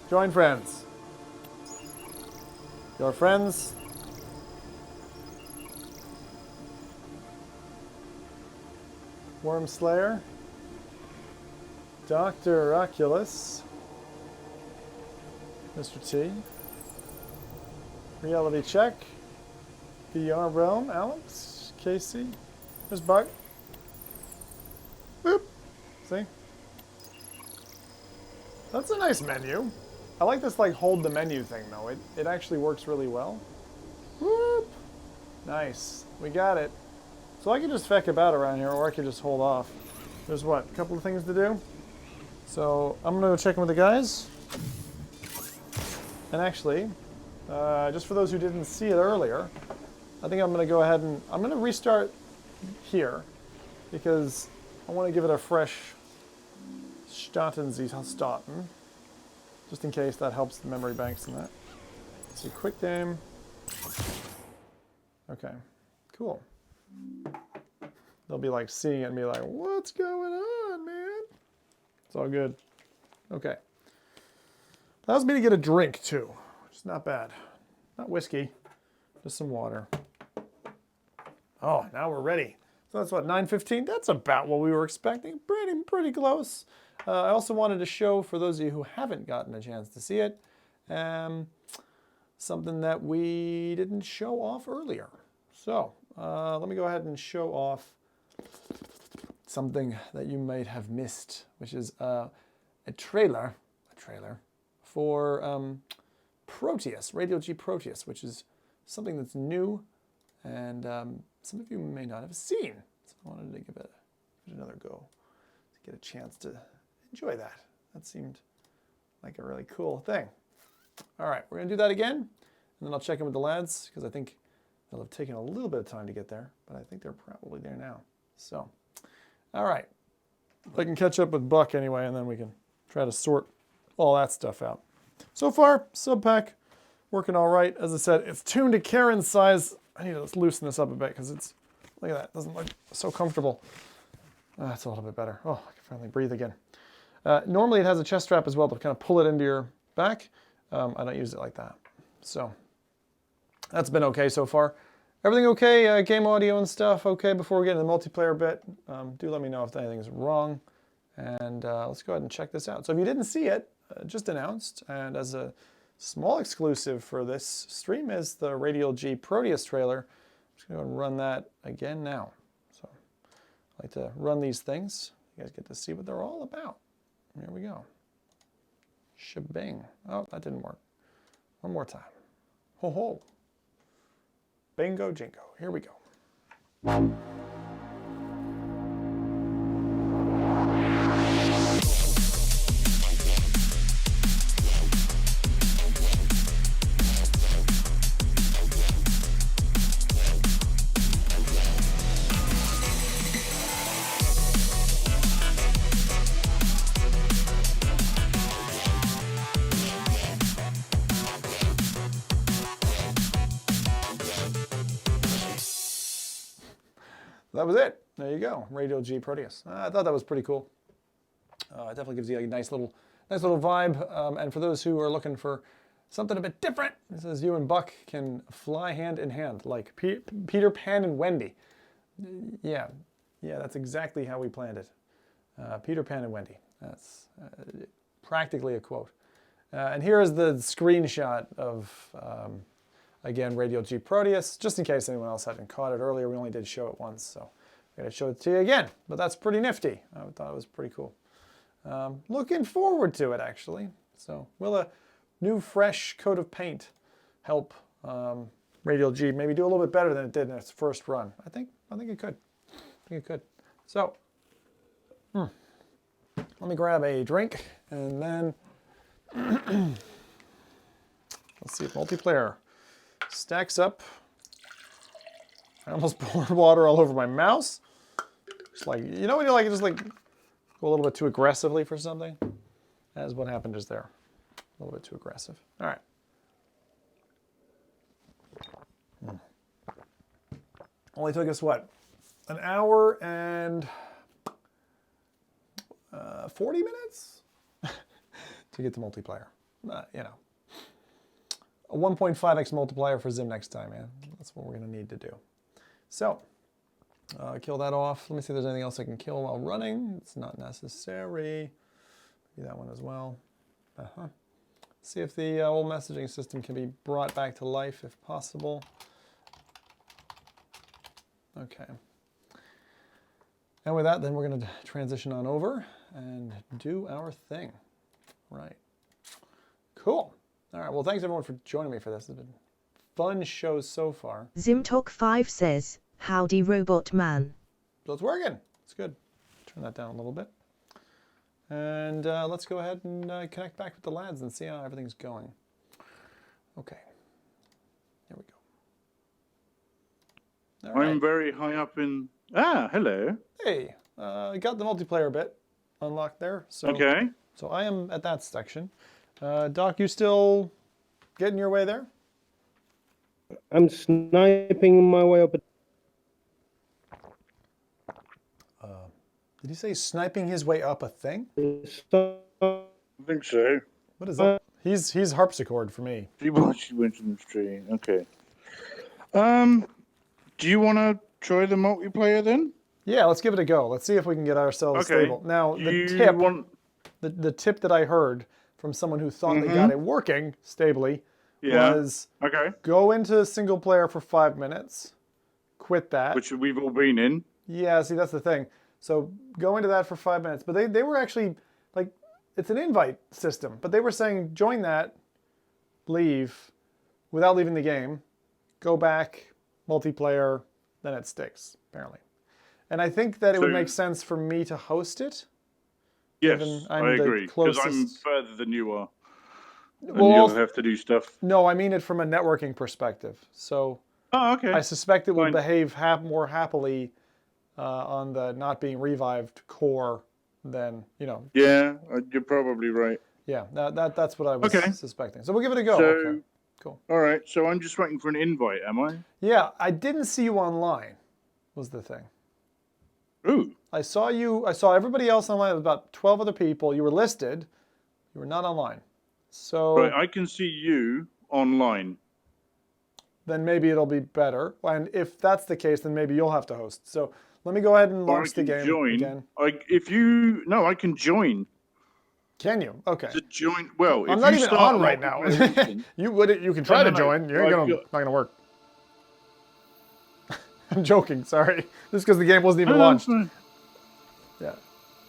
Join friends. Your friends. Worm Slayer. Dr. Oculus. Mr. T. Reality Check. VR Realm. Alex. Casey. There's Bug. Boop. See? That's a nice menu. I like this like hold the menu thing though. It actually works really well. Whoop. Nice. We got it. So I can just feck about around here or I can just hold off. There's what? A couple of things to do. So I'm gonna go check in with the guys. And actually, just for those who didn't see it earlier, I think I'm gonna go ahead and I'm gonna restart here because I want to give it a fresh starten, just in case that helps the memory banks and that. Let's see, quick game. Okay, cool. They'll be like seeing it and be like, what's going on, man? It's all good. Okay. Allows me to get a drink too, which is not bad. Not whiskey, just some water. Oh, now we're ready. So that's what, 9:15? That's about what we were expecting. Pretty close. I also wanted to show, for those of you who haven't gotten a chance to see it, something that we didn't show off earlier. So let me go ahead and show off something that you might have missed, which is a trailer for Proteus, Radio G Proteus, which is something that's new and some of you may not have seen. So I wanted to give it another go to get a chance to enjoy that. That seemed like a really cool thing. All right, we're gonna do that again, and then I'll check in with the lads because I think they'll have taken a little bit of time to get there, but I think they're probably there now. So, all right, I can catch up with Buck anyway, and then we can try to sort all that stuff out. So far, sub pack working all right. As I said, it's tuned to Karen's size. I need to loosen this up a bit because it's, look at that, it doesn't look so comfortable. That's a little bit better. Oh, I can finally breathe again. Normally it has a chest strap as well to kind of pull it into your back. I don't use it like that. So that's been okay so far. Everything okay? Game audio and stuff okay before we get into the multiplayer bit? Do let me know if anything's wrong. And let's go ahead and check this out. So if you didn't see it, just announced, and as a small exclusive for this stream is the Radial G Proteus trailer. I'm just going to run that again now. So I like to run these things. You guys get to see what they're all about. Here we go. Shebang. Oh, that didn't work. One more time. Ho ho. Bingo jingo. Here we go. That was it. There you go. Radial G Proteus. I thought that was pretty cool. It definitely gives you a nice little vibe. And for those who are looking for something a bit different, it says you and Buck can fly hand in hand like Peter Pan and Wendy. Yeah, that's exactly how we planned it. Peter Pan and Wendy. That's practically a quote. And here is the screenshot of, again, Radial G Proteus, just in case anyone else hadn't caught it earlier. We only did show it once, so I'm going to show it to you again. But that's pretty nifty. I thought it was pretty cool. Looking forward to it, actually. So will a new, fresh coat of paint help Radial G maybe do a little bit better than it did in its first run? I think it could. I think it could. So let me grab a drink, and then let's see if multiplayer stacks up. I almost poured water all over my mouse. Just like, you know when you just like go a little bit too aggressively for something? That is what happened just there. A little bit too aggressive. All right. Only took us what? An hour and 40 minutes to get to multiplayer. You know. A 1.5x multiplier for Zim next time, man. That's what we're going to need to do. So, kill that off. Let me see if there's anything else I can kill while running. It's not necessary. Maybe that one as well. See if the old messaging system can be brought back to life if possible. Okay. And with that, then we're going to transition on over and do our thing. Right. Cool. All right, well, thanks everyone for joining me for this. It's been a fun show so far. ZimTalk5 says, howdy robot man. So it's working. It's good. Turn that down a little bit. And let's go ahead and connect back with the lads and see how everything's going. Okay. Here we go. All right. I'm very high up in... Ah, hello. Hey, I got the multiplayer bit unlocked there. So, okay. So I am at that section. Doc, you still getting your way there? I'm sniping my way up. Did he say sniping his way up a thing? I think so. What is that? He's harpsichord for me. She went in the tree. Okay. Do you want to try the multiplayer then? Yeah, let's give it a go. Let's see if we can get ourselves stable. Now, the tip that I heard from someone who thought they got it working stably was go into single player for 5 minutes, quit that. Which we've all been in. Yeah, see, that's the thing. So go into that for 5 minutes. But they were actually, like, it's an invite system. But they were saying join that, leave, without leaving the game, go back, multiplayer, then it sticks, apparently. And I think that it would make sense for me to host it. Yes, I agree, because I'm further than you are. And well, you'll have to do stuff. No, I mean it from a networking perspective. So I suspect it will behave more happily on the not being revived core than, you know. Yeah, you're probably right. Yeah, that's what I was suspecting. So we'll give it a go. So, okay, cool. All right, so I'm just waiting for an invite, am I? Yeah, I didn't see you online, was the thing. Ooh. I saw everybody else online. There was about 12 other people. You were listed. You were not online. So right, I can see you online. then maybe it'll be better. And if that's the case, then maybe you'll have to host. So let me go ahead and launch the game again. I can join. Can you? Okay. To join, well, I'm if not you even start on right now. mission- You can try to join. You ain't not gonna work. I'm joking. Sorry. Just because the game wasn't even launched. Yeah.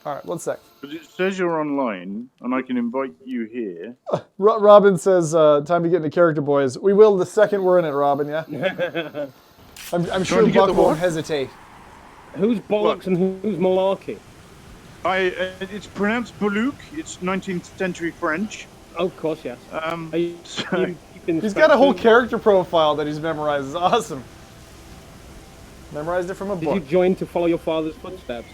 All right. 1 sec. But it says you're online, and I can invite you here. Robin says, "Time to get into character, boys." We will the second we're in it, Robin. Yeah. I'm sure Buck won't hesitate. Who's Bollocks and who's Malarki? It's pronounced Bollocks. It's 19th century French. Oh, of course, yes. He's got a whole character profile that he's memorized. It's awesome. Memorized it from a book. Did you join to follow your father's footsteps?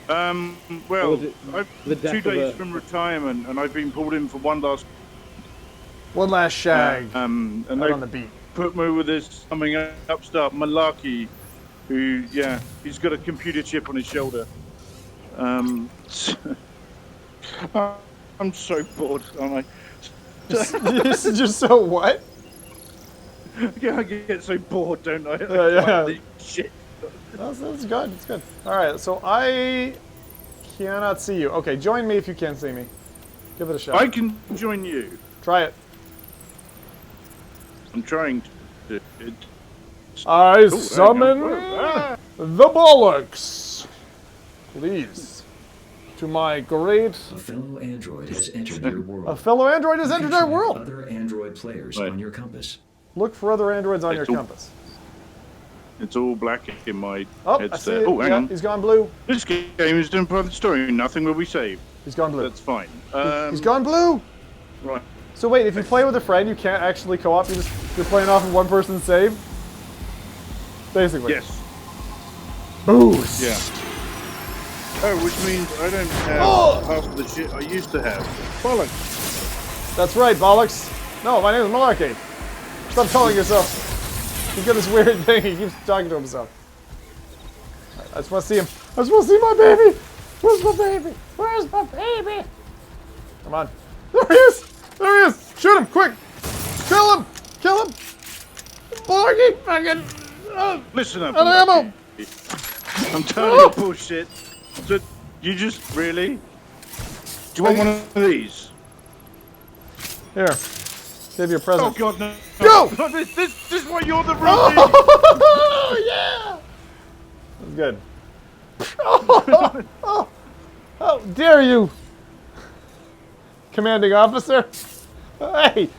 Well, I'm 2 days from retirement, and I've been pulled in for one last shag. And right on the beat. Put me with this coming upstart Malarki, who, he's got a computer chip on his shoulder. I'm so bored, aren't I? Just so what? Yeah, I get so bored, don't I? Yeah. Shit. That's good. It's good. All right, so I cannot see you. Okay, join me if you can see me. Give it a shot. I can join you. Try it. I'm trying to. I summon the Bollocks. Please. To my great... A fellow android has entered your world. A fellow android has entered our world. Other android players on your compass. Look for other androids on your compass. It's all black in my headset. I see it. Oh, hang on. He's gone blue. This game is done part of the story. Nothing will be saved. He's gone blue. That's fine. He's gone blue. Right. So wait, if you play with a friend, you can't actually co-op. You're playing off of one person's save. Basically. Yes. Boost. Yeah. Oh, which means I don't have half of the shit I used to have. Bollocks. That's right, Bollocks. No, my name is Malarki. Stop calling yourself. He's got this weird thing. He keeps talking to himself. I just want to see him. I just want to see my baby. Where's my baby? Where's my baby? Come on. There he is. There he is. Shoot him, quick. Kill him. Kill him. Malarki, fucking. Listen up. Out of ammo. I'm tired of your bullshit. So, you just really? Do you want one of these? Here. Give you a present. Oh God, no! Go! No, this is why you're the rookie. Oh yeah! That's good. How dare you, commanding officer? Hey,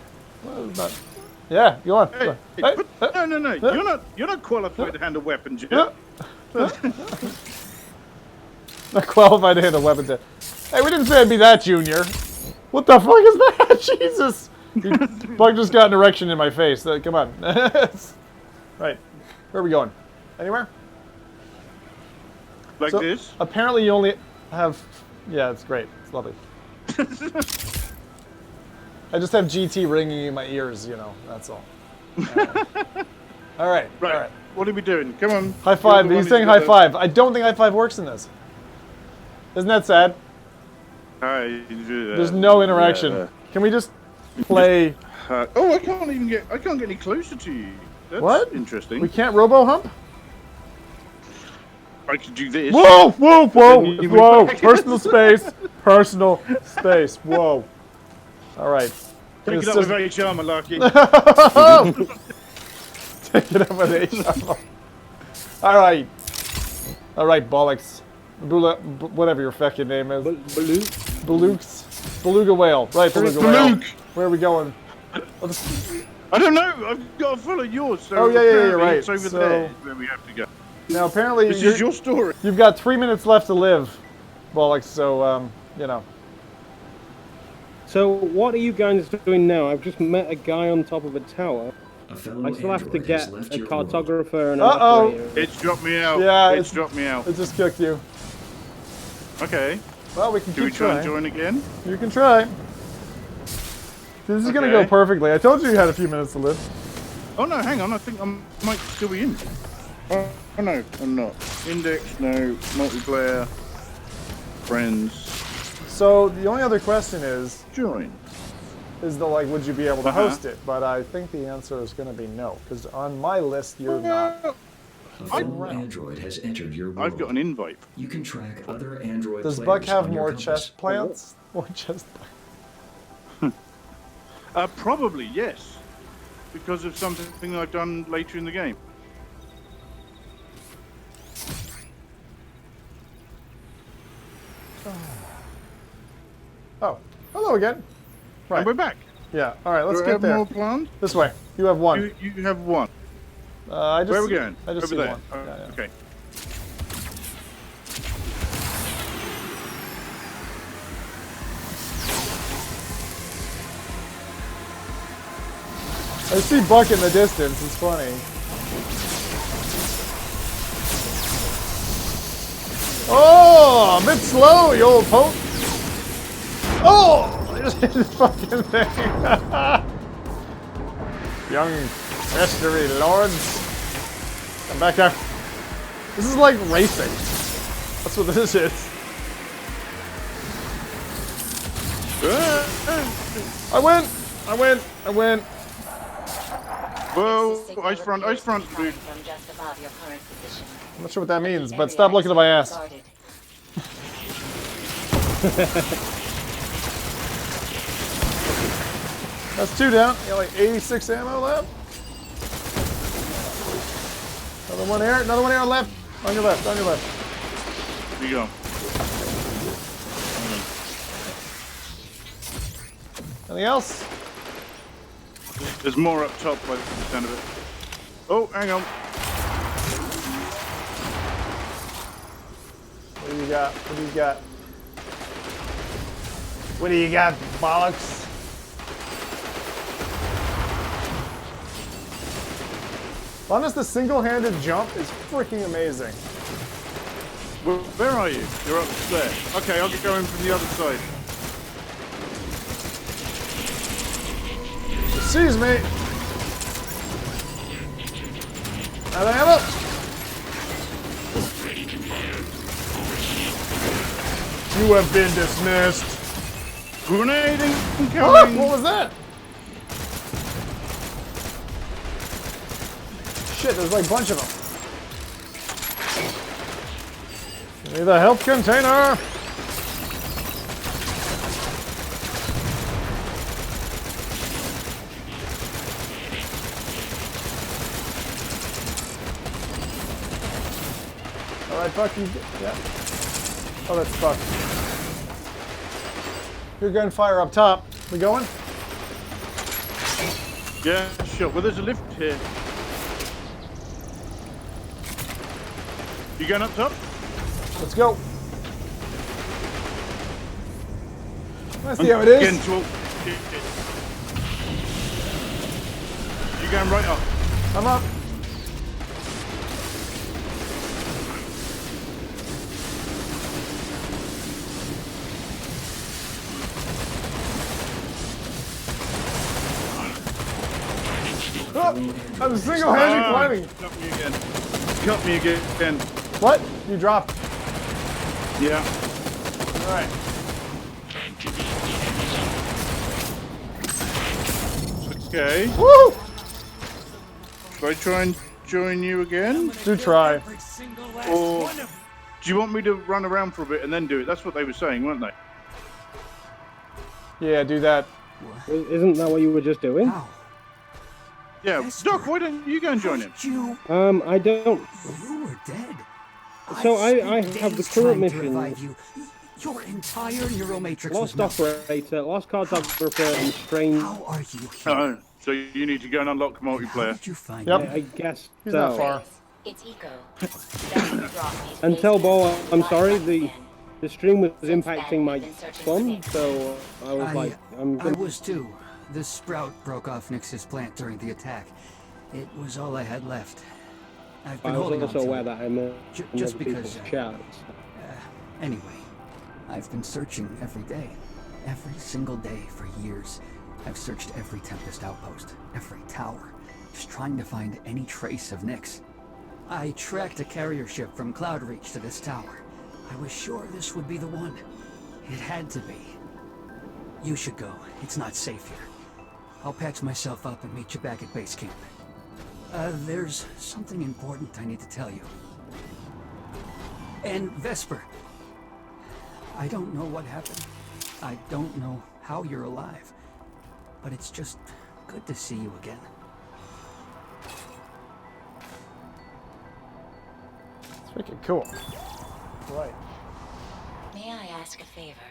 yeah, go on. Hey, no! You're not qualified to handle weapons yet. Not qualified to handle weapons yet. Hey, we didn't say it'd be that, Junior. What the fuck is that? Jesus! Bug just got an erection in my face. Come on. Right. Where are we going? Anywhere? Like this? Apparently you only have... Yeah, it's great. It's lovely. I just have GT ringing in my ears, you know. That's all. All right. Right. All right. What are we doing? Come on. High five. He's saying high five. I don't think high five works in this. Isn't that sad? There's no interaction. Yeah. Can we just play... oh, I can't get any closer to you. That's what? Interesting. We can't robo-hump? I could do this. Whoa, whoa, whoa, whoa. Personal space. Personal space. Whoa. All right. Take it up with HR, Malarki. Take it up with HR. All right. All right, Bollocks. Whatever your fucking name is. Bollocks. Beluga whale. Right, Beluga whale. Where are we going? I don't know. I've got to follow yours. So oh, yeah, you're right. It's over there where we have to go. Now, apparently, this is your story. You've got 3 minutes left to live, Bollocks, so, you know. So, what are you guys doing now? I've just met a guy on top of a tower. I still have to get a cartographer and an operator. It's dropped me out. Yeah, it's dropped me out. It just kicked you. Okay. Well, we can keep trying. Do we try and join again? You can try. This is going to go perfectly. I told you had a few minutes to live. Oh, no, hang on. I think I might still be in. Oh, no, I'm not. Index, no. Multiplayer. Friends. So, the only other question is... Join. is the like, would you be able to host it? But I think the answer is going to be no, because on my list you're not. A fellow android has entered your world. I've got an invite. You can track other android Does players Buck have on your more compass. chest plants? More chest plants? Probably yes, because of something I've done later in the game. Oh, hello again. Right. And we're back. Yeah. All right. Let's Do I get have there. more planned? This way. You have one. You have one. I just. Where are we going? I just Over see there. one. Yeah, yeah. Okay. I see Buck in the distance. It's funny. Oh, a bit slow, you old poke. Oh, I just hit this fucking thing. Young mystery lords. Come back here. This is like racing. That's what this is. I win. I win. I win. Whoa, ice front, dude. From just above your current position. I'm not sure what that means, but stop looking at my ass. Guarded. That's 2 down. You got like 86 ammo left. Another one here. Another one here on left. On your left. On your left. Here you go. Anything else? There's more up top by the sound of it. Oh, hang on. What do you got? What do you got? What do you got, Bollocks? Honest, the single-handed jump is freaking amazing. Well, where are you? You're up there. Okay, I'll get going from the other side. Excuse me. Out of ammo. You have been dismissed. Grenade Ah, incoming! what was that? Shit, there's like a bunch of them. Give me the health container. Alright, Buck, you... Yeah. Oh, that's Buck. Your gunfire up top. We going? Yeah, sure. Well, there's a lift here. You going up top? Let's go. I see how it is. Again, you going right up? I'm up. Oh, I'm single-handed climbing. Cut me again. Cut me again. What? You dropped. Yeah. All right. Okay. Woo! Should I try and join you again? Do try. Or do you want me to run around for a bit and then do it? That's what they were saying, weren't they? Yeah, do that. Isn't that what you were just doing? Ow. Yeah. Doc, why don't you go and join him? I don't. You were dead. So I spent have the days current trying to mission. revive you. Your entire neuromatrix was Lost melted. operator, lost cartographer, and strange. How are you here? Oh, so you need to go and unlock How multiplayer. did you find Yep. me? I guess He's so. not far. It's Eco. That's what brought me to And tell base Bo, camp. I'm sorry, Back the then. stream was impacting my plum, so I was like, I'm I gonna. was too. The sprout broke off Nyx's plant during the attack. It was all I had left. I've been I was holding on also to aware it. that I'm in Just other because, people's chats. Anyway, I've been searching every day. Every single day for years. I've searched every Tempest outpost, every tower, just trying to find any trace of Nyx. I tracked a carrier ship from Cloudreach to this tower. I was sure this would be the one. It had to be. You should go. It's not safe here. I'll patch myself up and meet you back at base camp. There's something important I need to tell you. And Vesper, I don't know what happened. I don't know how you're alive. But it's just good to see you again. It's freaking cool. Right. May I ask a favor?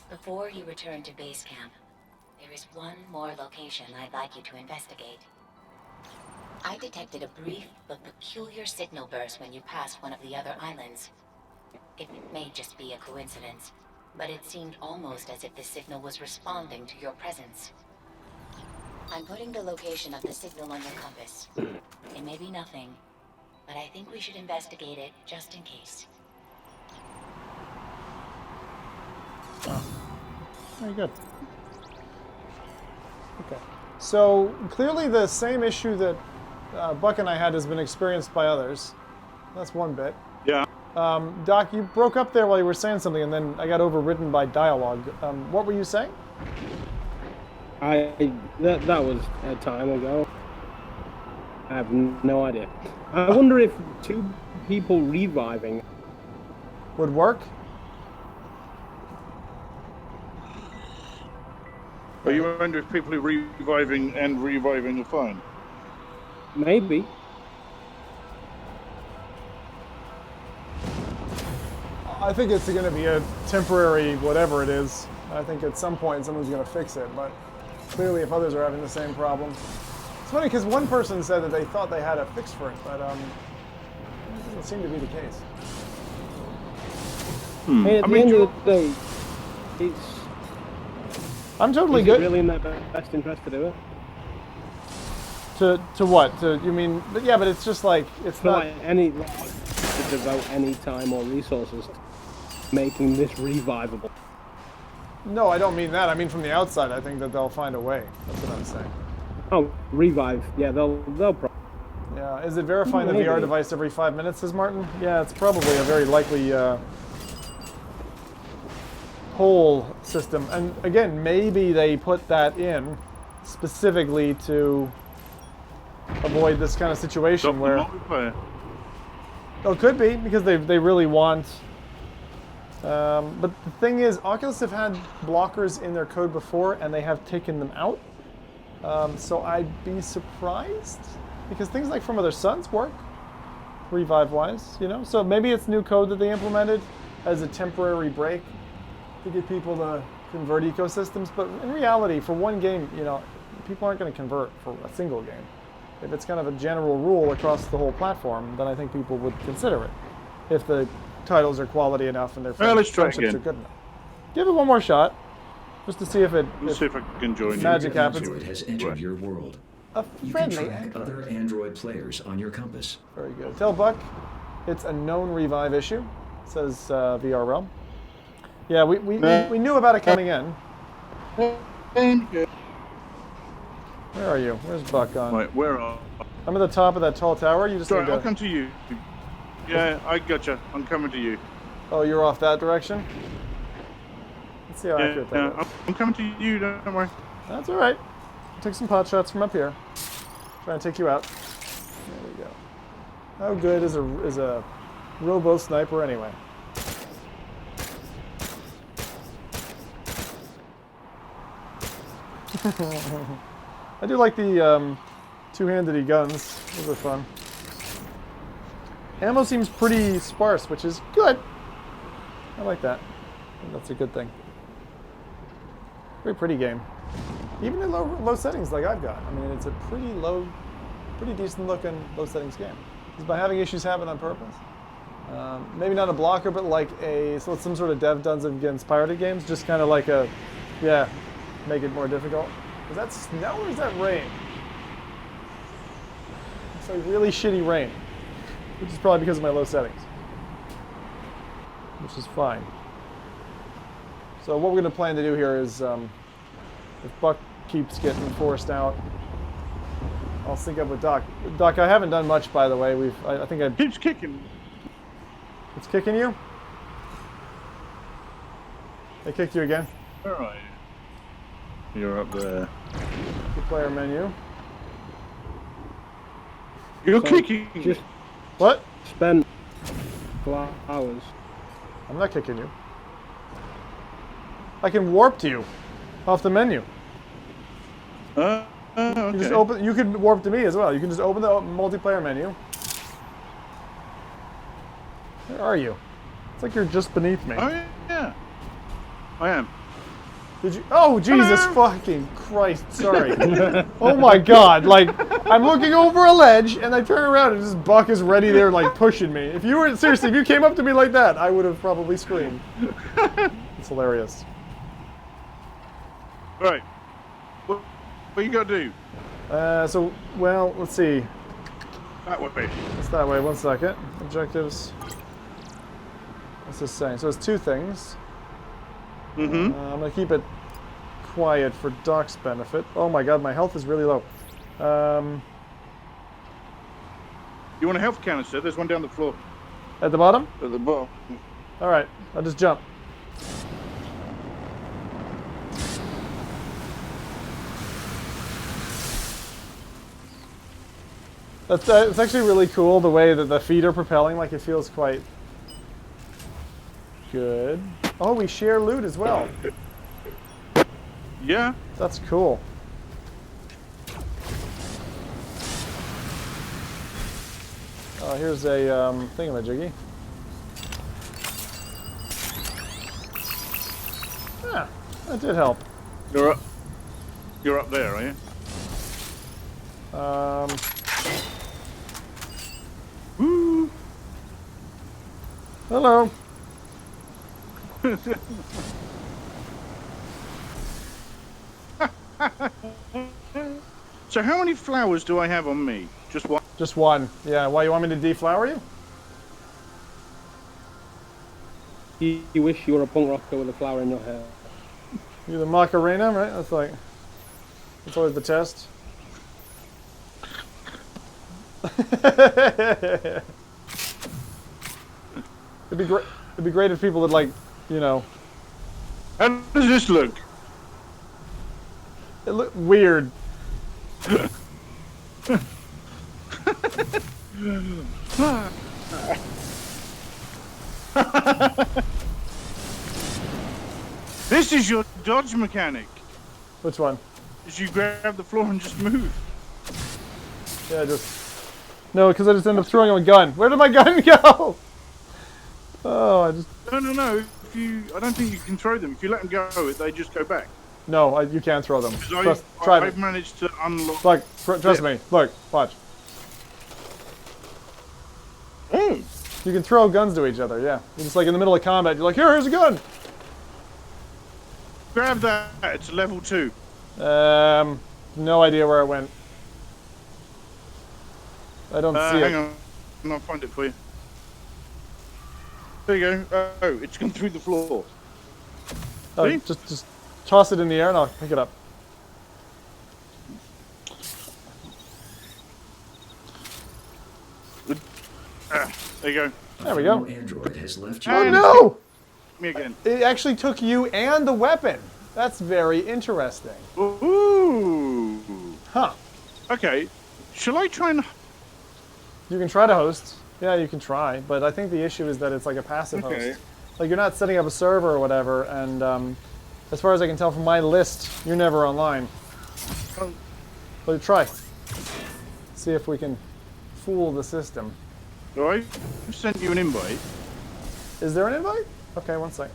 Before you return to base camp, there is one more location I'd like you to investigate. I detected a brief but peculiar signal burst when you passed one of the other islands. It may just be a coincidence, but it seemed almost as if the signal was responding to your presence. I'm putting the location of the signal on your compass. It may be nothing, but I think we should investigate it just in case. Very good. Okay. So clearly the same issue that Buck and I had has been experienced by others. That's one bit. Yeah. Doc, you broke up there while you were saying something, and then I got overridden by dialogue. What were you saying? That was a time ago. I have no idea. I wonder if 2 people reviving would work. Are you wondering if people are reviving are fine? Maybe. I think it's going to be a temporary whatever it is. I think at some point someone's going to fix it, but clearly if others are having the same problem. It's funny because one person said that they thought they had a fix for it, but it doesn't seem to be the case. Hey, at the end of the day, I'm totally is good. It really in their best interest to do it? To what? You mean? But yeah, but it's just like it's not like to devote any time or resources to making this revivable. No, I don't mean that. I mean from the outside. I think that they'll find a way. That's what I'm saying. Oh, revive. Yeah, they'll probably. Yeah. Is it verifying the VR device every 5 minutes? Says Martin. Yeah, it's probably a very likely whole system. And again, maybe they put that in specifically to avoid this kind of situation where. Oh, it could be because they really want. But the thing is, Oculus have had blockers in their code before, and they have taken them out. So I'd be surprised because things like From Other Suns work, revive-wise, you know. So maybe it's new code that they implemented as a temporary break to get people to convert ecosystems. But in reality, for one game, you know, people aren't going to convert for a single game. If it's kind of a general rule across the whole platform, then I think people would consider it. If the titles are quality enough and their friendships are good enough. Give it one more shot, just to see if it. Let's see if I can join magic you. happens. Android has entered your world. A You friendly can track Android. other Android players on your compass. Very good. Tell Buck, it's a known revive issue. It says VR Realm. Yeah, we knew about it coming in. Where are you? Where's Buck on? Right, where are? I'm at the top of that tall tower. You just Sorry, need to... I'll come to you. Yeah, I gotcha. I'm coming to you. Oh, you're off that direction? Let's see how accurate that is. I'm coming to you, don't worry. That's alright. Take some pot shots from up here. Trying to take you out. There we go. How good is a robo sniper anyway? I do like the two-handed guns. Those are fun. Ammo seems pretty sparse, which is good. I like that. I think that's a good thing. Very pretty game. Even in low settings like I've got. I mean, it's a pretty decent looking low settings game. Is by having issues happen on purpose. Maybe not a blocker, but like so it's some sort of dev done against pirated games. Just kind of like make it more difficult. Is that snow or is that rain? It's like really shitty rain, which is probably because of my low settings, which is fine. So what we're going to plan to do here is, if Buck keeps getting forced out, I'll sync up with Doc. Doc, I haven't done much, by the way. I think I keeps kicking. It's kicking you? They kicked you again? Where are you? You're up there. The player menu. You're So, kicking. Just What? spent hours. I'm not kicking you. I can warp to you off the menu. Okay. You just open. You can warp to me as well. You can just open the multiplayer menu. Where are you? It's like you're just beneath me. Oh yeah, I am. Did you? Oh Jesus Hello? fucking Christ! Sorry. Oh my God! Like I'm looking over a ledge and I turn around and just Buck is ready there, like pushing me. If you were seriously, if you came up to me like that, I would have probably screamed. It's hilarious. Right. What you gotta do? So well, let's see. That way. It's that way. 1 second. Objectives. What's this saying? So it's 2 things. Mm-hmm. I'm gonna keep it quiet for Doc's benefit. Oh my God, my health is really low. You want a health canister? There's one down the floor. At the bottom? At the bottom. All right, I'll just jump. It's actually really cool the way that the feet are propelling. Like it feels quite good. Oh, we share loot as well. Yeah. That's cool. Oh, here's a thingamajiggy. Ah, that did help. You're up there, are you? Woo. Hello. So how many flowers do I have on me? Just one? Just one. Yeah, why you want me to deflower you? You wish you were a punk rocker with a flower in your hair. You're the Macarena, right? That's always the test. It'd be great. It'd be great if people would like, you know. How does this look? It look weird. This is your dodge mechanic. Which one? Is you grab the floor and just move. Yeah, no, because I just ended up throwing him a gun. Where did my gun go? Oh, I just. No. I don't think you can throw them. If you let them go, they just go back. No, you can't throw them. Try I've managed to unlock. Look, trust me. Look, watch. Oh. You can throw guns to each other. Yeah, you're just like in the middle of combat. You're like, here's a gun. Grab that. It's level 2. No idea where it went. I don't see it. Hang on, I'll find it for you. There you go. Oh, it's gone through the floor. Oh, See? just toss it in the air and I'll pick it up. There you go. There we go. Android has left you. Oh no! Me again. It actually took you and the weapon. That's very interesting. Ooh. Huh. Okay. Shall I try and... You can try to host. Yeah, you can try, but I think the issue is that it's like a passive host. Like you're not setting up a server or whatever, and as far as I can tell from my list, you're never online. But try. See if we can fool the system. Alright, I've sent you an invite. Is there an invite? Okay, 1 sec.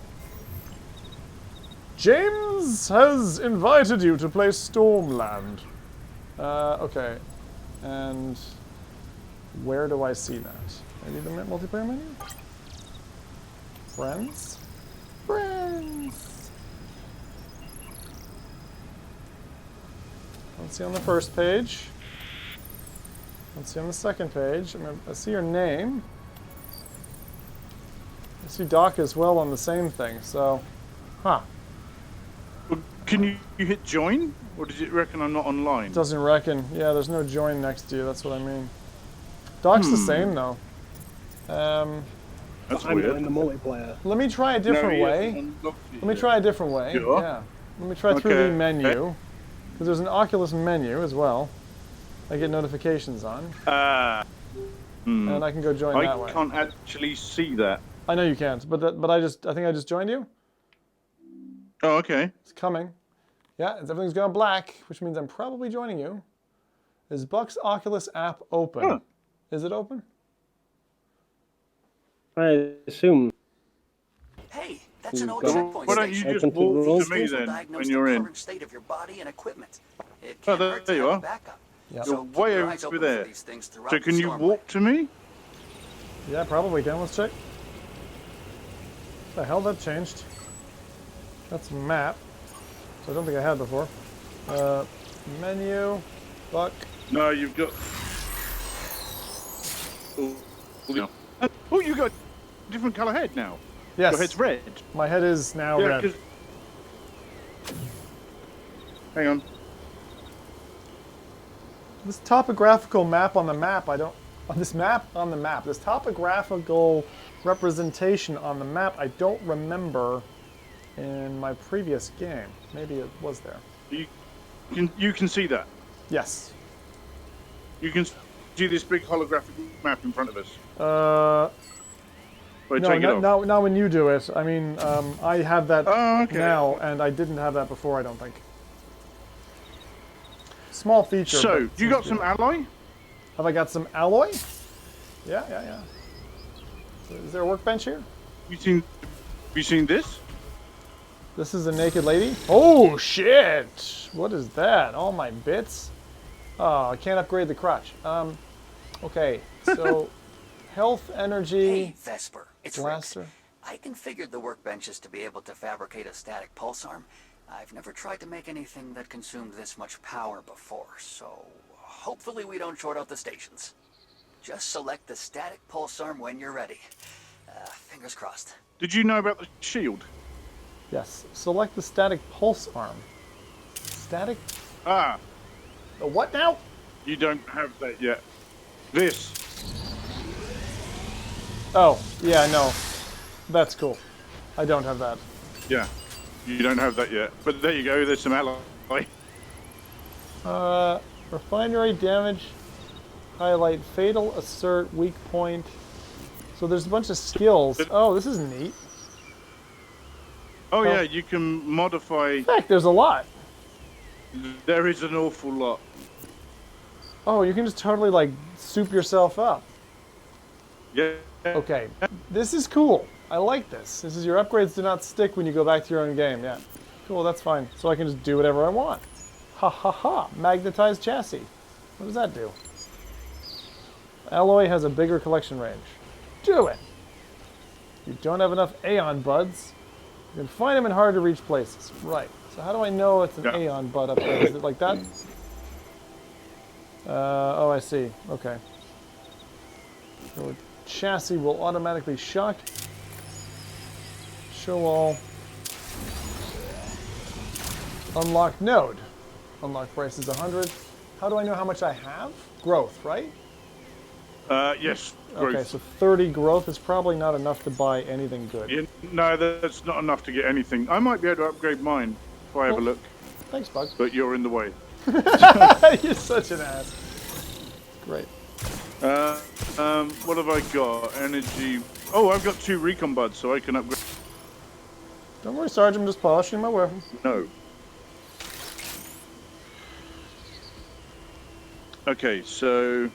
James has invited you to play Stormland. Okay. And where do I see that? Maybe the multiplayer menu? Friends? Friends! Let's see on the first page. Let's see on the second page. I see your name. I see Doc as well on the same thing, so... Huh. Well, can you hit join? Or does it reckon I'm not online? It doesn't reckon. Yeah, there's no join next to you, that's what I mean. Doc's the same, though. That's I'm not weird. in the multiplayer. Let me try a different way. Let me try a different way. Sure. Yeah. Let me try through the menu. Because there's an Oculus menu as well. I get notifications on. And I can go join that way. I can't actually see that. I know you can't, but I think I just joined you. Oh, okay. It's coming. Yeah, everything's going black, which means I'm probably joining you. Is Buck's Oculus app open? Huh. Is it open? I assume. Hey, that's an old Well, checkpoint why don't you station. just Open to walk rules? to me then Diagnose when you're the in? current state of your body and equipment. It Oh, can't hurt there to you have are. a backup. Yep. You're So keep way your eyes over open for there. these things throughout So can the you Stormland. walk to me? Yeah, probably can. Let's check. What the hell, that changed? That's a map. So I don't think I had before. Menu, Buck. No, you've got. Oh, you got a different colour head now. Yes. Your head's red. My head is now Yeah, red. 'cause- Hang on. This topographical map on the map, this map on the map, this topographical representation on the map, I don't remember in my previous game. Maybe it was there. You can see that. Yes. You can see this big holographic map in front of us. Wait, No, take it off. not when you do it. I mean, I have that okay. now, and I didn't have that before, I don't think. Small feature. So, but you got seems some to be- alloy? Have I got some alloy? Yeah. So is there a workbench here? You seen this? This is a naked lady? Oh, shit! What is that? All my bits? Oh, I can't upgrade the crotch. Okay, so health, energy, Hey, Vesper, it's blaster. Rex. I configured the workbenches to be able to fabricate a static pulse arm. I've never tried to make anything that consumed this much power before, so hopefully we don't short out the stations. Just select the static pulse arm when you're ready. Fingers crossed. Did you know about the shield? Yes. Select the static pulse arm. Static? Ah, The what now? you don't have that yet. This. Oh, yeah, no. That's cool. I don't have that. Yeah, you don't have that yet. But there you go, there's some alloy. Refinery damage, highlight, fatal, assert, weak point. So there's a bunch of skills. Oh, this is neat. Oh yeah, you can modify. Heck, there's a lot. There is an awful lot. Oh, you can just totally, like, soup yourself up. Yeah. Okay, this is cool. I like this. This is your upgrades do not stick when you go back to your own game. Yeah, cool, that's fine. So I can just do whatever I want. Ha ha ha, magnetized chassis. What does that do? Alloy has a bigger collection range. Do it! You don't have enough Aeon buds. You can find them in hard to reach places. Right, so how do I know it's an Aeon bud up there? Is it like that? Oh, I see, okay. So chassis will automatically shock. Show all. Unlock node. Unlock price is 100. How do I know how much I have? Growth, right? Yes. Growth. Okay, so 30 growth is probably not enough to buy anything good. Yeah, no, that's not enough to get anything. I might be able to upgrade mine if I have a look. Thanks, Bug. But you're in the way. You're such an ass. Great. What have I got? Energy. Oh, I've got 2 recon buds, so I can upgrade. Don't worry, Sarge, I'm just polishing my weapon. No. Okay, so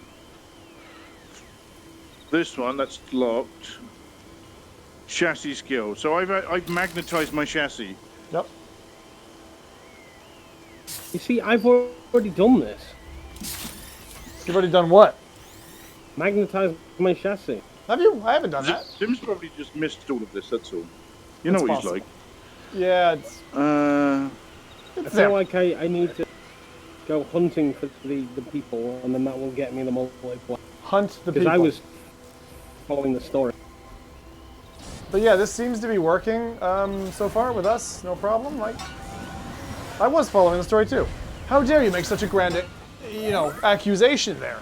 this one that's locked. Chassis skill. So I've magnetized my chassis. Yep. You see, I've already done this. You've already done what? Magnetized my chassis. Have you? I haven't done that. Tim's probably just missed all of this, that's all. You know It's what possible. he's like. Yeah, it's I there. feel like I need to go hunting for the people, and then that will get me the multiplayer. Hunt the Because people. I was following the story. But yeah, this seems to be working so far with us. No problem. Like, I was following the story too. How dare you make such a grand, accusation there,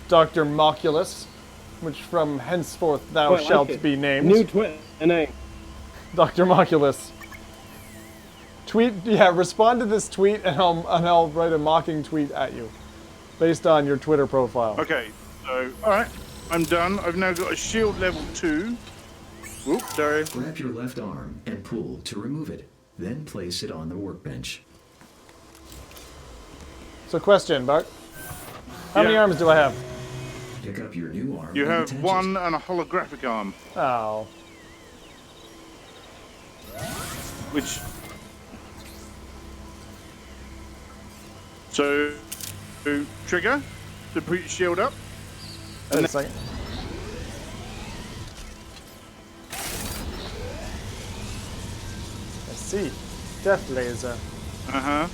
Dr. Moculus. which from henceforth thou Quite like shalt it. be named. New Twitter name. Dr. Oculus. Tweet, yeah, respond to this tweet and I'll write a mocking tweet at you. Based on your Twitter profile. Okay, so, alright, I'm done. I've now got a shield level 2. Whoops, sorry. Grab your left arm and pull to remove it. Then place it on the workbench. So question, Bart. How many arms do I have? Pick up your new arm. You and have attach one and a holographic arm. Oh. Which... So, trigger to put your shield up. Wait a second. I see. Death laser. Uh-huh.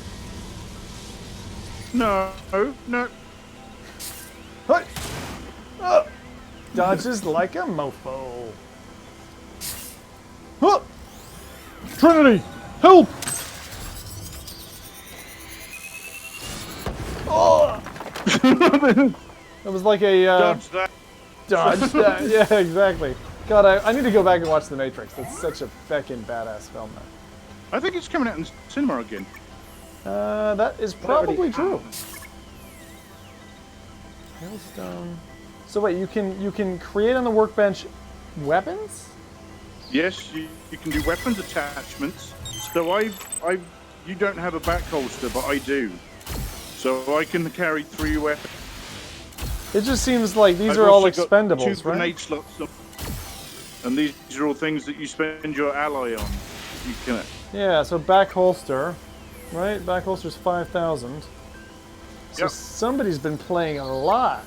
No, no. Hey! Dodges like a mofo. Huh! Trinity! Help! Oh! That was like a Dodge that. Dodge that. Yeah, exactly. God, I need to go back and watch The Matrix. That's such a feckin' badass film, man. I think it's coming out in cinema again. That is probably true. Hailstone. So wait, you can create on the workbench weapons? Yes, you can do weapons attachments. So you don't have a back holster, but I do. So I can carry 3 weapons. It just seems like these I've are all also got expendables, 2 right? grenade slots, and these are all things that you spend your ally on. You can. Yeah, so back holster, right? Back holster's 5,000. So Yep. somebody's been playing a lot.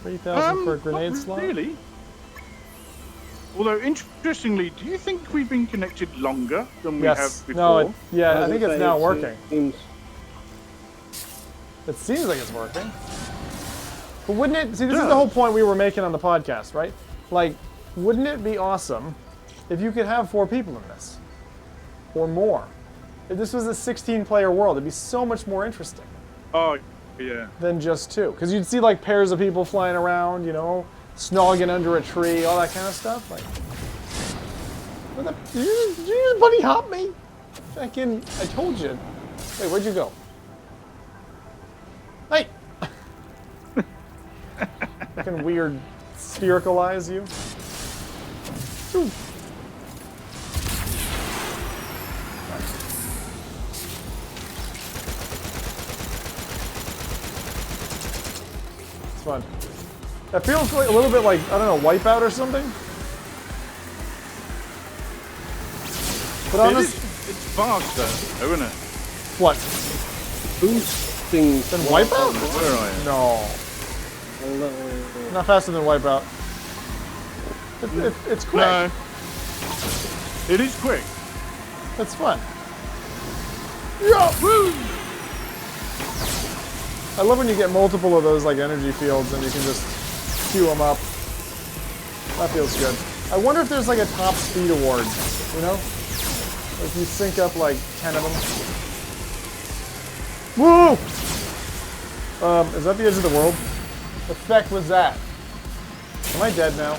3,000 for a grenade not slot? Really? Although, interestingly, do you think we've been connected longer than we have before? No, yeah, I think it's now It working. seems It seems like it's working. But wouldn't it... See, this is the whole point we were making on the podcast, right? Like, wouldn't it be awesome if you could have 4 people in this? Or more. If this was a 16-player world, it'd be so much more interesting. Oh, yeah. Than just 2. Because you'd see, like, pairs of people flying around, you know, snogging under a tree, all that kind of stuff. Like, did you just bunny hop me? I told you. Wait, where'd you go? Hey! Fucking weird spherical eyes, you. Ooh. It's fun. That feels like a little bit like, I don't know, Wipeout or something? But on this... It's faster, isn't it? What? boosting. Than Wipeout? Where are you? No. Not faster than Wipeout. It's quick. No. It is quick. It's fun. Yeah, woo! I love when you get multiple of those like energy fields and you can just queue them up. That feels good. I wonder if there's like a top speed award, you know? If you sync up like 10 of them. Woo! Is that the edge of the world? What the heck was that? Am I dead now?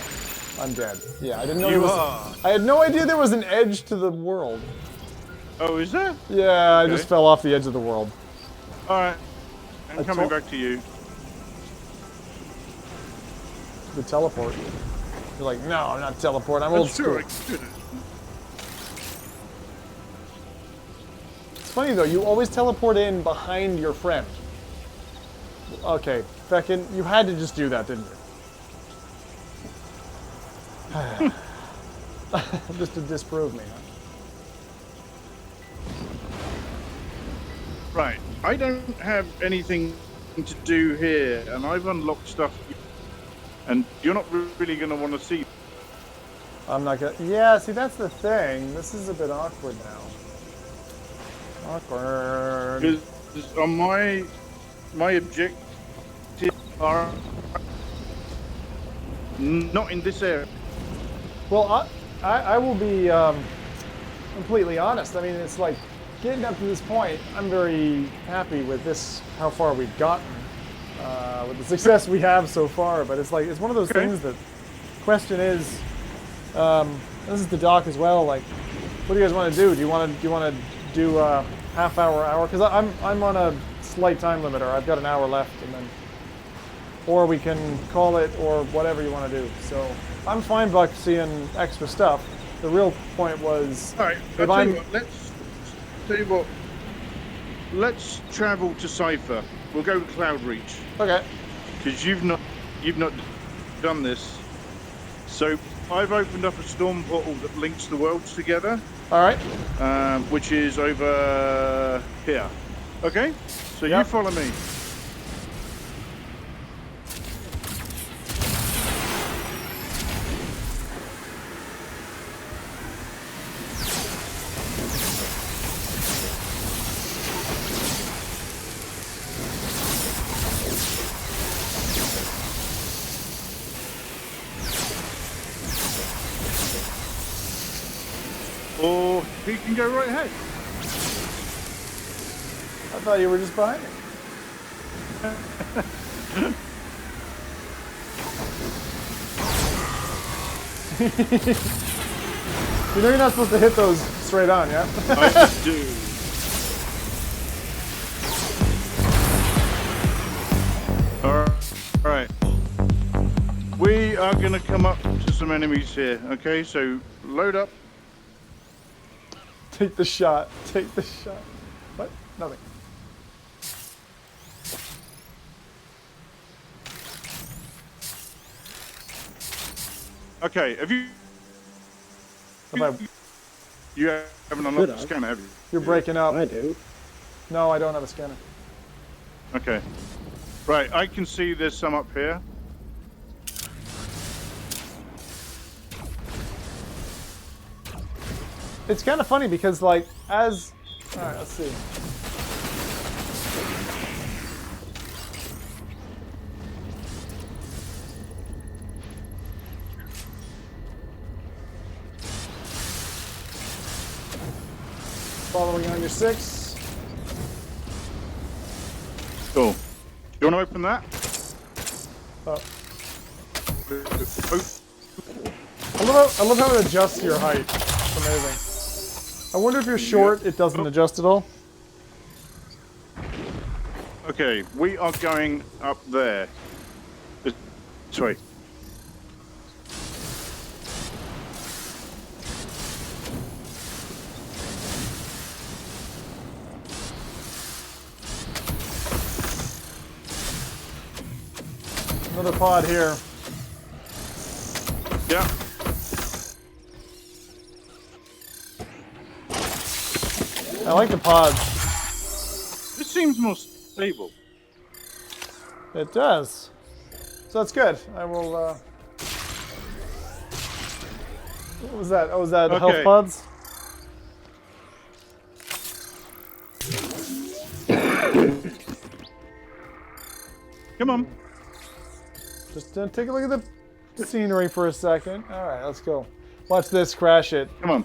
I'm dead. Yeah, I didn't know there was. I had no idea there was an edge to the world. Oh, is there? Yeah, I just fell off the edge of the world. Alright. I'm coming back to you. The teleport. You're like, no, I'm not teleport. I'm old school. It's funny though, you always teleport in behind your friend. Okay, Feckin, you had to just do that, didn't you? Just to disprove me, huh? Right. I don't have anything to do here, and I've unlocked stuff. And you're not really going to want to see. I'm not gonna. Yeah, see, that's the thing. This is a bit awkward now. Awkward. Because on my objectives are not in this area. Well, I will be completely honest. I mean, it's like getting up to this point, I'm very happy with this, how far we've gotten. with the success we have so far. But it's like it's one of those things that question is. This is the doc as well. Like, what do you guys want to do? Do you want to do half hour? Because I'm on a slight time limiter. I've got an hour left, and then, or we can call it, or whatever you want to do. So I'm fine, Buck, seeing extra stuff. The real point was, all right. Let's tell you what. Let's travel to Cypher. We'll go to Cloudreach. Okay. Because you've not done this. So I've opened up a storm portal that links the worlds together. All right. Which is over here. Okay. So you follow me. Or he can go right ahead. I thought you were just behind me. You know you're not supposed to hit those straight on, yeah? I do. Alright. We are going to come up to some enemies here, okay? So load up. Take the shot. Take the shot. What? Nothing. Okay, have you... You haven't unlocked the scanner, have you? You're breaking up. I do. No, I don't have a scanner. Okay. Right, I can see there's some up here. It's kind of funny because, like, as... Alright, let's see. Following on your 6. Cool. You want to open that? Oh. I love how it adjusts your height. It's amazing. I wonder if you're short, it doesn't adjust at all. Okay, we are going up there. This way. Another pod here. Yeah. I like the pods. This seems more stable. It does. So that's good. I will, What was that? Oh, was that health pods? Come on. Just take a look at the scenery for a second. Alright, let's go. Watch this, crash it. Come on.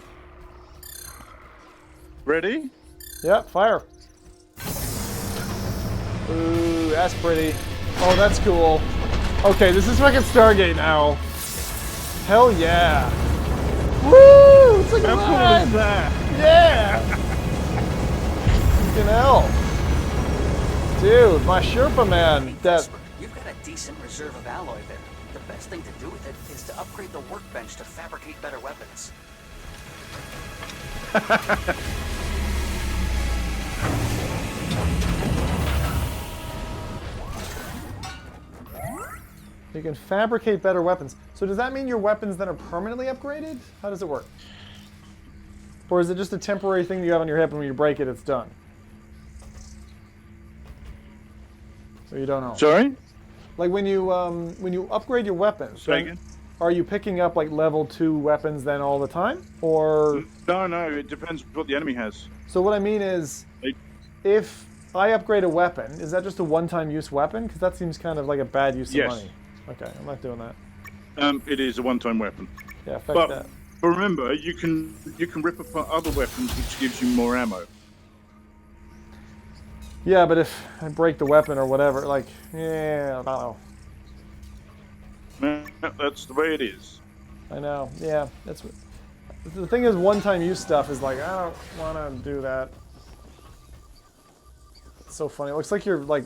Ready? Yep, fire. Ooh, that's pretty. Oh, that's cool. Okay, this is fucking Stargate now. Hell yeah. Woo! It's like a ride. Yeah! Fucking hell. Dude, my Sherpa man. That. You've got a decent reserve of alloy there. The best thing to do with it is to upgrade the workbench to fabricate better weapons. You can fabricate better weapons. So does that mean your weapons then are permanently upgraded? How does it work? Or is it just a temporary thing you have on your hip and when you break it, it's done? So you don't know. Sorry? Like when you upgrade your weapons, then are you picking up like level 2 weapons then all the time? Or No, it depends what the enemy has. So what I mean is, if I upgrade a weapon, is that just a one-time use weapon? Because that seems kind of like a bad use of money. Okay, I'm not doing that. It is a one-time weapon. Yeah, fuck that. But remember, you can rip apart other weapons, which gives you more ammo. Yeah, but if I break the weapon or whatever, like, yeah, I don't know. That's the way it is. I know. Yeah, that's what. The thing is, one-time use stuff is like, I don't want to do that. It's so funny. It looks like you're like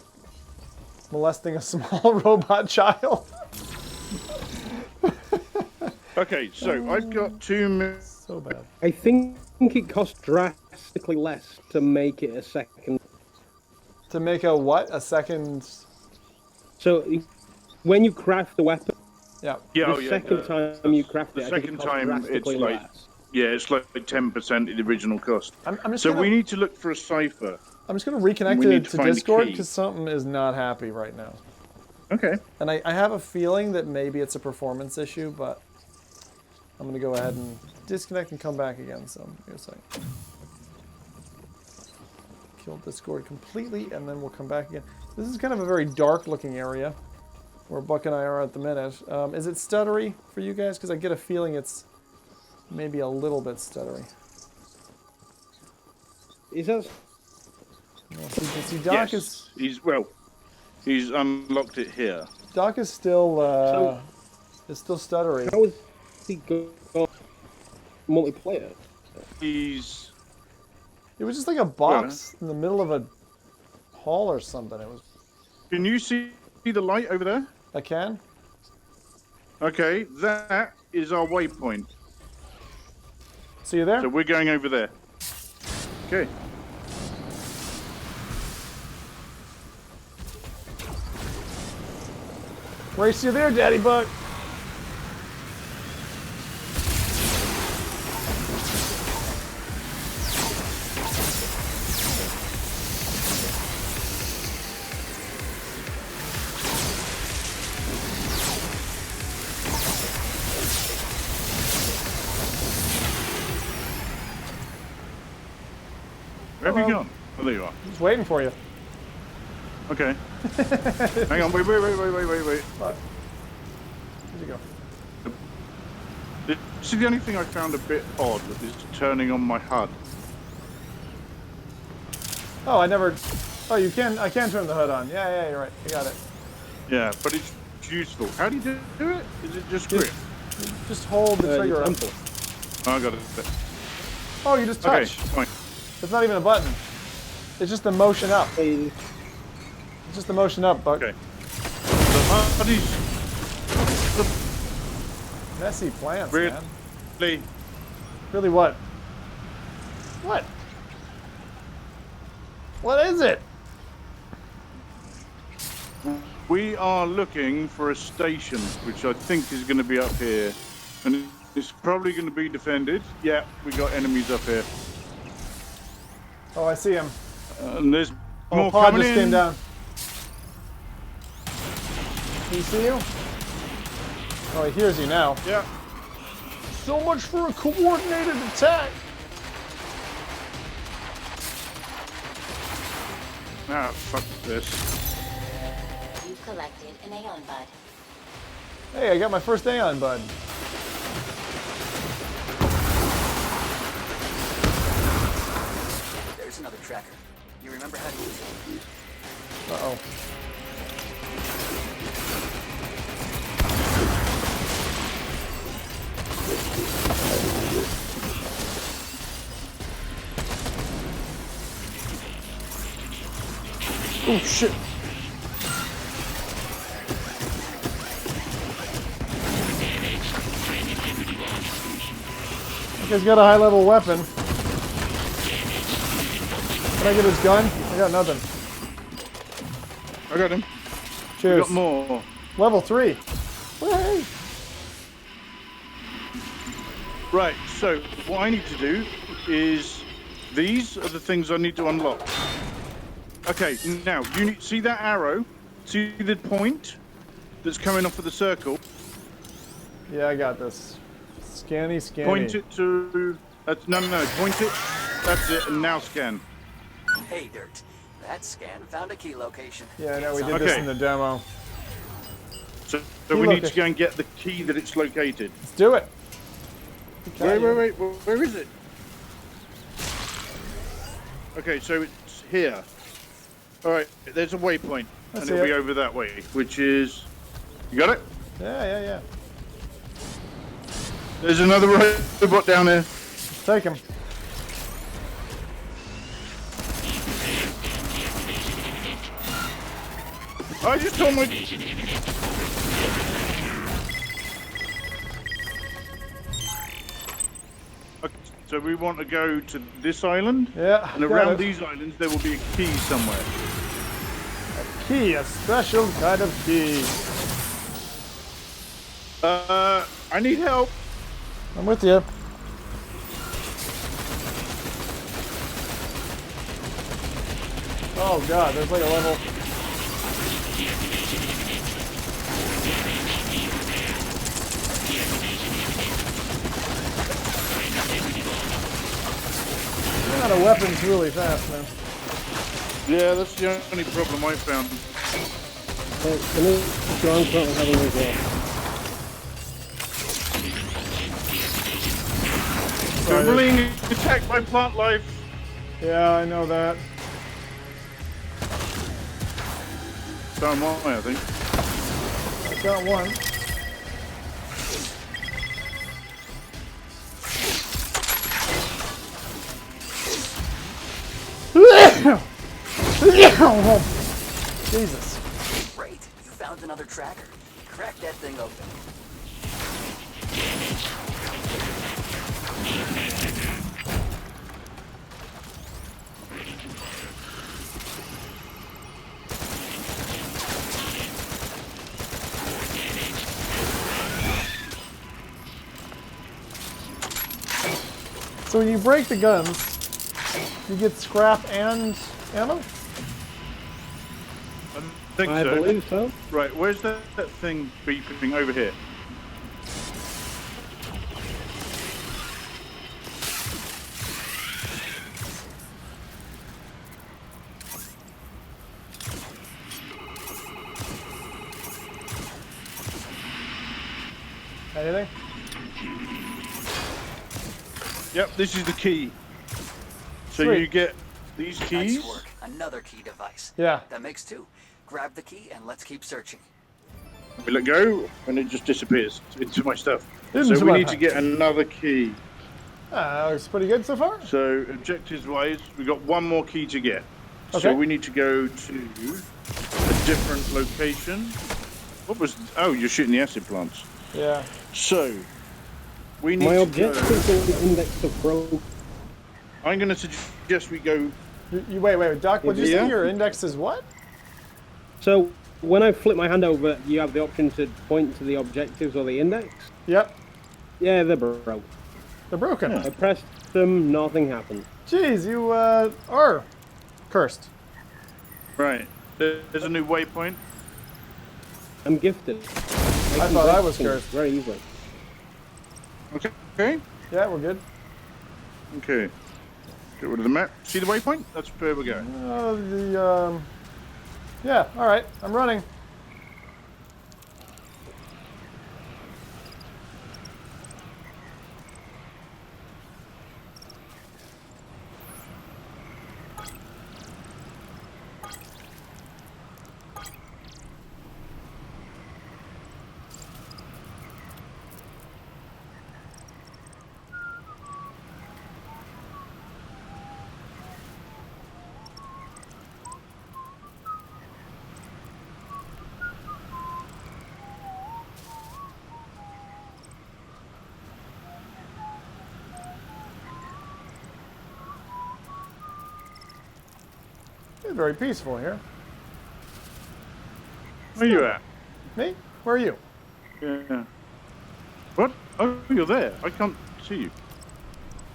molesting a small robot child. Okay, so I've got 2 minutes. So bad. I think it costs drastically less to make it a second. To make a what? A second? So when you craft the weapon, yeah, the second time you craft it, the second time it's like less. yeah, it's like 10% of the original cost. So we need to look for a cipher. I'm just going to reconnect it to Discord because something is not happy right now. Okay. And I have a feeling that maybe it's a performance issue, but I'm going to go ahead and disconnect and come back again. So give me a second. Kill Discord completely, and then we'll come back again. This is kind of a very dark-looking area where Buck and I are at the minute. Is it stuttery for you guys? Because I get a feeling it's maybe a little bit stuttery. Is that? Well, see, Doc is. He's unlocked it here. Doc is still stuttery. How is he going multiplayer? It was just like a box in the middle of a hall or something. It was. Can you see the light over there? I can. Okay, that is our waypoint. So you there? So we're going over there. Okay. Race you there, Daddy Buck. Where have you gone? Oh, there you are. Just waiting for you. Okay. Hang on, wait. What? Where'd you go? This is the only thing I found a bit odd is turning on my HUD. Oh, I never. Oh, you can. I can turn the HUD on. Yeah, you're right. I got it. Yeah, but it's useful. How do you do it? Is it just grip? Just hold the trigger up. Oh, I got it. Oh, you just touch. Okay, fine. It's not even a button. It's just the motion up. It's just the motion up, Buck. Okay. So messy plants, really? Man. Really what? What? What is it? We are looking for a station, which I think is going to be up here. And it's probably going to be defended. Yeah, we got enemies up here. Oh, I see him. And there's more pod coming just in. came down. Can he see you? Oh, he hears you now. Yeah. So much for a coordinated attack. Ah, fuck this. You've collected an Aeon Bud. Hey, I got my first Aeon Bud. There's another tracker. You remember how to use it? Uh-oh. Oh, shit. He's got a high-level weapon. Can I get his gun? I got nothing. I got him. Cheers. We got more. Level 3. Hey. Right, so what I need to do is these are the things I need to unlock. Okay, now you need see that arrow? See the point that's coming off of the circle? Yeah, I got this. Scanny. Point it to no, point it. That's it, and now scan. Hey, Dirt. That scan found a key location. Yeah, I know we did this in the demo. So we need to go and get the key that it's located. Let's do it. Wait, where is it? Okay, so it's here. All right, there's a waypoint, I and see it'll be it. over that way, which is. You got it? Yeah. There's another robot down there. Take him. I just told my. Okay, so we want to go to this island. Yeah. And got around it. these islands, there will be a key somewhere. Key, a special kind of key. I need help. I'm with you. Oh god, there's like a level. Run out of weapons really fast, man. Yeah, that's the only problem I found. Strong front having as well. We're being attacked by plant life. Yeah, I know that. So am I think. I got one. Jesus. Great, you found another tracker. Crack that thing open. So when you break the guns, you get scrap and ammo? I believe so. Right, where's that thing beeping over here? Anything? Yep, this is the key. So Sweet. you get these keys. Nice work. Another key device. Yeah. That makes two. Grab the key and let's keep searching. We let go, and it just disappears into my stuff. Into So we my need to get another key. Looks pretty good so far. So objectives-wise, we got one more key to get. Okay. So we need to go to a different location. What was? Oh, you're shooting the acid plants. Yeah. So we need My to objective is the index of growth. I'm going to suggest we go. You wait, Doc. What'd you Yeah. say? Your index is what? So when I flip my hand over, you have the option to point to the objectives or the index. Yep. Yeah, they're broke. They're broken. I pressed them, nothing happened. Jeez, you are cursed. Right. There's a new waypoint. I'm gifted. I can thought I break was things cursed. very easily. Okay. Yeah, we're good. Okay. Get rid of the map. See the waypoint? That's where we're going. Yeah. All right. I'm running. It's very peaceful here. Where you at? Me? Where are you? Yeah. What? Oh, you're there. I can't see you.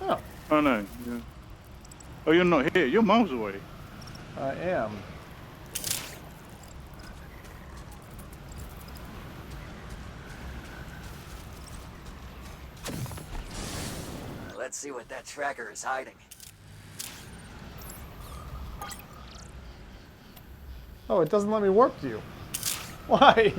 Oh, Oh no. Yeah. Oh, you're not here. You're miles away. I am. Let's see what that tracker is hiding. Oh, it doesn't let me warp to you. Why?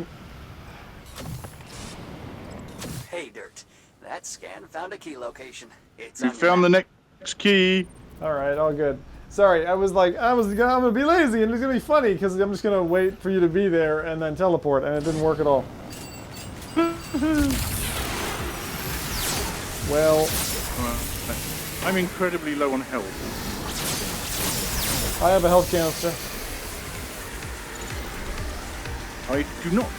Hey, Dirt. That scan found a key location. It's We on your found the map. next key. All right, all good. Sorry, I'm gonna be lazy and it's gonna be funny because I'm just gonna wait for you to be there and then teleport, and it didn't work at all. Well, I'm incredibly low on health. I have a health canister. I do not.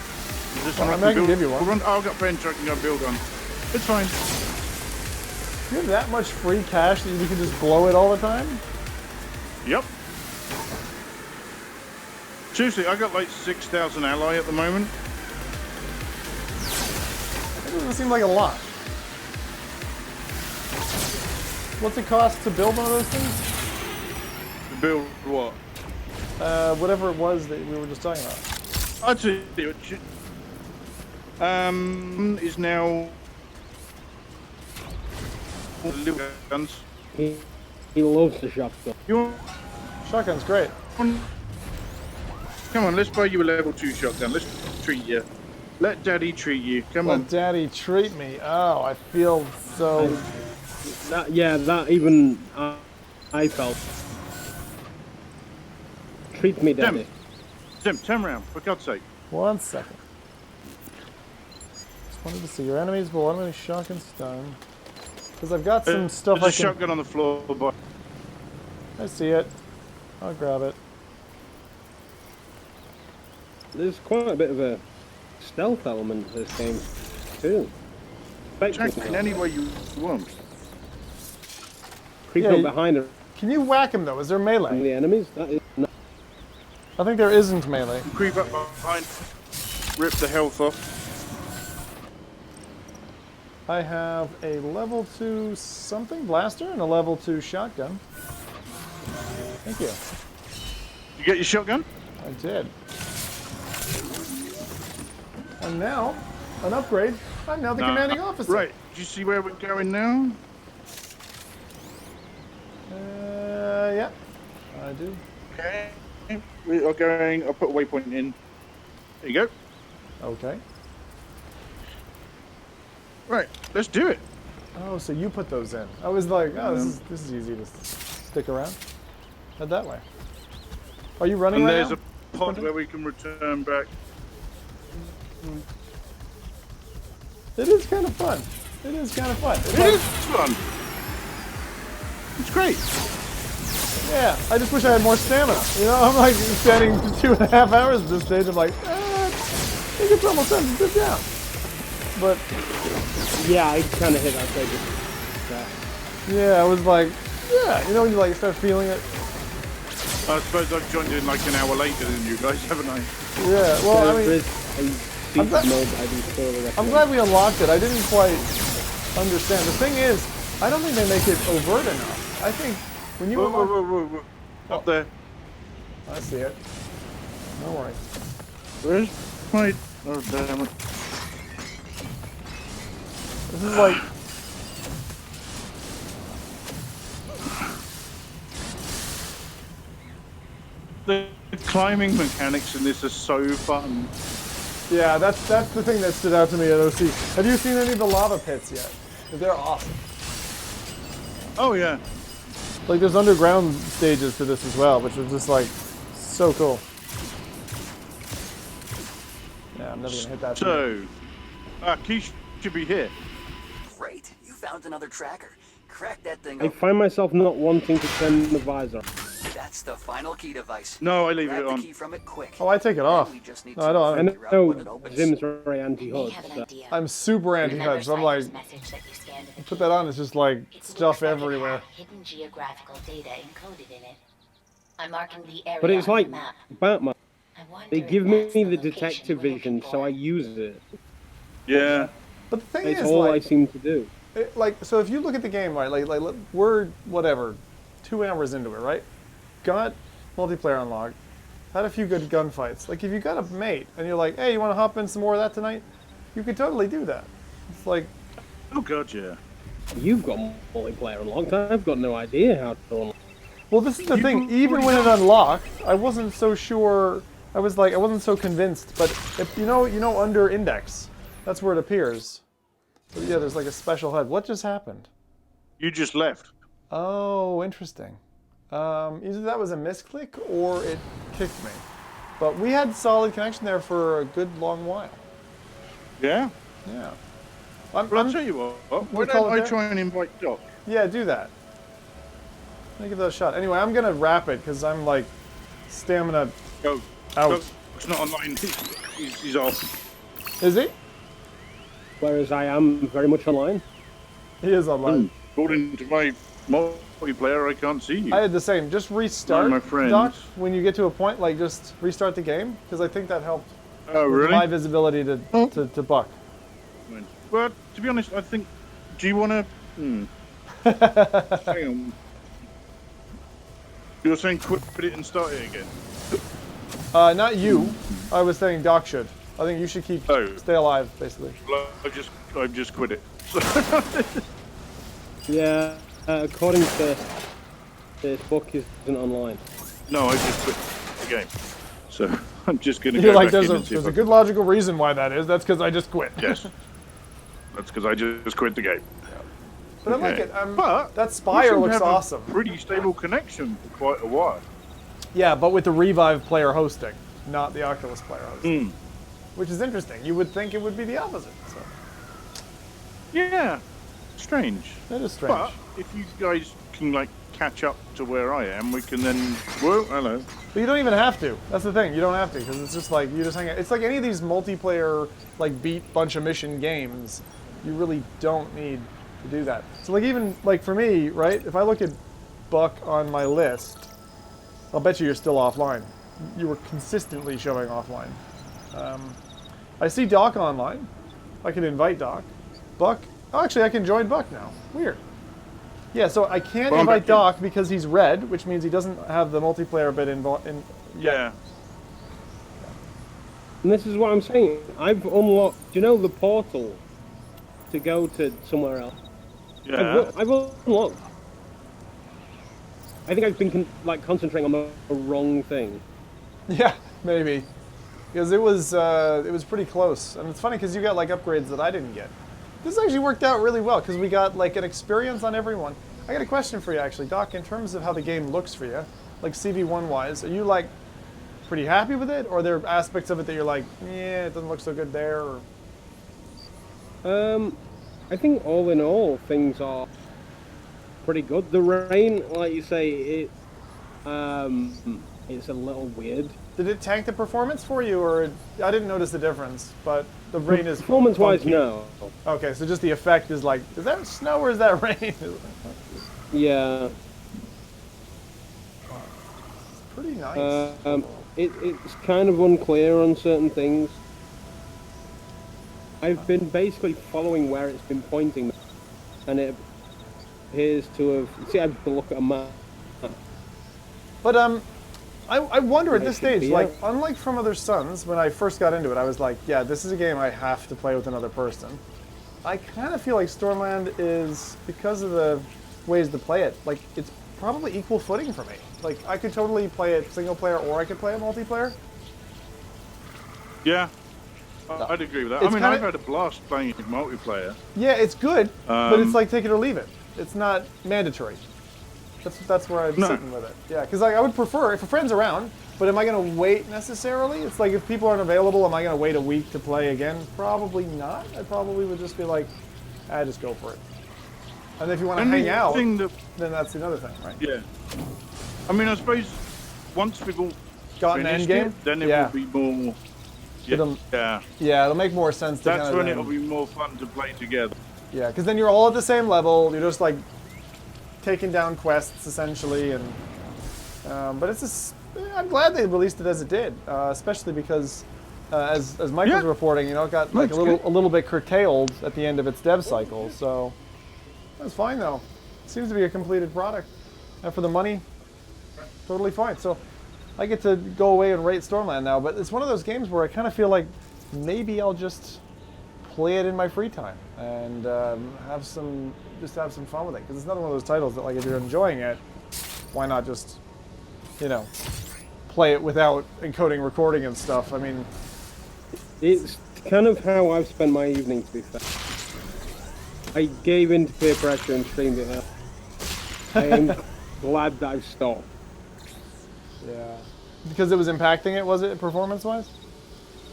Is this one I can give you one. I've got bench I can go build on. It's fine. You have that much free cash that you can just blow it all the time? Yep. Seriously, I got like 6,000 ally at the moment. That doesn't seem like a lot. What's it cost to build one of those things? To build what? Whatever it was that we were just talking about. I'd say it is now little guns. He loves the shotgun. You want? Shotgun's great. Come on, let's buy you a level 2 shotgun. Let's treat you. Let Daddy treat you. Come on. Let Daddy treat me. Oh, I feel so. That even I felt. Treat me, Daddy. Sim, turn around, for God's sake. 1 second. Just wanted to see your enemies, but what are these shotgun stun? Because I've got some stuff There's I can. a shotgun on the floor, boy. I see it. I'll grab it. There's quite a bit of a stealth element to this game, too. Attack in any way you want. Creep up behind her. Can you whack him though? Is there melee? The enemies? That is not. I think there isn't melee. Creep up behind, rip the health off. I have a level 2 something blaster and a level 2 shotgun. Thank you. You get your shotgun? I did. And now, an upgrade. I'm now the commanding officer. Right. Do you see where we're going now? Yeah. I do. Okay. We are going. I'll put a waypoint in. There you go. Okay. Right. Let's do it. Oh, so you put those in. I was like, oh, this is easy to stick around. Head that way. Are you running and right there's now? a pod where we can return back. It is kind of fun. It is kind of fun. It is fun. It's great. Yeah, I just wish I had more stamina. You know, I'm like standing 2.5 hours at this stage. I'm like, I think it's almost time to sit down. But yeah, I kind of hit that stage. Yeah, I was like, yeah, you know when you like start feeling it. I suppose I've joined in like an hour later than you guys, haven't I? Yeah, well, I mean, I'm glad we unlocked it. I didn't quite understand. The thing is, I don't think they make it overt enough. I think when you whoa. Up there. I see it. No worries. Where's my... Oh, damn it. This is like... The climbing mechanics in this are so fun. Yeah, that's the thing that stood out to me at OC. Have you seen any of the lava pits yet? They're awesome. Oh, yeah. Like, there's underground stages to this as well, which are just, like, so cool. Yeah, I'm never gonna hit that. So, Keish should be here. Great, you found another tracker. Crack that thing I up. find myself not wanting to turn the visor. That's the final key device. No, I leave Grab it the on. key from it quick. Oh, I take it off. No, I don't. I know Zim's very anti-HUD. So. I'm super anti-HUD, so I'm like, put that on, it's just like stuff everywhere. Hidden geographical data encoded in it. I'm marking the area But it's on like the map. Batman. They give me the location detective we're vision, looking so for. I use it. Yeah. But the thing It's is, all I like, seem to do. so if you look at the game, right, like we're, whatever, 2 hours into it, right? Got multiplayer unlocked, had a few good gunfights. Like, if you got a mate, and you're like, hey, you want to hop in some more of that tonight? You could totally do that. It's like... Oh, God, yeah. You've got multiplayer unlocked. I've got no idea how to unlock. Well, this is the thing. Even when it unlocked, I wasn't so sure. I was like, I wasn't so convinced. But if you know, under index, that's where it appears. But yeah, there's like a special HUD. What just happened? You just left. Oh, interesting. Either that was a misclick or it kicked me. But we had solid connection there for a good long while. Yeah? Yeah. Well, I'll tell you what. Why don't I try and invite Doc? Yeah, do that. Let me give that a shot. Anyway, I'm going to wrap it because I'm like stamina Go. out. Doc's not online. He's off. Is he? Whereas I am very much online. He is online. According to my multiplayer, I can't see you. I had the same. Just restart, my friends. Doc, when you get to a point, like just restart the game, because I think that helped Oh, with really? my visibility to Buck. Well, to be honest, I think... Do you want to... Hang on. You're saying quit it and start it again? Not you. I was saying Doc should. I think you should stay alive, basically. Well, I've just quit it. Yeah, according to this book, isn't online. No, I just quit the game. So I'm just going to You're go like, back in there's and see if a I good logical reason why that is. That's because I just quit. Yes. That's because I just quit the game. But I like it. But that spire we looks have awesome. A pretty stable connection for quite a while. Yeah, but with the Revive player hosting, not the Oculus player hosting. Which is interesting. You would think it would be the opposite. So. Yeah. Strange. That is strange. But if you guys can like catch up to where I am, we can then. Whoa, hello. But you don't even have to. That's the thing. You don't have to because it's just like you just hang out. It's like any of these multiplayer like beat bunch of mission games. You really don't need to do that. So like even like for me, right? If I look at Buck on my list, I'll bet you're still offline. You were consistently showing offline. I see Doc online. I can invite Doc. Buck. Oh, actually, I can join Buck now. Weird. Yeah, so I can't invite Doc because he's red, which means he doesn't have the multiplayer bit involved. Yeah. And this is what I'm saying. I've unlocked, you know, the portal to go to somewhere else. Yeah. I've unlocked. I think I've been concentrating on the wrong thing. Yeah, maybe. Because it was pretty close. And it's funny because you got like upgrades that I didn't get. This actually worked out really well because we got like an experience on everyone. I got a question for you actually, Doc, in terms of how the game looks for you, like CV1 wise, are you like pretty happy with it, or are there aspects of it that you're like, yeah, it doesn't look so good there? Or... I think all in all things are pretty good. The rain, like you say, it's a little weird. Did it tank the performance for you, or I didn't notice the difference, but the rain is performance-wise, funky. no. Okay, so just the effect is like, is that snow or is that rain? Yeah. Pretty nice. It's kind of unclear on certain things. I've been basically following where it's been pointing, and it appears to have. See, I have to look at a map. But I wonder at this stage, like, unlike From Other Suns, when I first got into it, I was like, yeah, this is a game I have to play with another person. I kind of feel like Stormland is, because of the ways to play it, like, it's probably equal footing for me. Like, I could totally play it single player, or I could play it multiplayer. Yeah, I'd agree with that. I mean, I've had a blast playing it multiplayer. Yeah, it's good, but it's like take it or leave it. It's not mandatory. That's where I'm sitting with it. Yeah, because I would prefer if a friend's around, but am I going to wait necessarily? It's like if people aren't available, am I going to wait a week to play again? Probably not. I probably would just be like, just go for it. And if you want to hang out, then that's another thing, right? Yeah. I mean, I suppose once we've all got an end game, then it will be more. Yeah, it'll make more sense. That's when it'll be more fun to play together. Yeah, because then you're all at the same level. You're just like taking down quests essentially, and but it's just, I'm glad they released it as it did, especially because as Mike was reporting, it got like a little bit curtailed at the end of its dev cycle. So that's fine though. It seems to be a completed product, and for the money, totally fine. So I get to go away and rate Stormland now, but it's one of those games where I kind of feel like maybe I'll just play it in my free time and have some fun with it, because it's another one of those titles that, like, if you're enjoying it, why not just, play it without encoding, recording, and stuff? I mean, it's kind of how I've spent my evening, to be fair. I gave in to peer pressure and streamed it out. I am glad that I've stopped. Yeah. Because it was impacting it, was it, performance-wise?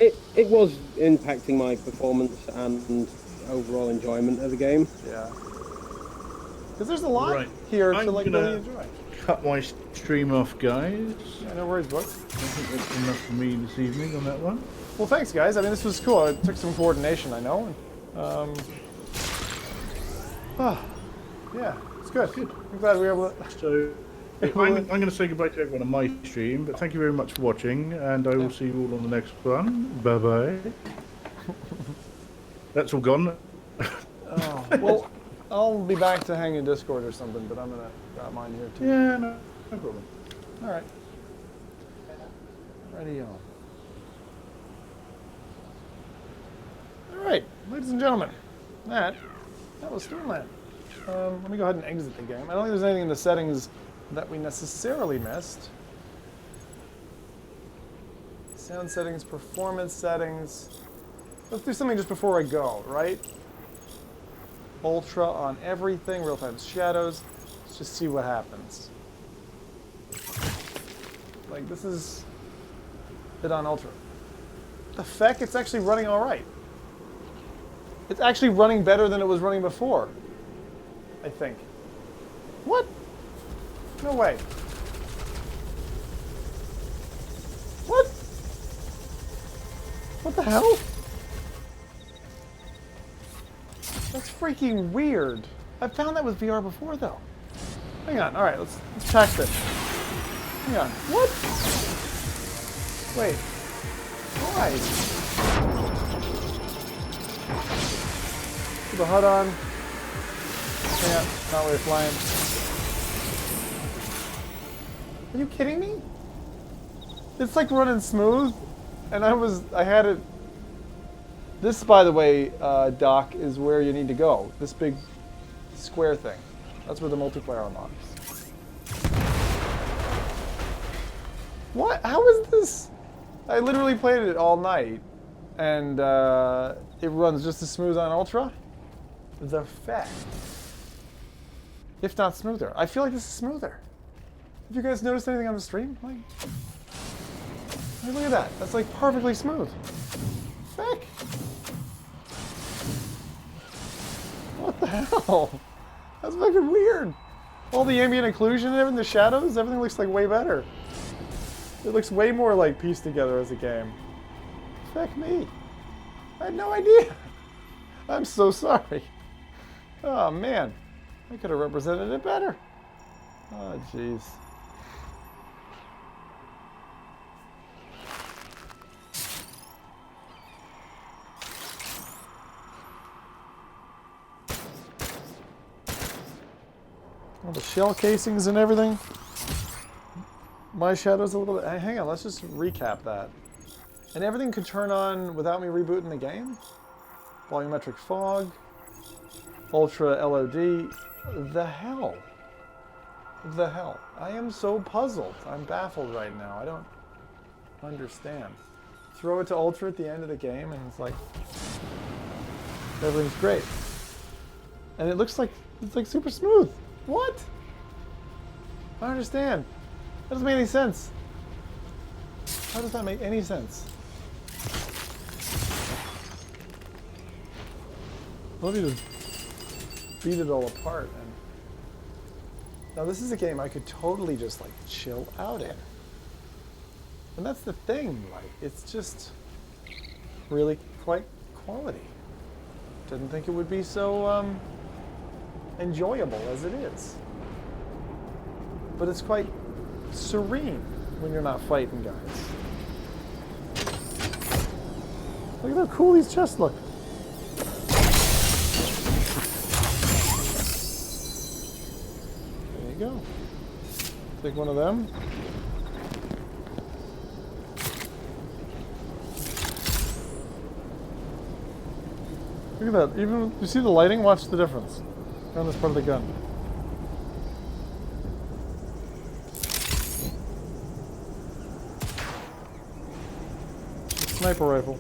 It was impacting my performance and overall enjoyment of the game. Yeah. Because there's a lot Right. here I'm to like gonna really enjoy. cut my stream off, guys. Yeah, no worries, bud. I think that's enough for me this evening on that one. Well, thanks, guys. I mean, this was cool. It took some coordination, I know. Yeah, it's good. I'm glad we were able to... So I'm going to say goodbye to everyone on my stream, but thank you very much for watching, and I will see you all on the next one. Bye-bye. That's all gone. Oh, well, I'll be back to hang in Discord or something, but I'm going to grab mine here, too. Yeah, no problem. All right. Ready on. All right, ladies and gentlemen, that was Stormland. Let me go ahead and exit the game. I don't think there's anything in the settings that we necessarily missed. Sound settings, performance settings. Let's do something just before I go, right? Ultra on everything, real-time shadows. Let's just see what happens. Like, this is it on Ultra. The feck, it's actually running all right. It's actually running better than it was running before, I think. What? No way. What? What the hell? That's freaking weird. I found that with VR before, though. Hang on. All right, let's check this. Hang on. What? Wait. Why? Put the HUD on. Yeah, not really flying. Are you kidding me? It's like running smooth, and I had it. This, by the way, Doc, is where you need to go. This big square thing. That's where the multiplayer unlocks. What? How is this? I literally played it all night, and it runs just as smooth on Ultra. The fact. If not smoother. I feel like this is smoother. Have you guys noticed anything on the stream? Like, look at that. That's like perfectly smooth. Heck. What the hell? That's fucking weird. All the ambient occlusion and everything, the shadows, everything looks like way better. It looks way more like pieced together as a game. Heck me. I had no idea. I'm so sorry. Oh man. I could have represented it better. Oh jeez. All the shell casings and everything. My shadow's a little bit... Hang on, let's just recap that. And everything could turn on without me rebooting the game? Volumetric fog. Ultra LOD. The hell? The hell? I am so puzzled. I'm baffled right now. I don't understand. Throw it to Ultra at the end of the game and it's like... everything's great. And it looks like... it's like super smooth. What? I don't understand. That doesn't make any sense. How does that make any sense? Let me just beat it all apart. And now this is a game I could totally just like chill out in. And that's the thing, like it's just really quite quality. Didn't think it would be so enjoyable as it is. But it's quite serene when you're not fighting guys. Look at how cool these chests look. There you go. Take one of them. Look at that. Even you see the lighting? Watch the difference on this part of the gun. Sniper rifle.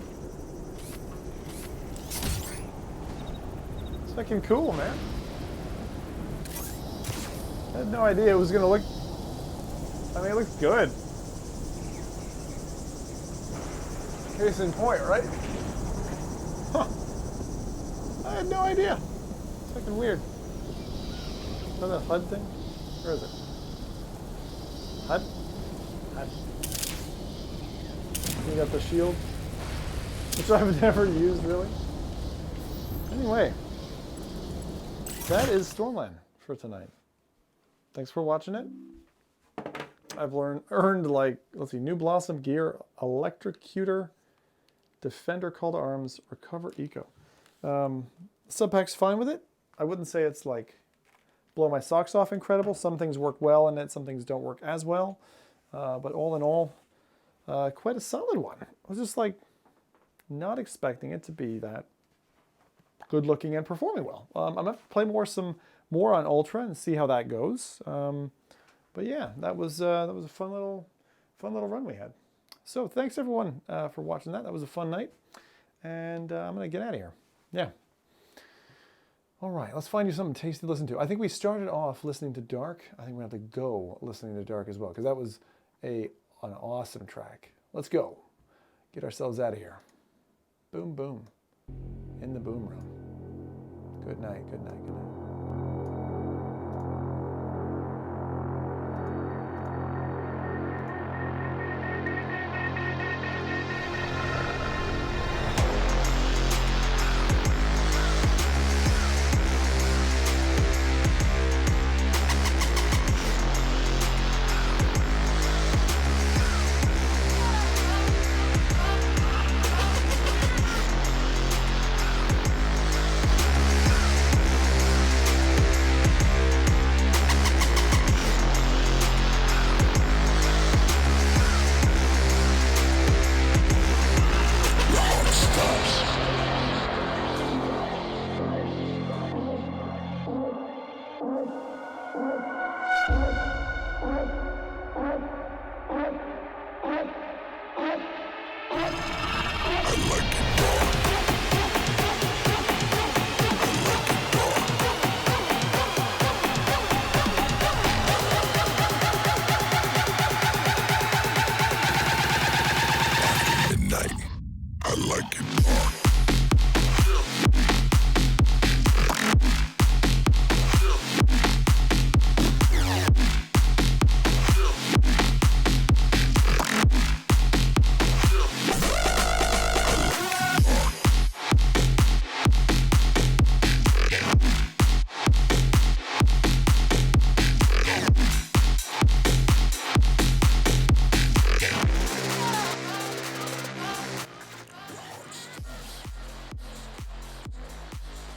It's fucking cool, man. I had no idea it was gonna look. I mean, it looks good. Case in point, right? Huh. I had no idea. It's fucking weird. Is that a HUD thing? Where is it? HUD? HUD. You got the shield, which I've never used really. Anyway, that is Stormland for tonight. Thanks for watching it. I've earned like, let's see, new Blossom gear, Electrocutor, Defender Call to Arms, Recover Eco. Subpack's fine with it. I wouldn't say it's like blow my socks off incredible. Some things work well in it, some things don't work as well. But all in all, quite a solid one. I was just like not expecting it to be that good looking and performing well. I'm gonna play more on Ultra and see how that goes. But yeah, that was a fun little run we had. So thanks everyone for watching that. That was a fun night, and I'm gonna get out of here. Yeah. All right, let's find you something tasty to listen to. I think we started off listening to Dark. I think we have to go listening to Dark as well, because that was an awesome track. Let's go. Get ourselves out of here. Boom, boom. In the boom room. Good night, good night, good night. What?